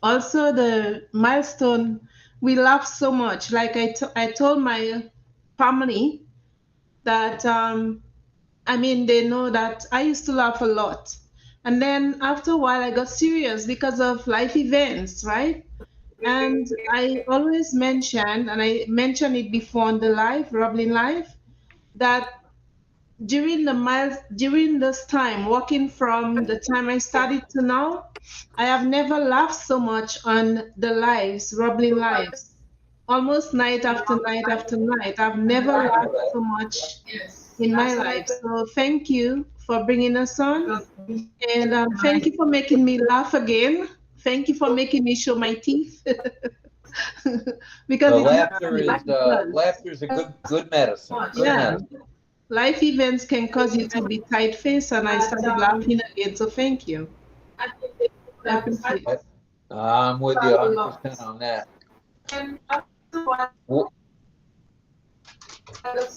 S5: also the milestone, we laughed so much. Like I told my family that, I mean, they know that I used to laugh a lot. And then after a while, I got serious because of life events, right? And I always mention, and I mentioned it before on the live, Rob Lim Live, that during this time, working from the time I started to now, I have never laughed so much on the lives, Rob Lim Lives. Almost night after night after night. I've never laughed so much in my life. So thank you for bringing us on. And thank you for making me laugh again. Thank you for making me show my teeth. Because
S2: laughter is a good medicine. Good medicine.
S5: Life events can cause you to be tight-faced, and I started laughing again. So thank you. I appreciate it.
S2: I'm with you 100% on that.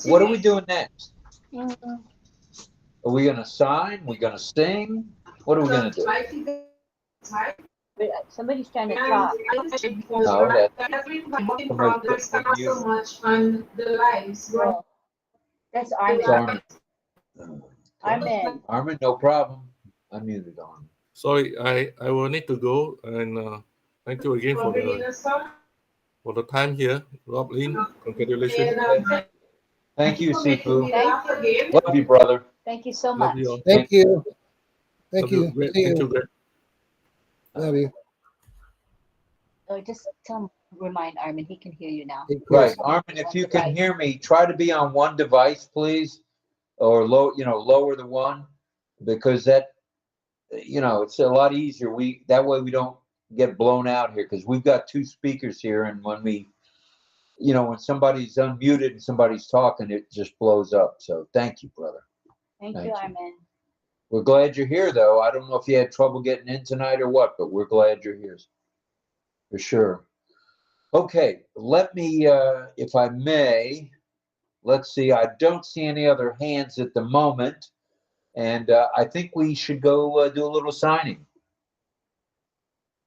S2: What are we doing next? Are we going to sign? Are we going to sing? What are we going to do?
S3: Somebody's trying to talk.
S2: No,
S5: There's not so much on the lives.
S3: That's Armin.
S2: Armin, no problem. I muted Armin.
S13: Sorry, I will need to go, and thank you again for the time here. Rob Lim, congratulations.
S2: Thank you, Sifu. Love you, brother.
S3: Thank you so much.
S14: Thank you. Thank you.
S13: Thank you, Greg.
S14: Love you.
S3: Oh, just remind Armin, he can hear you now.
S2: Right, Armin, if you can hear me, try to be on one device, please, or lower the one, because that, it's a lot easier. That way we don't get blown out here, because we've got two speakers here, and when we you know, when somebody's unmuted and somebody's talking, it just blows up. So thank you, brother.
S3: Thank you, Armin.
S2: We're glad you're here, though. I don't know if you had trouble getting in tonight or what, but we're glad you're here for sure. Okay, let me, if I may, let's see. I don't see any other hands at the moment, and I think we should go do a little signing.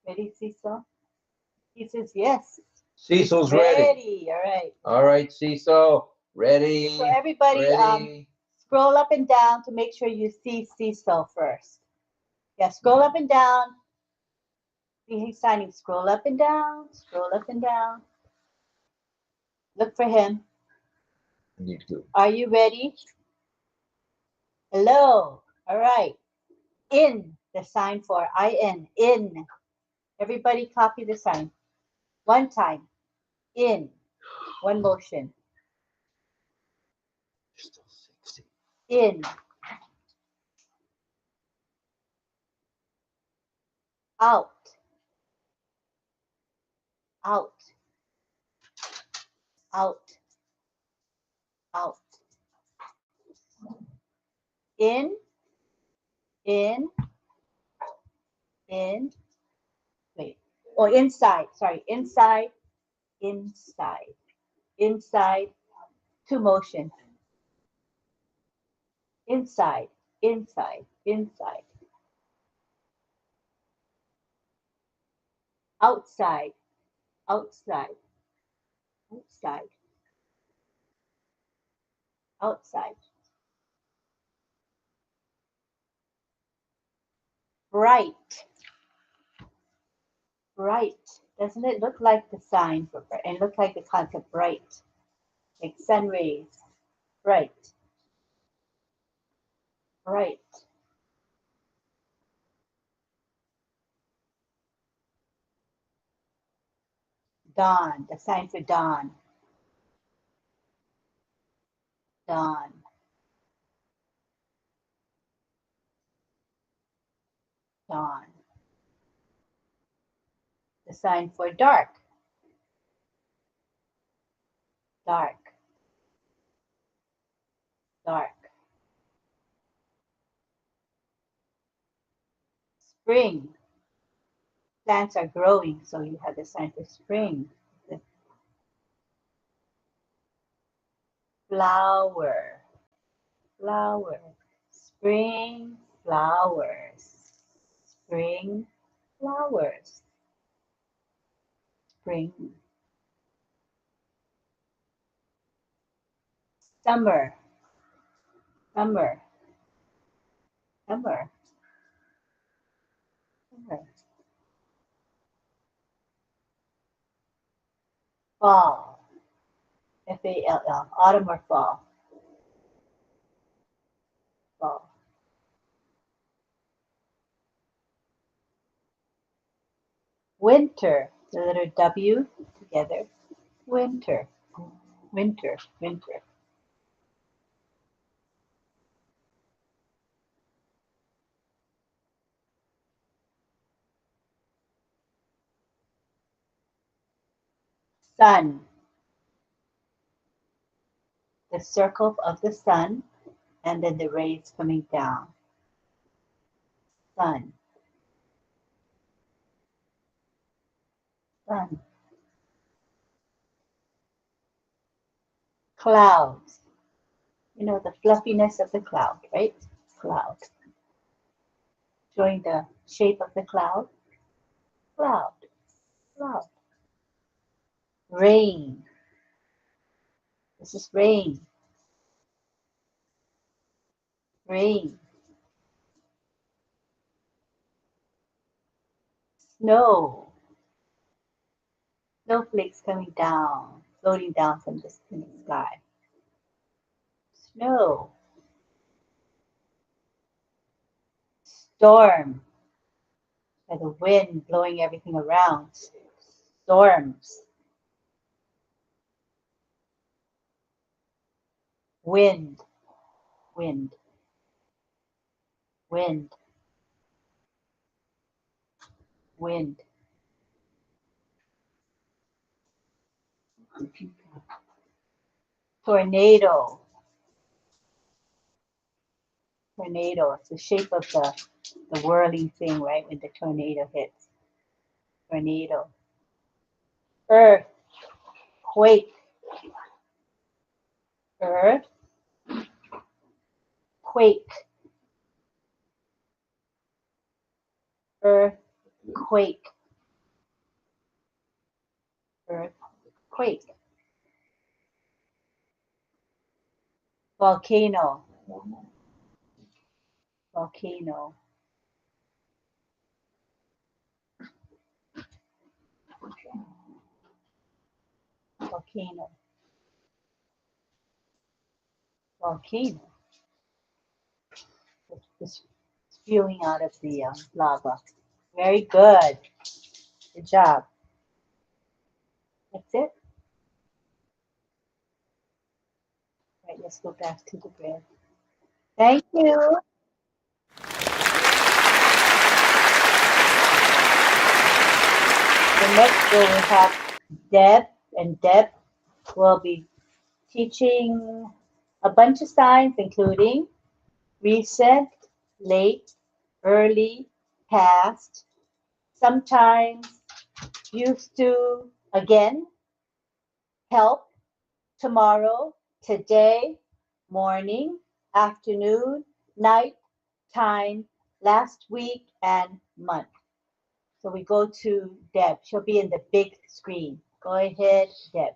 S3: Ready, Cecil? He says yes.
S2: Cecil's ready.
S3: All right.
S2: All right, Cecil, ready.
S3: So everybody,
S2: ready.
S3: scroll up and down to make sure you see Cecil first. Yeah, scroll up and down. See he's signing. Scroll up and down. Scroll up and down. Look for him.
S2: I need to.
S3: Are you ready? Hello. All right. In, the sign for I-N. In. Everybody copy the sign. One time. In. One motion. In. Out. Out. Out. Out. In. In. In. Wait. Oh, inside. Sorry. Inside. Inside. Inside. Two motion. Inside. Inside. Inside. Outside. Outside. Outside. Outside. Bright. Bright. Doesn't it look like the sign for bright? And look like the concept bright. Like sun rays. Bright. Bright. Dawn. The sign for dawn. Dawn. Dawn. The sign for dark. Dark. Dark. Spring. Plants are growing, so you have the sign for spring. The flower. Flower. Spring flowers. Spring flowers. Spring. Summer. Summer. Summer. Summer. Fall. F-A-L-L. Autumn or fall. Fall. Winter. The letter W together. Winter. Winter. Winter. Sun. The circle of the sun, and then the rays coming down. Sun. Sun. Clouds. You know, the fluffiness of the cloud, right? Cloud. Showing the shape of the cloud. Cloud. Cloud. Rain. This is rain. Rain. Snow. Snowflakes coming down, floating down from the sky. Snow. Storm. By the wind blowing everything around. Storms. Wind. Wind. Wind. Wind. Tornado. Tornado. It's the shape of the whirling thing, right? When the tornado hits. Tornado. Earth. Quake. Earth. Quake. Earthquake. Earthquake. Volcano. Volcano. Volcano. Volcano. It's spewing out of the lava. Very good. Good job. That's it. Right, let's go back to the bread. Thank you. The next we'll have Deb, and Deb will be teaching a bunch of signs, including recent, late, early, past, sometimes, used to, again, help, tomorrow, today, morning, afternoon, night, time, last week, and month. So we go to Deb. She'll be in the big screen. Go ahead, Deb.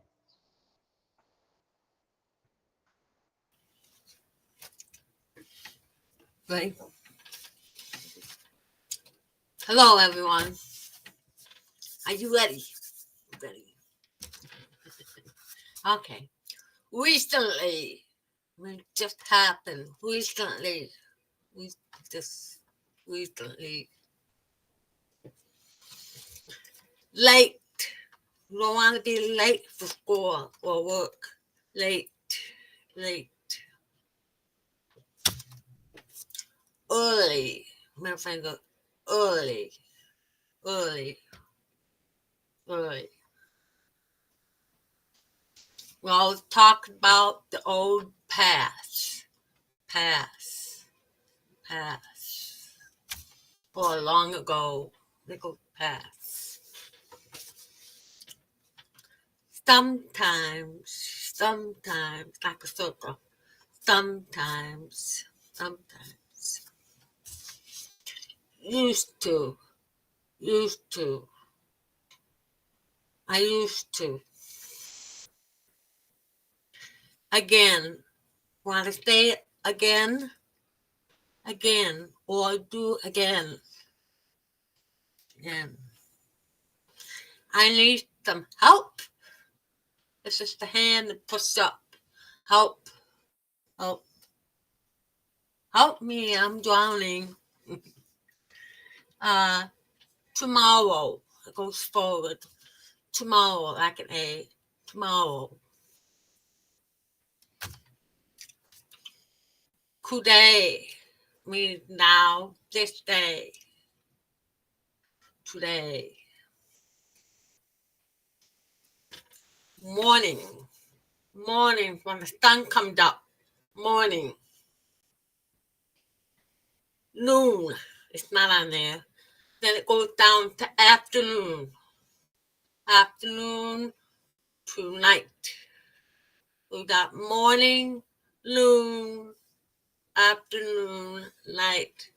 S18: Right. Hello, everyone. Are you ready? Ready. Okay. Recently, it just happened. Recently. Late. You don't want to be late for school or work. Late. Early. My friend goes, early. We'll talk about the old past. Or long ago. They go past. Sometimes, like a circle. Sometimes. Used to. I used to. Again. Want to say it again, or do again. I need some help. This is the hand that puts up. Help me, I'm drowning. Tomorrow, it goes forward. Tomorrow, like an A. Tomorrow. Today means now, this day. Today. Morning, when the sun comes up. Morning. Noon, it's not on there. Then it goes down to afternoon. Afternoon to night. We got morning, noon, afternoon, night.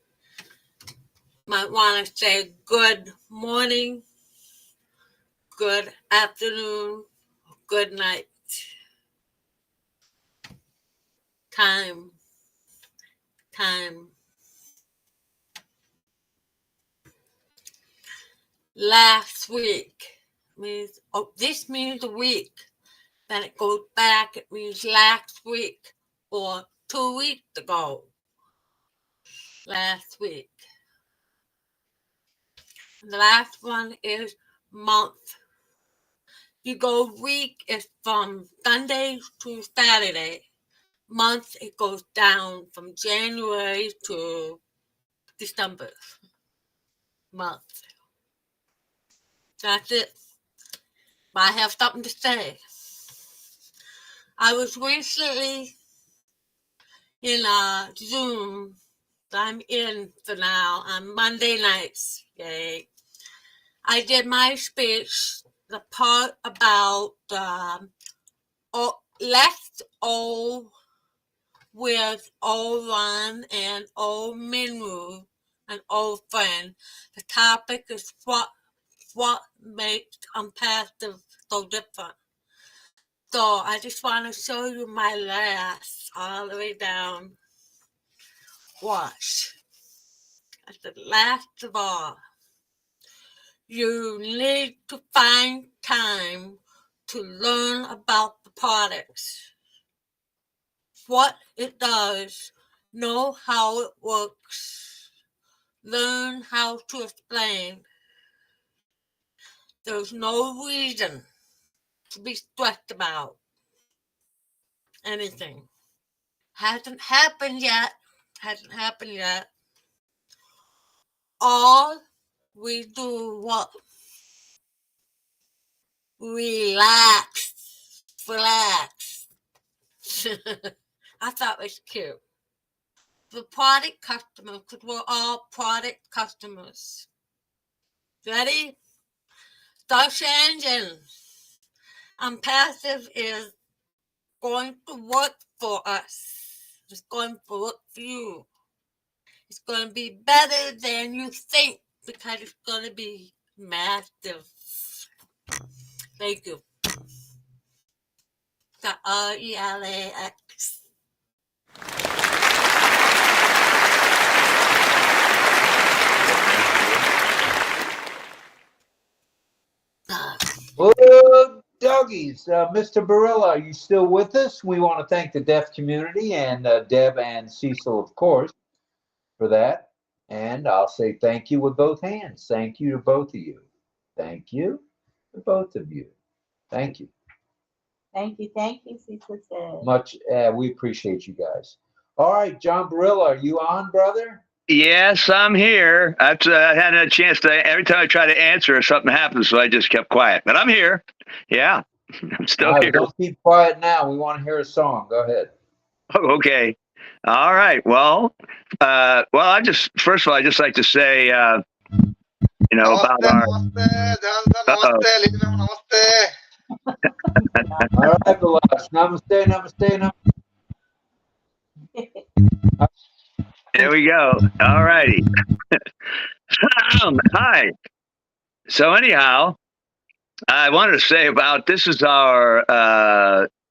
S18: Might want to say good morning, good afternoon, good night. Time. Last week means, this means a week. Then it goes back, it means last week or 2 weeks ago. Last week. The last one is month. You go week is from Sunday to Saturday. Month, it goes down from January to December. Month. That's it. But I have something to say. I was recently in a Zoom that I'm in for now on Monday nights. Yay. I did my speech, the part about left O with O1 and O Minwoo and O friend. The topic is what makes Unpassive so different. So I just want to show you my last all the way down. Watch. At the last of all, you need to find time to learn about the products, what it does, know how it works, learn how to explain. There's no reason to be stressed about anything. Hasn't happened yet. All we do what? Relax. I thought it was cute. The product customers, because we're all product customers. Ready? Search engine. Unpassive is going to work for us. It's going to work for you. It's going to be better than you think because it's going to be massive. Thank you. RELAX.
S2: Oh, doggies. Mr. Barilla, are you still with us? We want to thank the deaf community and Deb and Cecil, of course, for that. And I'll say thank you with both hands. Thank you to both of you. Thank you to both of you. Thank you.
S3: Thank you, Cecil.
S2: Much. We appreciate you guys. All right, John Barilla, are you on, brother?
S19: Yes, I'm here. I hadn't had a chance to. Every time I try to answer, something happens, so I just kept quiet. But I'm here. Yeah, I'm still here.
S2: Don't keep quiet now. We want to hear a song. Go ahead.
S19: Oh, okay. All right. Well, I just first of all, I just like to say, about our.
S2: All right, Balash. Namaste.
S19: There we go. All righty. Hi. So anyhow, I wanted to say about this is our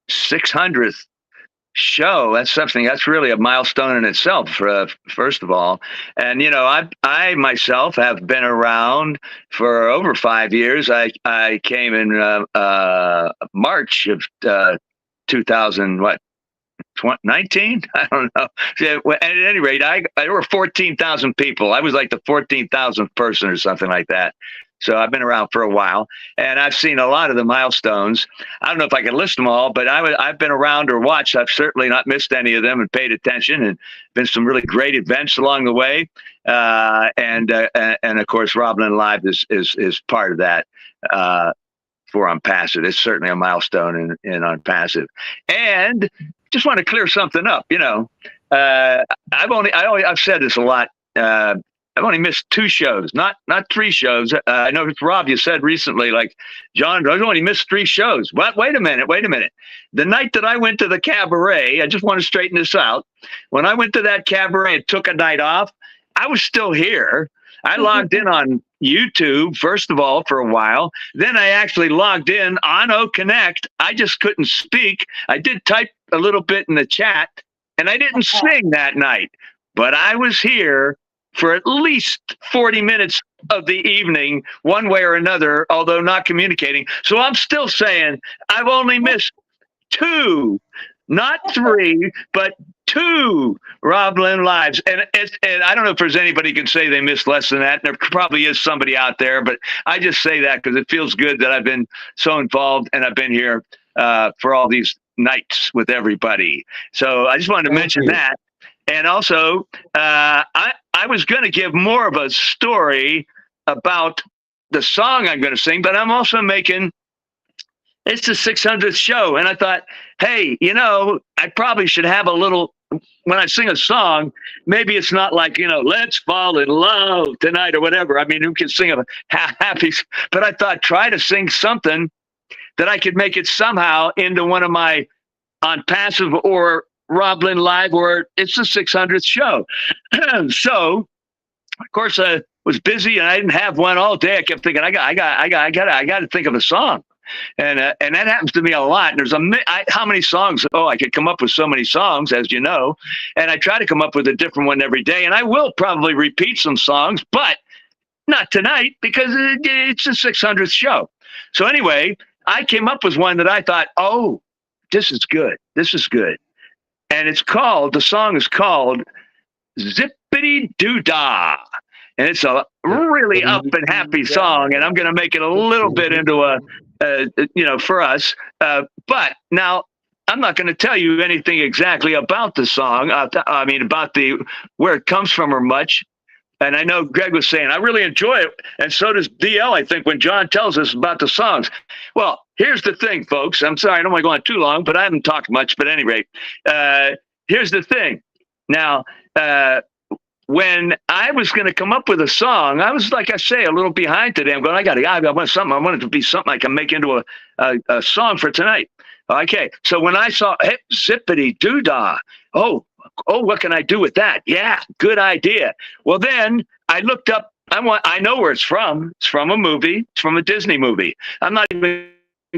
S19: 600th show. That's something that's really a milestone in itself, first of all. And I myself have been around for over 5 years. I came in March of 2019? I don't know. At any rate, there were 14,000 people. I was like the 14,000th person or something like that. So I've been around for a while, and I've seen a lot of the milestones. I don't know if I can list them all, but I've been around or watched. I've certainly not missed any of them and paid attention, and been some really great events along the way. And of course, Roblin Live is part of that. For Unpassive, it's certainly a milestone in Unpassive. And just want to clear something up. I've said this a lot. I've only missed 2 shows, not 3 shows. I know Rob, you said recently, like, John, I've only missed 3 shows. What? Wait a minute. The night that I went to the cabaret, I just want to straighten this out. When I went to that cabaret and took a night off, I was still here. I logged in on YouTube, first of all, for a while. Then I actually logged in on OConnect. I just couldn't speak. I did type a little bit in the chat, and I didn't sing that night. But I was here for at least 40 minutes of the evening, one way or another, although not communicating. So I'm still saying I've only missed 2, not 3, but 2 Roblin Lives. And I don't know if there's anybody who can say they missed less than that. There probably is somebody out there, but I just say that because it feels good that I've been so involved and I've been here for all these nights with everybody. So I just wanted to mention that. And also, I was going to give more of a story about the song I'm going to sing, but I'm also making It's the 600th show. And I thought, hey, you know, I probably should have a little, when I sing a song, maybe it's not like, you know, let's fall in love tonight or whatever. I mean, who can sing a happy, but I thought, try to sing something that I could make it somehow into one of my on passive or Rob Lynn Live, or it's the 600th show. So, of course, I was busy and I didn't have one all day. I kept thinking, I got to think of a song. And that happens to me a lot. And there's how many songs? Oh, I could come up with so many songs, as you know. And I try to come up with a different one every day. And I will probably repeat some songs, but not tonight because it's the 600th show. So anyway, I came up with one that I thought, oh, this is good. This is good. And the song is called Zippity Doo Dah. And it's a really up and happy song. And I'm going to make it a little bit into for us. But now I'm not going to tell you anything exactly about the song. I mean, about where it comes from or much. And I know Greg was saying, I really enjoy it. And so does DL, I think, when John tells us about the songs. Well, here's the thing, folks. I'm sorry, I don't want to go on too long, but I haven't talked much. But at any rate, here's the thing. Now, when I was going to come up with a song, I was, like I say, a little behind today. I'm going, I want something. I want it to be something I can make into a song for tonight. Okay. So when I saw Zippity Doo Dah, oh, what can I do with that? Yeah, good idea. Well, then I looked up. I know where it's from. It's from a movie. It's from a Disney movie. I'm not even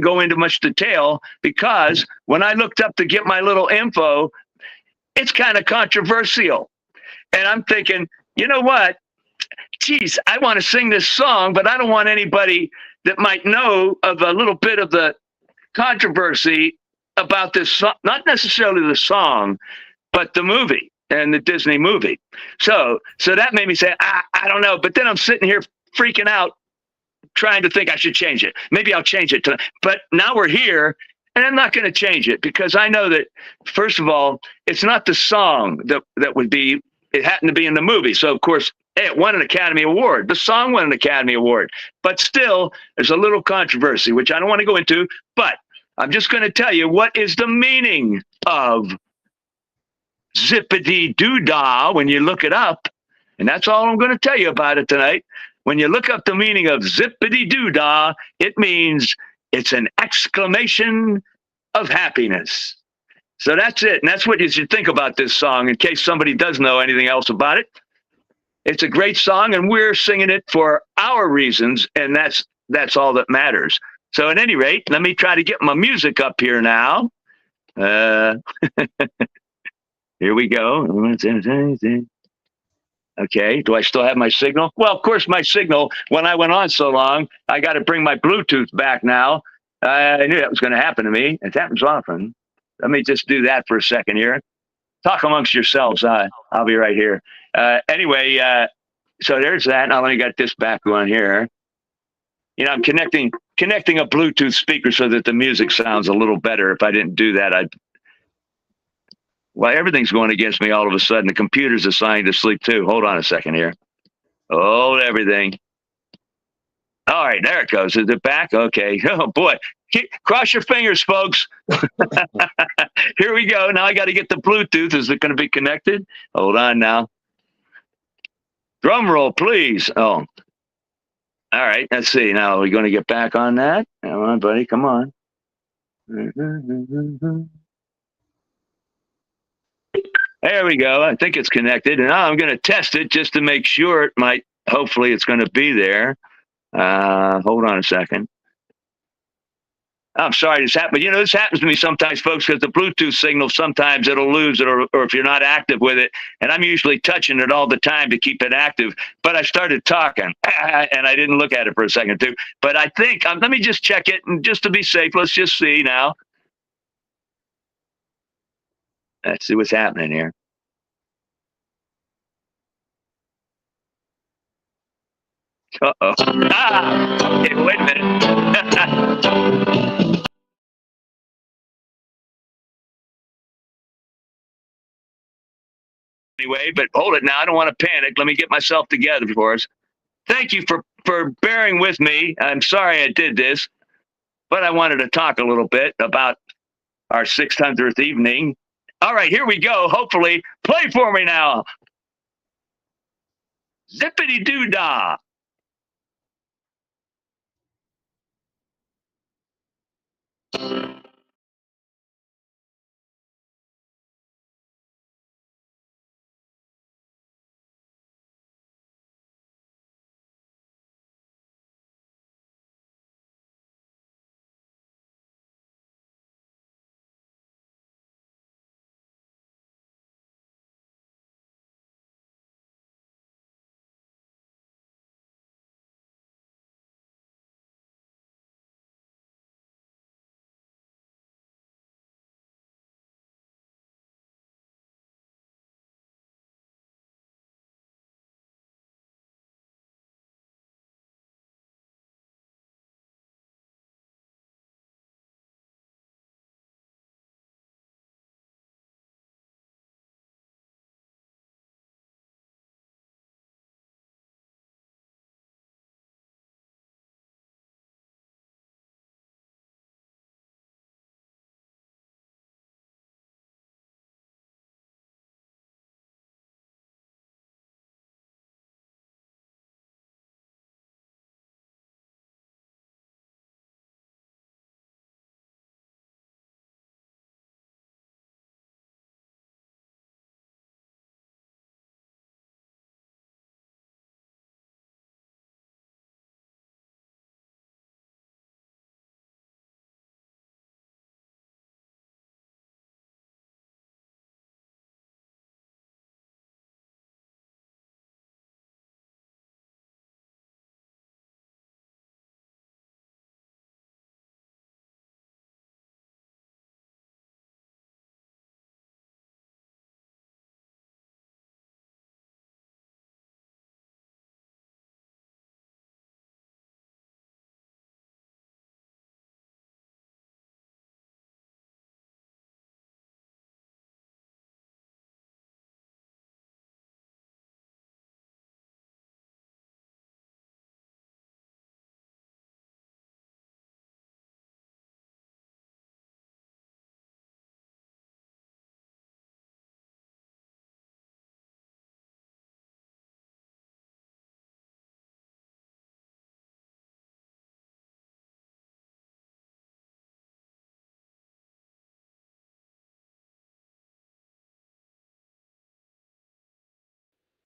S19: go into much detail because when I looked up to get my little info, it's kind of controversial. And I'm thinking, you know what? Geez, I want to sing this song, but I don't want anybody that might know of a little bit of the controversy about this song, not necessarily the song, but the movie and the Disney movie. So that made me say, I don't know. But then I'm sitting here freaking out, trying to think I should change it. Maybe I'll change it tonight. But now we're here, and I'm not going to change it because I know that, first of all, it's not the song that would be. It happened to be in the movie. So, of course, it won an Academy Award. The song won an Academy Award. But still, there's a little controversy, which I don't want to go into. But I'm just going to tell you what is the meaning of Zippity Doo Dah when you look it up. And that's all I'm going to tell you about it tonight. When you look up the meaning of Zippity Doo Dah, it means it's an exclamation of happiness. So that's it. And that's what you should think about this song in case somebody does know anything else about it. It's a great song and we're singing it for our reasons. And that's all that matters. So at any rate, let me try to get my music up here now. Here we go. Okay. Do I still have my signal? Well, of course, my signal, when I went on so long, I got to bring my Bluetooth back now. I knew that was going to happen to me. It happens often. Let me just do that for a second here. Talk amongst yourselves. I'll be right here. Anyway, so there's that. Now let me get this back going here. You know, I'm connecting a Bluetooth speaker so that the music sounds a little better. If I didn't do that, well, everything's going against me all of a sudden. The computer's assigned to sleep too. Hold on a second here. Hold everything. All right, there it goes. Is it back? Okay. Oh boy. Cross your fingers, folks. Here we go. Now I got to get the Bluetooth. Is it going to be connected? Hold on now. Drum roll, please. Oh. All right. Let's see. Now, are we going to get back on that? Come on, buddy. Come on. There we go. I think it's connected. And now I'm going to test it just to make sure it might. Hopefully, it's going to be there. Hold on a second. I'm sorry this happened. You know, this happens to me sometimes, folks, because the Bluetooth signal, sometimes it'll lose it or if you're not active with it. And I'm usually touching it all the time to keep it active. But I started talking and I didn't look at it for a second, too. But I think, let me just check it. And just to be safe, let's just see now. Let's see what's happening here. Uh-oh. Okay, wait a minute. Anyway, but hold it now. I don't want to panic. Let me get myself together for us. Thank you for bearing with me. I'm sorry I did this. but I wanted to talk a little bit about our 600th evening. All right, here we go. Hopefully, play for me now. Zippity doo dah.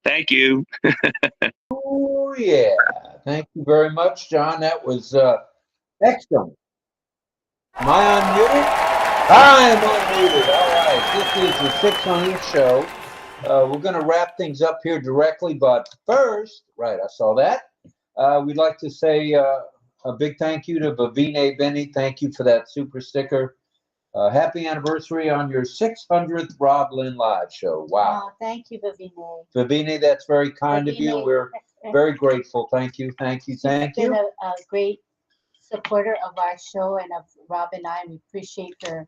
S19: Thank you.
S2: Oh, yeah. Thank you very much, John. That was excellent. Am I unmuted? I am unmuted. All right. This is the 600th show. We're going to wrap things up here directly, but first, right, I saw that. We'd like to say a big thank you to 𝗢𝗡𝗍𝗍. Thank you for that super sticker. Happy anniversary on your 600th Rob Lynn Live show. Wow.
S3: Oh, thank you, 𝗢𝗡𝗍𝗍.
S2: 𝗢𝗡𝗍𝗍, that's very kind of you.
S3: 𝗢𝗡𝗍𝗍,
S2: We're very grateful. Thank you. Thank you. Thank
S3: She's
S2: you.
S3: been a great supporter of our show and of Rob and I. We appreciate her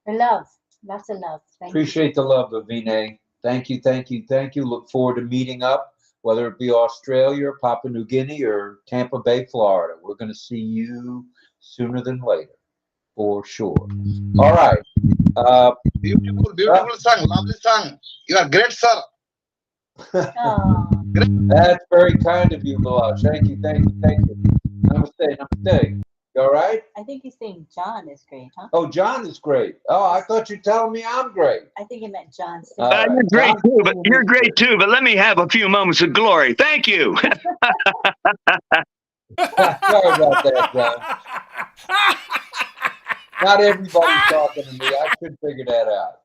S3: love. Lots of love. Thank
S2: Appreciate the love, 𝗢𝗡𝗍𝗍. Thank you. Thank you. Thank you. Look forward to meeting up, whether it be Australia, or Papua New Guinea, or Tampa Bay, Florida. We're going to see you sooner than later, for sure. All right.
S20: Beautiful song, lovely song. You are great, sir.
S2: That's very kind of you, Balash. Thank you, thank you, thank you. Namaste, namaste. You all right?
S3: I think he's saying John is great, huh?
S2: Oh, John is great. Oh, I thought you were telling me I'm great.
S3: I think he meant John.
S19: You're great too, but you're great too. But let me have a few moments of glory. Thank you.
S2: Sorry about that, John. Not everybody's talking to me. I should figure that out.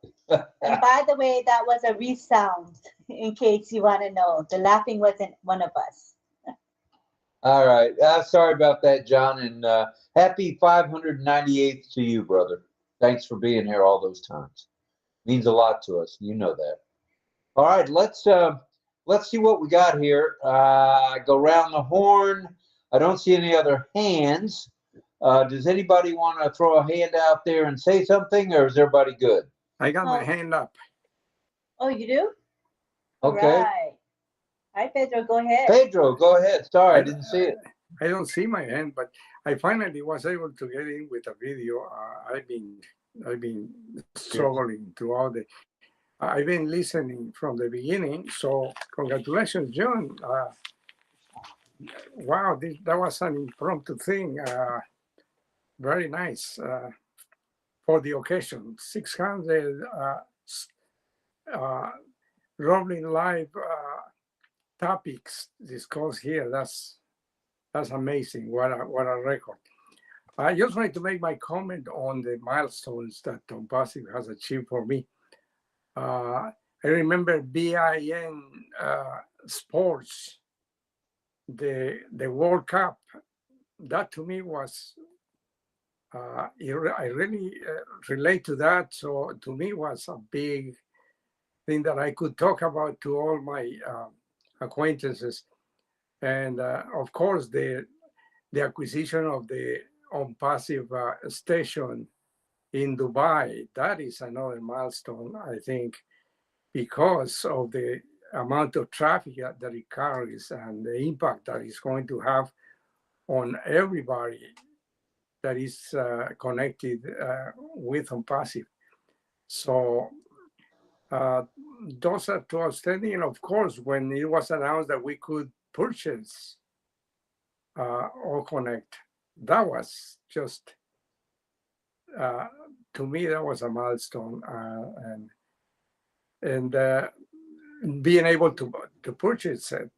S3: And by the way, that was a resound, in case you want to know. The laughing wasn't one of us.
S2: All right. Sorry about that, John. And happy 598th to you, brother. Thanks for being here all those times. Means a lot to us. You know that. All right. Let's see what we got here. Go around the horn. I don't see any other hands. Does anybody want to throw a hand out there and say something, or is everybody good?
S21: I got my hand up.
S3: Oh, you do?
S2: Okay.
S3: All right. Pedro, go ahead.
S2: Pedro, go ahead. Sorry, I didn't see it.
S21: I don't see my hand, but I finally was able to get in with a video. I've been struggling throughout the. I've been listening from the beginning. So congratulations, John. Wow, that was an impromptu thing. Very nice for the occasion. 600 rolling live topics discussed here. That's amazing. What a record. I just wanted to make my comment on the milestones that 𝗠𝗏𝗃𝗀 has achieved for me. I remember BIN Sports, the World Cup. That to me was, I really relate to that. So to me was a big thing that I could talk about to all my acquaintances. And of course, the acquisition of the 𝗠𝗏𝗃𝗀 station in Dubai, that is another milestone, I think, because of the amount of traffic that it carries and the impact that it's going to have on everybody that is connected with 𝗠𝗏𝗃. So those are two outstanding. And of course, when it was announced that we could purchase or connect, that was just, to me, that was a milestone. And being able to purchase it,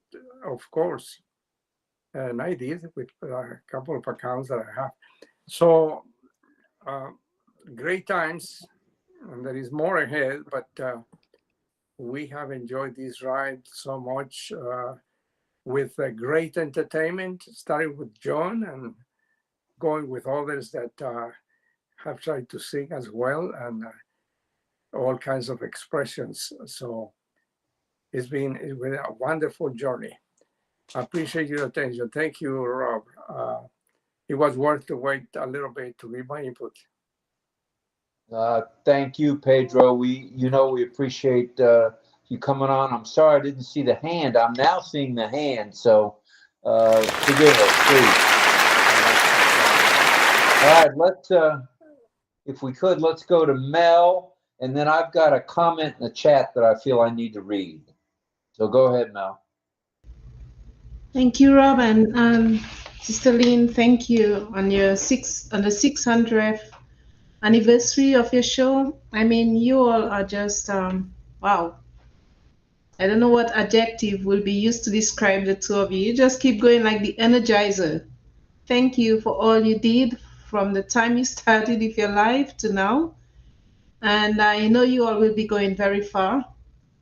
S21: of course, and I did with a couple of accounts that I have. So great times, and there is more ahead, but we have enjoyed this ride so much with great entertainment, starting with John and going with others that have tried to sing as well, and all kinds of expressions. So it's been a wonderful journey. I appreciate your attention. Thank you, Rob. It was worth to wait a little bit to give my input.
S2: Thank you, Pedro. We appreciate you coming on. I'm sorry I didn't see the hand. I'm now seeing the hand, so forgive us, please. All right, let's, if we could, let's go to Mel, and then I've got a comment in the chat that I feel I need to read. So go ahead, Mel.
S5: Thank you, Rob, and Sister Lynn, thank you on the 600th anniversary of your show. I mean, you all are just wow. I don't know what adjective will be used to describe the two of you. You just keep going like the Energizer. Thank you for all you did from the time you started with your life to now. And I know you all will be going very far.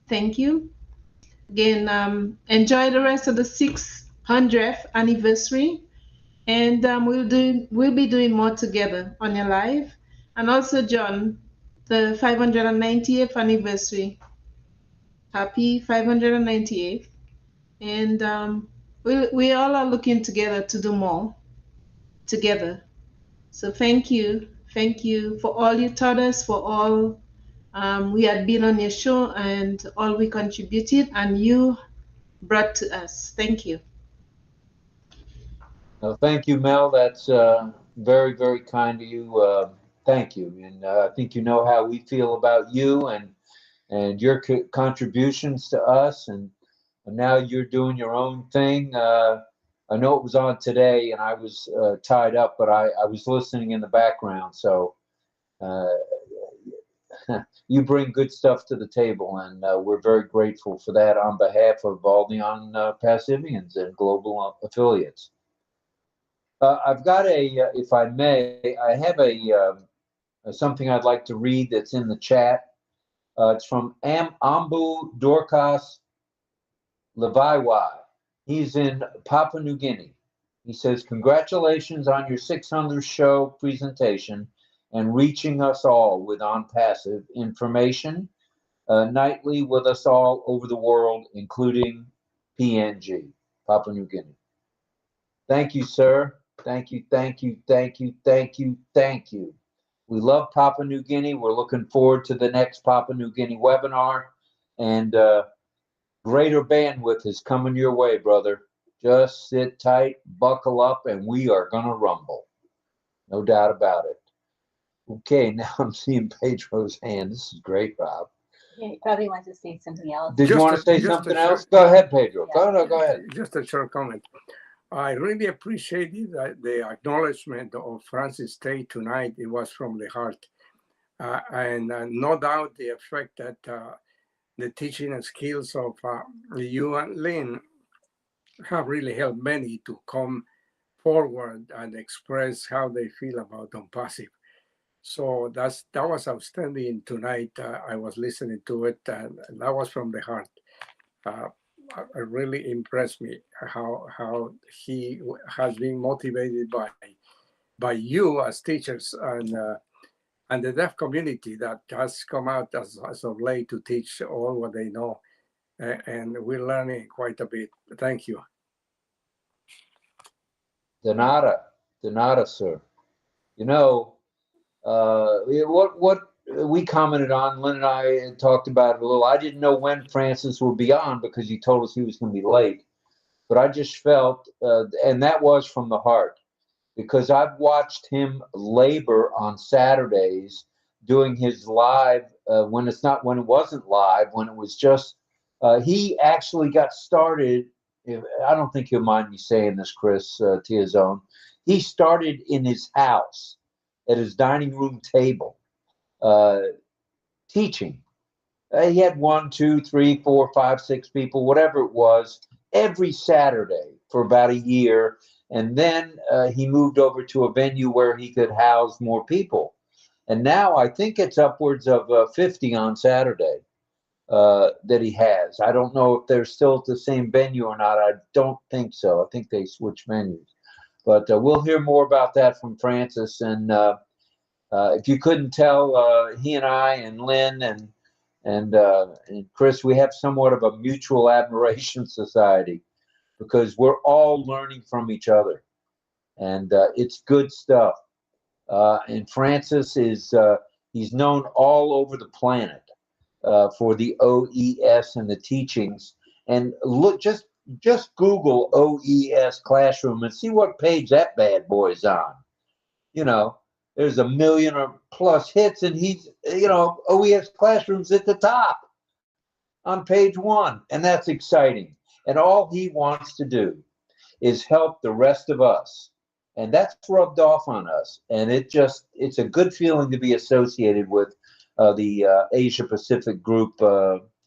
S5: Thank you. Again, enjoy the rest of the 600th anniversary. And we'll be doing more together on your live. And also, John, the 598th anniversary. Happy 598th. And we all are looking together to do more together. So thank you. Thank you for all you taught us, for all we had been on your show and all we contributed and you brought to us. Thank you.
S2: No, thank you, Mel. That's very, very kind of you. Thank you. And I think you know how we feel about you and your contributions to us. And now you're doing your own thing. I know it was on today, and I was tied up, but I was listening in the background. So you bring good stuff to the table, and we're very grateful for that on behalf of all the 𝗠𝗏𝗃𝗀ians and global affiliates. I've got if I may, I have something I'd like to read that's in the chat. It's from 𝗢𝗡𝗄𝗣𝗀𝗀𝗑𝗏. He's in Papua New Guinea. He says, congratulations on your 600th show presentation and reaching us all with 𝗠𝗏𝗃𝗀 information nightly with us all over the world, including PNG, Papua New Guinea. Thank you, sir. Thank you, thank you, thank you, thank you, thank you. We love Papua New Guinea. We're looking forward to the next Papua New Guinea webinar, and greater bandwidth is coming your way, brother. Just sit tight, buckle up, and we are going to rumble. No doubt about it. Okay, now I'm seeing Pedro's hand. This is great, Rob.
S3: Yeah, he probably wants to say something else.
S2: Did you want to say something else? Go ahead, Pedro. Go ahead.
S21: Just a short comment. I really appreciated the acknowledgement of Francis Tate tonight. It was from the heart. And no doubt the effect that the teaching and skills of you and Lynn have really helped many to come forward and express how they feel about 𝗠𝗶𝗃𝗃. So that was outstanding tonight. I was listening to it, and that was from the heart. It really impressed me how he has been motivated by you as teachers and the deaf community that has come out as of late to teach all what they know. And we're learning quite a bit. Thank you.
S2: De nada, sir. You know, what we commented on, Lynn and I talked about it a little. I didn't know when Francis would be on because he told us he was going to be late. But I just felt, and that was from the heart, because I've watched him labor on Saturdays doing his live when it wasn't live, when it was just, he actually got started. I don't think you'll mind me saying this, Chris, to his own. He started in his house at his dining room table, teaching. He had 1, 2, 3, 4, 5, 6 people, whatever it was, every Saturday for about a year. And then he moved over to a venue where he could house more people. And now I think it's upwards of 50 on Saturday that he has. I don't know if they're still at the same venue or not. I don't think so. I think they switched venues. But we'll hear more about that from Francis. And if you couldn't tell, he and I and Lynn and Chris, we have somewhat of a mutual admiration society because we're all learning from each other. And it's good stuff. And Francis is, he's known all over the planet for the OES and the teachings. And look, just Google OES classroom and see what page that bad boy's on. You know, there's 1 million or plus hits, and he's, you know, OES classroom's at the top on page 1, and that's exciting. And all he wants to do is help the rest of us. And that's rubbed off on us. And it's a good feeling to be associated with the Asia Pacific group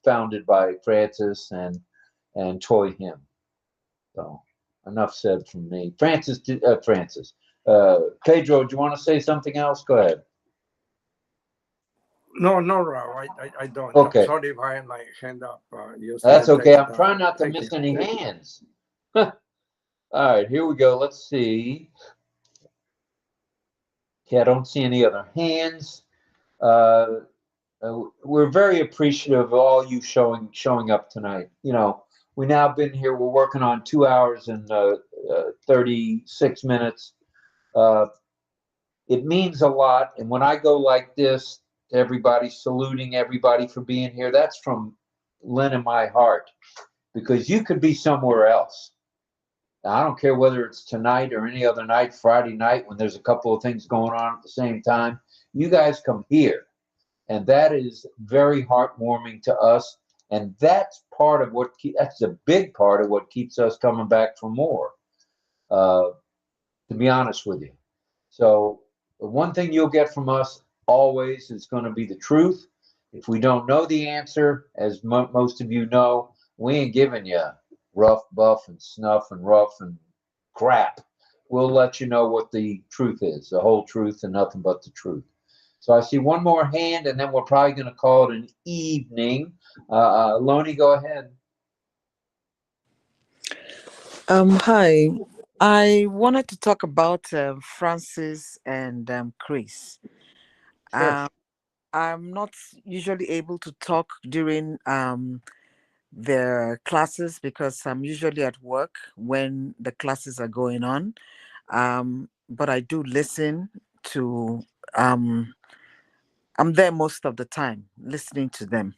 S2: founded by Francis and 𝗠𝗏𝗄𝗏. So enough said from me. Francis. Pedro, do you want to say something else? Go ahead.
S21: No, Rob, I don't.
S2: Okay.
S21: Sorry if I had my hand up.
S2: That's okay. I'm trying not to miss any hands. All right, here we go. Let's see. Okay, I don't see any other hands. We're very appreciative of all you showing up tonight. You know, we now been here. We're working on 2 hours and 36 minutes. It means a lot. And when I go like this, to everybody, saluting everybody for being here, that's from Lynn and my heart, because you could be somewhere else. Now, I don't care whether it's tonight or any other night, Friday night, when there's a couple of things going on at the same time. You guys come here, and that is very heartwarming to us. And that's part of that's a big part of what keeps us coming back for more, to be honest with you. So the one thing you'll get from us always is going to be the truth. If we don't know the answer, as most of you know, we ain't giving you rough, buff, and snuff and rough and crap. We'll let you know what the truth is, the whole truth and nothing but the truth. So I see one more hand, and then we're probably going to call it an evening. Lonnie, go ahead.
S15: Hi. I wanted to talk about Francis and Chris.
S2: Sure.
S15: I'm not usually able to talk during their classes because I'm usually at work when the classes are going on. But I do listen to, I'm there most of the time listening to them.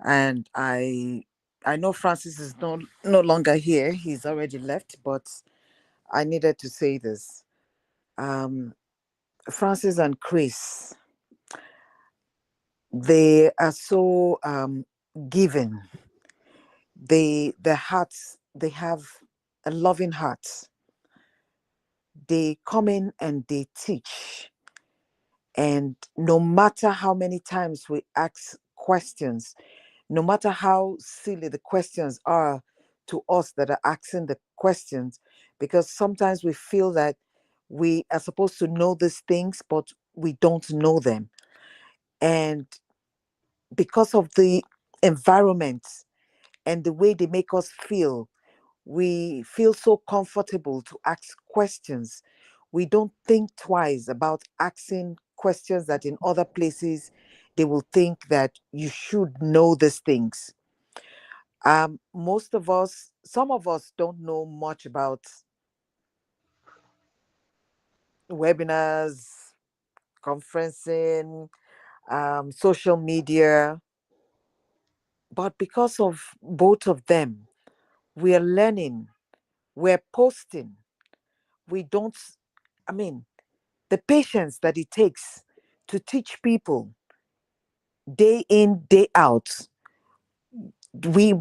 S15: And I I know Francis is no longer here. He's already left, but I needed to say this. Francis and Chris, they are so giving. Their hearts, they have a loving heart. They come in and they teach. And no matter how many times we ask questions, no matter how silly the questions are to us that are asking the questions, because sometimes we feel that we are supposed to know these things, but we don't know them. And because of the environment and the way they make us feel, we feel so comfortable to ask questions. We don't think twice about asking questions that in other places they will think that you should know these things. Most of us, some of us don't know much about webinars, conferencing, social media. But because of both of them, we are learning, we're posting. We don't, I mean, the patience that it takes to teach people day in, day out. We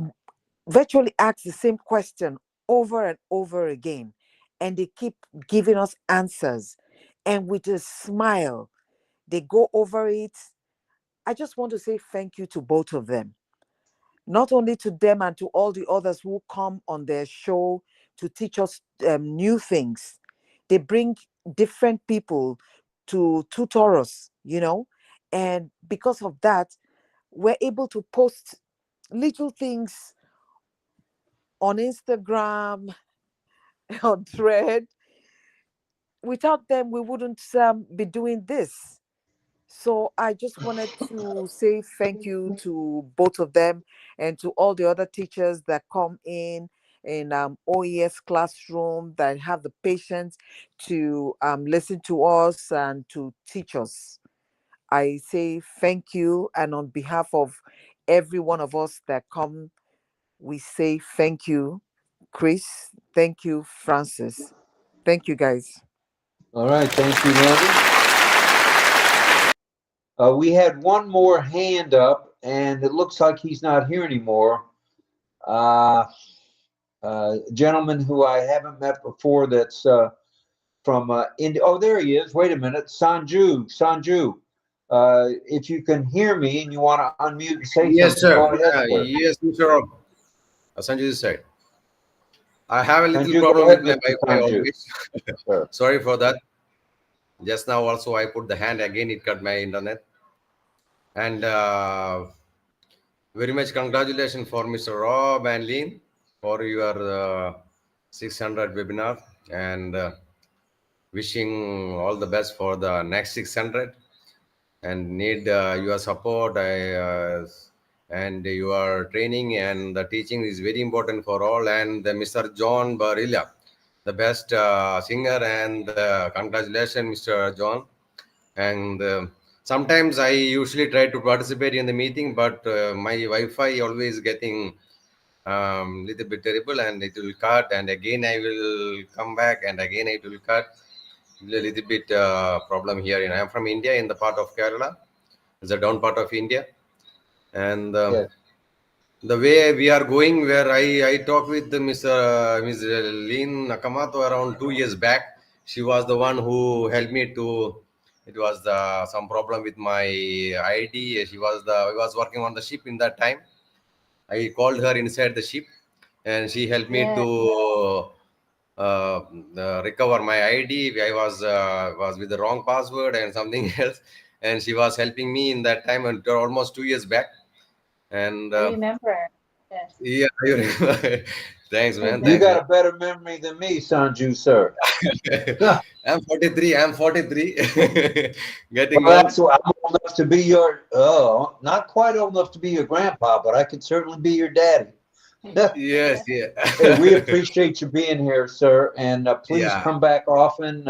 S15: virtually ask the same question over and over again, and they keep giving us answers. And with a smile, they go over it. I just want to say thank you to both of them. Not only to them and to all the others who come on their show to teach us new things. They bring different people to tutor us, and because of that, we're able to post little things on Instagram, on Thread. Without them, we wouldn't be doing this. So I just wanted to say thank you to both of them and to all the other teachers that come in OES classroom, that have the patience to listen to us and to teach us. I say thank you, and on behalf of every one of us that come, we say thank you, Chris. Thank you, Francis. Thank you, guys.
S2: All right, thank you, Norman. We had one more hand up, and it looks like he's not here anymore. Gentleman who I haven't met before, that's from India. Oh, there he is. Wait a minute. Sanju. If you can hear me and you want to unmute and say
S1: Yes,
S2: something,
S1: sir.
S2: go ahead.
S1: Yes, Mr. Sanju this side. I have a little
S2: Sanju,
S1: problem
S2: go ahead,
S1: with my
S2: Mr.
S1: Wi-Fi
S2: Sanju.
S1: always. Sorry for that. Just now also I put the hand again, it cut my internet. And very much congratulations for Mr. Rob and Lynn for your 600 webinar, and wishing all the best for the next 600, and need your support. And your training and the teaching is very important for all. And Mr. John Barilla, the best singer, and congratulations, Mr. John. And sometimes I usually try to participate in the meeting, but my Wi-Fi always getting little bit terrible, and it will cut, and again I will come back, and again it will cut. A little bit problem here. And I am from India, in the part of Kerala, it's a down part of India. And the way we are going, where I talked with Ms. Lynn Nakamoto around 2 years back. She was the one who helped me to, it was some problem with my ID. I was working on the ship in that time. I called her inside the ship, and she helped me to recover my ID. I was with the wrong password and something else, and she was helping me in that time, and almost 2 years back. And
S3: I remember. Yes.
S1: yeah, I remember. Thanks, man.
S2: You got a better memory than me, Sanju, sir.
S1: I'm 43. Getting
S2: well,
S1: old.
S2: that's what, I'm old enough to be your, not quite old enough to be your grandpa, but I could certainly be your daddy.
S1: Yes, yeah.
S2: Hey, we appreciate you being here, sir, and please come back often.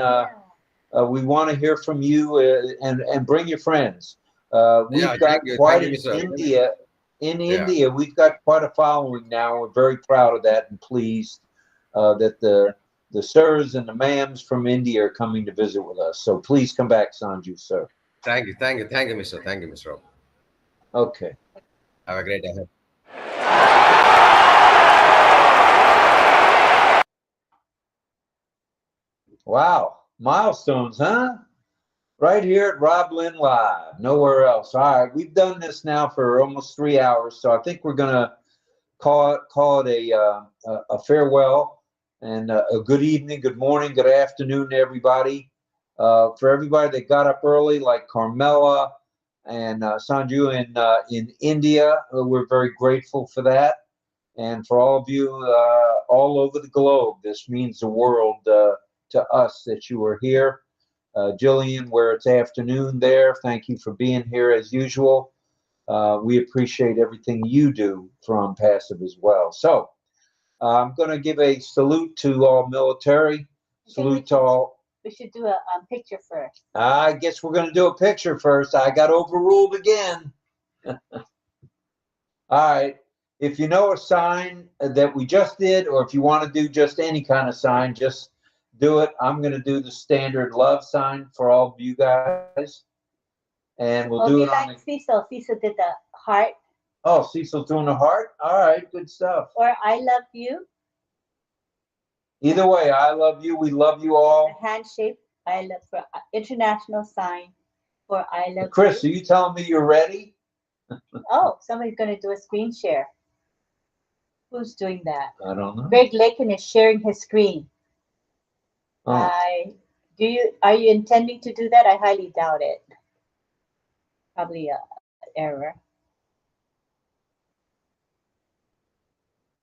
S2: We want to hear from you, and bring your friends. We've got quite an India. in
S1: Yeah.
S2: India. We've got quite a following now. We're very proud of that and pleased that the sirs and the ma'ams from India are coming to visit with us. So please come back, Sanju, sir.
S1: Thank you, Mr. Thank you, Mr. Rob.
S2: Okay.
S1: Have a great day.
S2: Wow. Milestones, huh? Right here at Rob Lynn Live, nowhere else. All right, we've done this now for almost 3 hours, so I think we're gonna call it a farewell and a good evening, good morning, good afternoon to everybody. For everybody that got up early, like Carmela and Sanju in India, we're very grateful for that. And for all of you all over the globe, this means the world to us that you are here. Jillian, where it's afternoon there, thank you for being here as usual. We appreciate everything you do from Passive as well. So I'm going to give a salute to all military. Salute to all.
S3: We should do a picture first.
S2: I guess we're going to do a picture first. I got overruled again. All right. If you know a sign that we just did, or if you want to do just any kind of sign, just do it. I'm going to do the standard love sign for all of you guys. And we'll do it on
S3: like Cecil. Cecil did the heart.
S2: Oh, Cecil doing the heart? All right, good stuff.
S3: Or I love you.
S2: Either way, I love you. We love you all.
S3: A handshake. I love for international sign for I love
S2: Chris,
S3: you.
S2: are you telling me you're ready?
S3: Oh, somebody's going to do a screen share. Who's doing that?
S2: I don't know.
S3: Greg Lakin is sharing his screen.
S2: Oh.
S3: Are you intending to do that? I highly doubt it. Probably a error.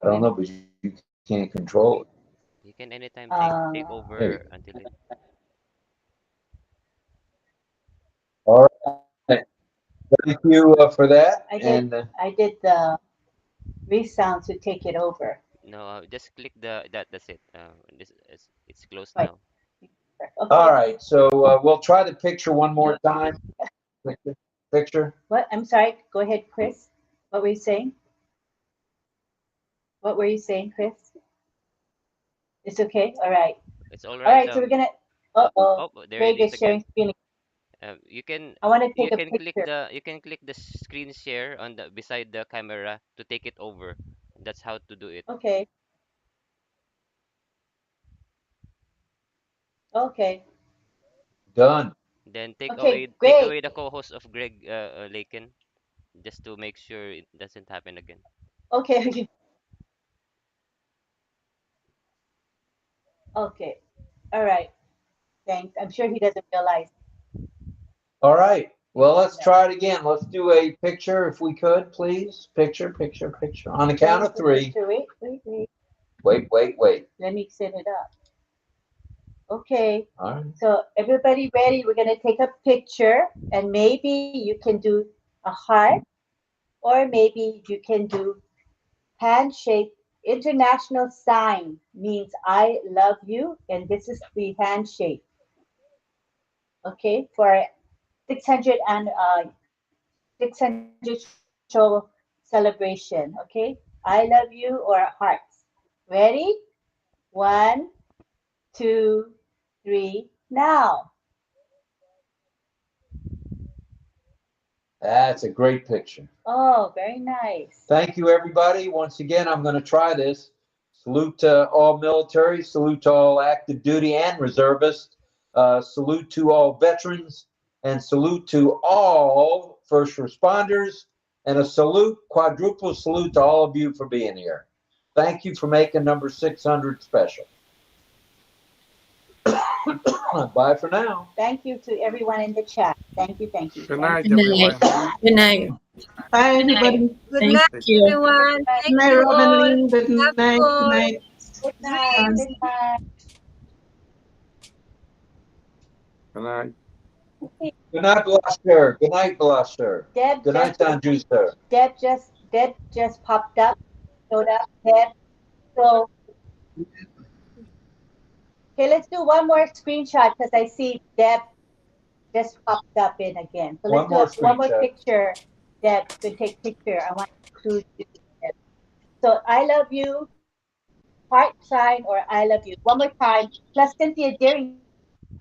S2: I don't know, but you can't control it.
S16: You can anytime take over
S2: Hey.
S16: until it.
S2: All right. Thank you for that.
S3: I did the resound to take it over.
S16: No, just click that's it. It's closed
S3: Right.
S16: now.
S3: Okay.
S2: All right, so we'll try the picture one more time. Picture.
S3: What? I'm sorry. Go ahead, Chris. What were you saying? What were you saying, Chris? It's okay. All right.
S16: It's all
S3: All
S16: right.
S3: right. So we're gonna.
S16: There
S3: Greg
S16: it is
S3: is sharing
S16: again.
S3: screen.
S16: You can
S3: I want to take a
S16: click
S3: picture.
S16: you can click the screen share on the beside the camera to take it over. That's how to do it.
S3: Okay. Okay.
S2: Done.
S16: Then take
S3: Okay,
S16: away the co-host of Greg Lakin, just to make sure it doesn't happen again.
S3: Okay. Okay. All right. Thanks. I'm sure he doesn't realize.
S2: All right. Well, let's try it again. Let's do a picture if we could, please. Picture. On the count of three. Wait.
S3: Let me set it up. Okay.
S2: All right.
S3: So everybody ready? We're going to take a picture, and maybe you can do a heart, or maybe you can do handshake. International sign means I love you, and this is the handshake. Okay, for 600 show celebration. Okay, I love you or hearts. Ready? 1, 2, 3, now.
S2: That's a great picture.
S3: Oh, very nice.
S2: Thank you, everybody. Once again, I'm going to try this. Salute to all military. Salute to all active duty and reservists. Salute to all veterans. And salute to all first responders. And a salute, quadruple salute to all of you for being here. Thank you for making number 600 special. Bye for now.
S3: Thank you to everyone in the chat. Thank you.
S21: Good night,
S10: Good night.
S21: everyone.
S10: Good night. Bye, everybody.
S12: Good
S10: Thank
S12: night,
S10: you.
S12: everyone. Thank
S10: Good night,
S12: you
S10: Robin
S12: all.
S10: Lee. Good
S12: Love
S10: night.
S12: you all.
S10: Good night.
S3: Good night. Good night.
S21: Good night.
S2: Good night, Bluster. Good night, Bluster.
S3: Deb
S2: Good night, Sanju, sir.
S3: Deb just popped up, showed up. Deb. So, okay, let's do one more screenshot because I see Deb just popped up in again. So let's
S2: One more
S3: do one more
S2: screenshot.
S3: picture Deb could take picture. I want to do it. So I love you, heart sign, or I love you. One more time. Plus Cynthia Deering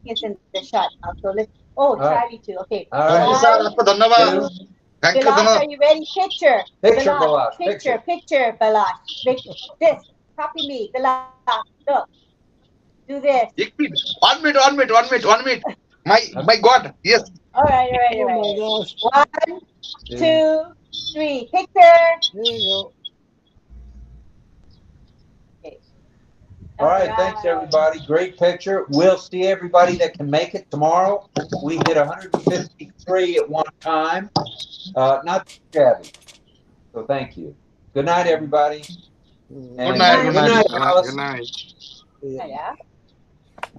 S3: is in the shot now. So let's, Charlie too. Okay.
S20: Thank you, sir. आपको धन्यवाद. Thank you,
S3: Balash,
S20: धन्यवाद.
S3: are you ready? Picture.
S2: Picture,
S3: Balash.
S2: Balash,
S3: Picture, Balash. This. Copy me, Balash. Look. Do this.
S20: 1 minute. My God. Yes.
S3: All right.
S14: Oh my gosh.
S3: 1, 2, 3. Picture.
S14: There you go.
S3: Okay.
S2: All right, thanks everybody. Great picture. We'll see everybody that can make it tomorrow. We did 153 at one time. Not too shabby. So thank you. Good night, everybody.
S20: Good night.
S2: Good night, Alice.
S21: Good night.
S3: Yeah.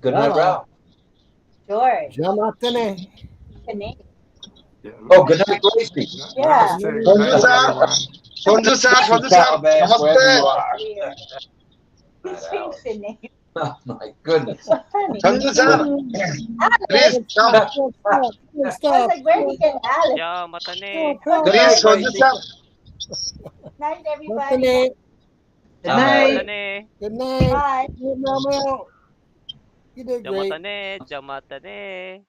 S2: Good night, Ralph.
S3: George.
S14: Jamatane.
S3: The name.
S2: Oh, good night, Gracie.
S3: Yeah.
S20: Sonju sir. Sonju sir.
S2: Calabash, wherever you
S20: Namaste.
S2: are.
S3: Who's changed the name?
S2: Oh my goodness.
S20: Sonju sir. Please come.
S3: I was like, where did he get Alex?
S16: Ciao, matane.
S2: Good
S20: Please,
S2: night,
S20: Sonju
S2: Gracie.
S20: sir.
S3: Night, everybody.
S14: Matane.
S10: Good night.
S16: Matane.
S14: Good night.
S3: Bye.
S14: Good night. You did
S16: Ciao,
S14: great.
S16: matane. Ciao, matane.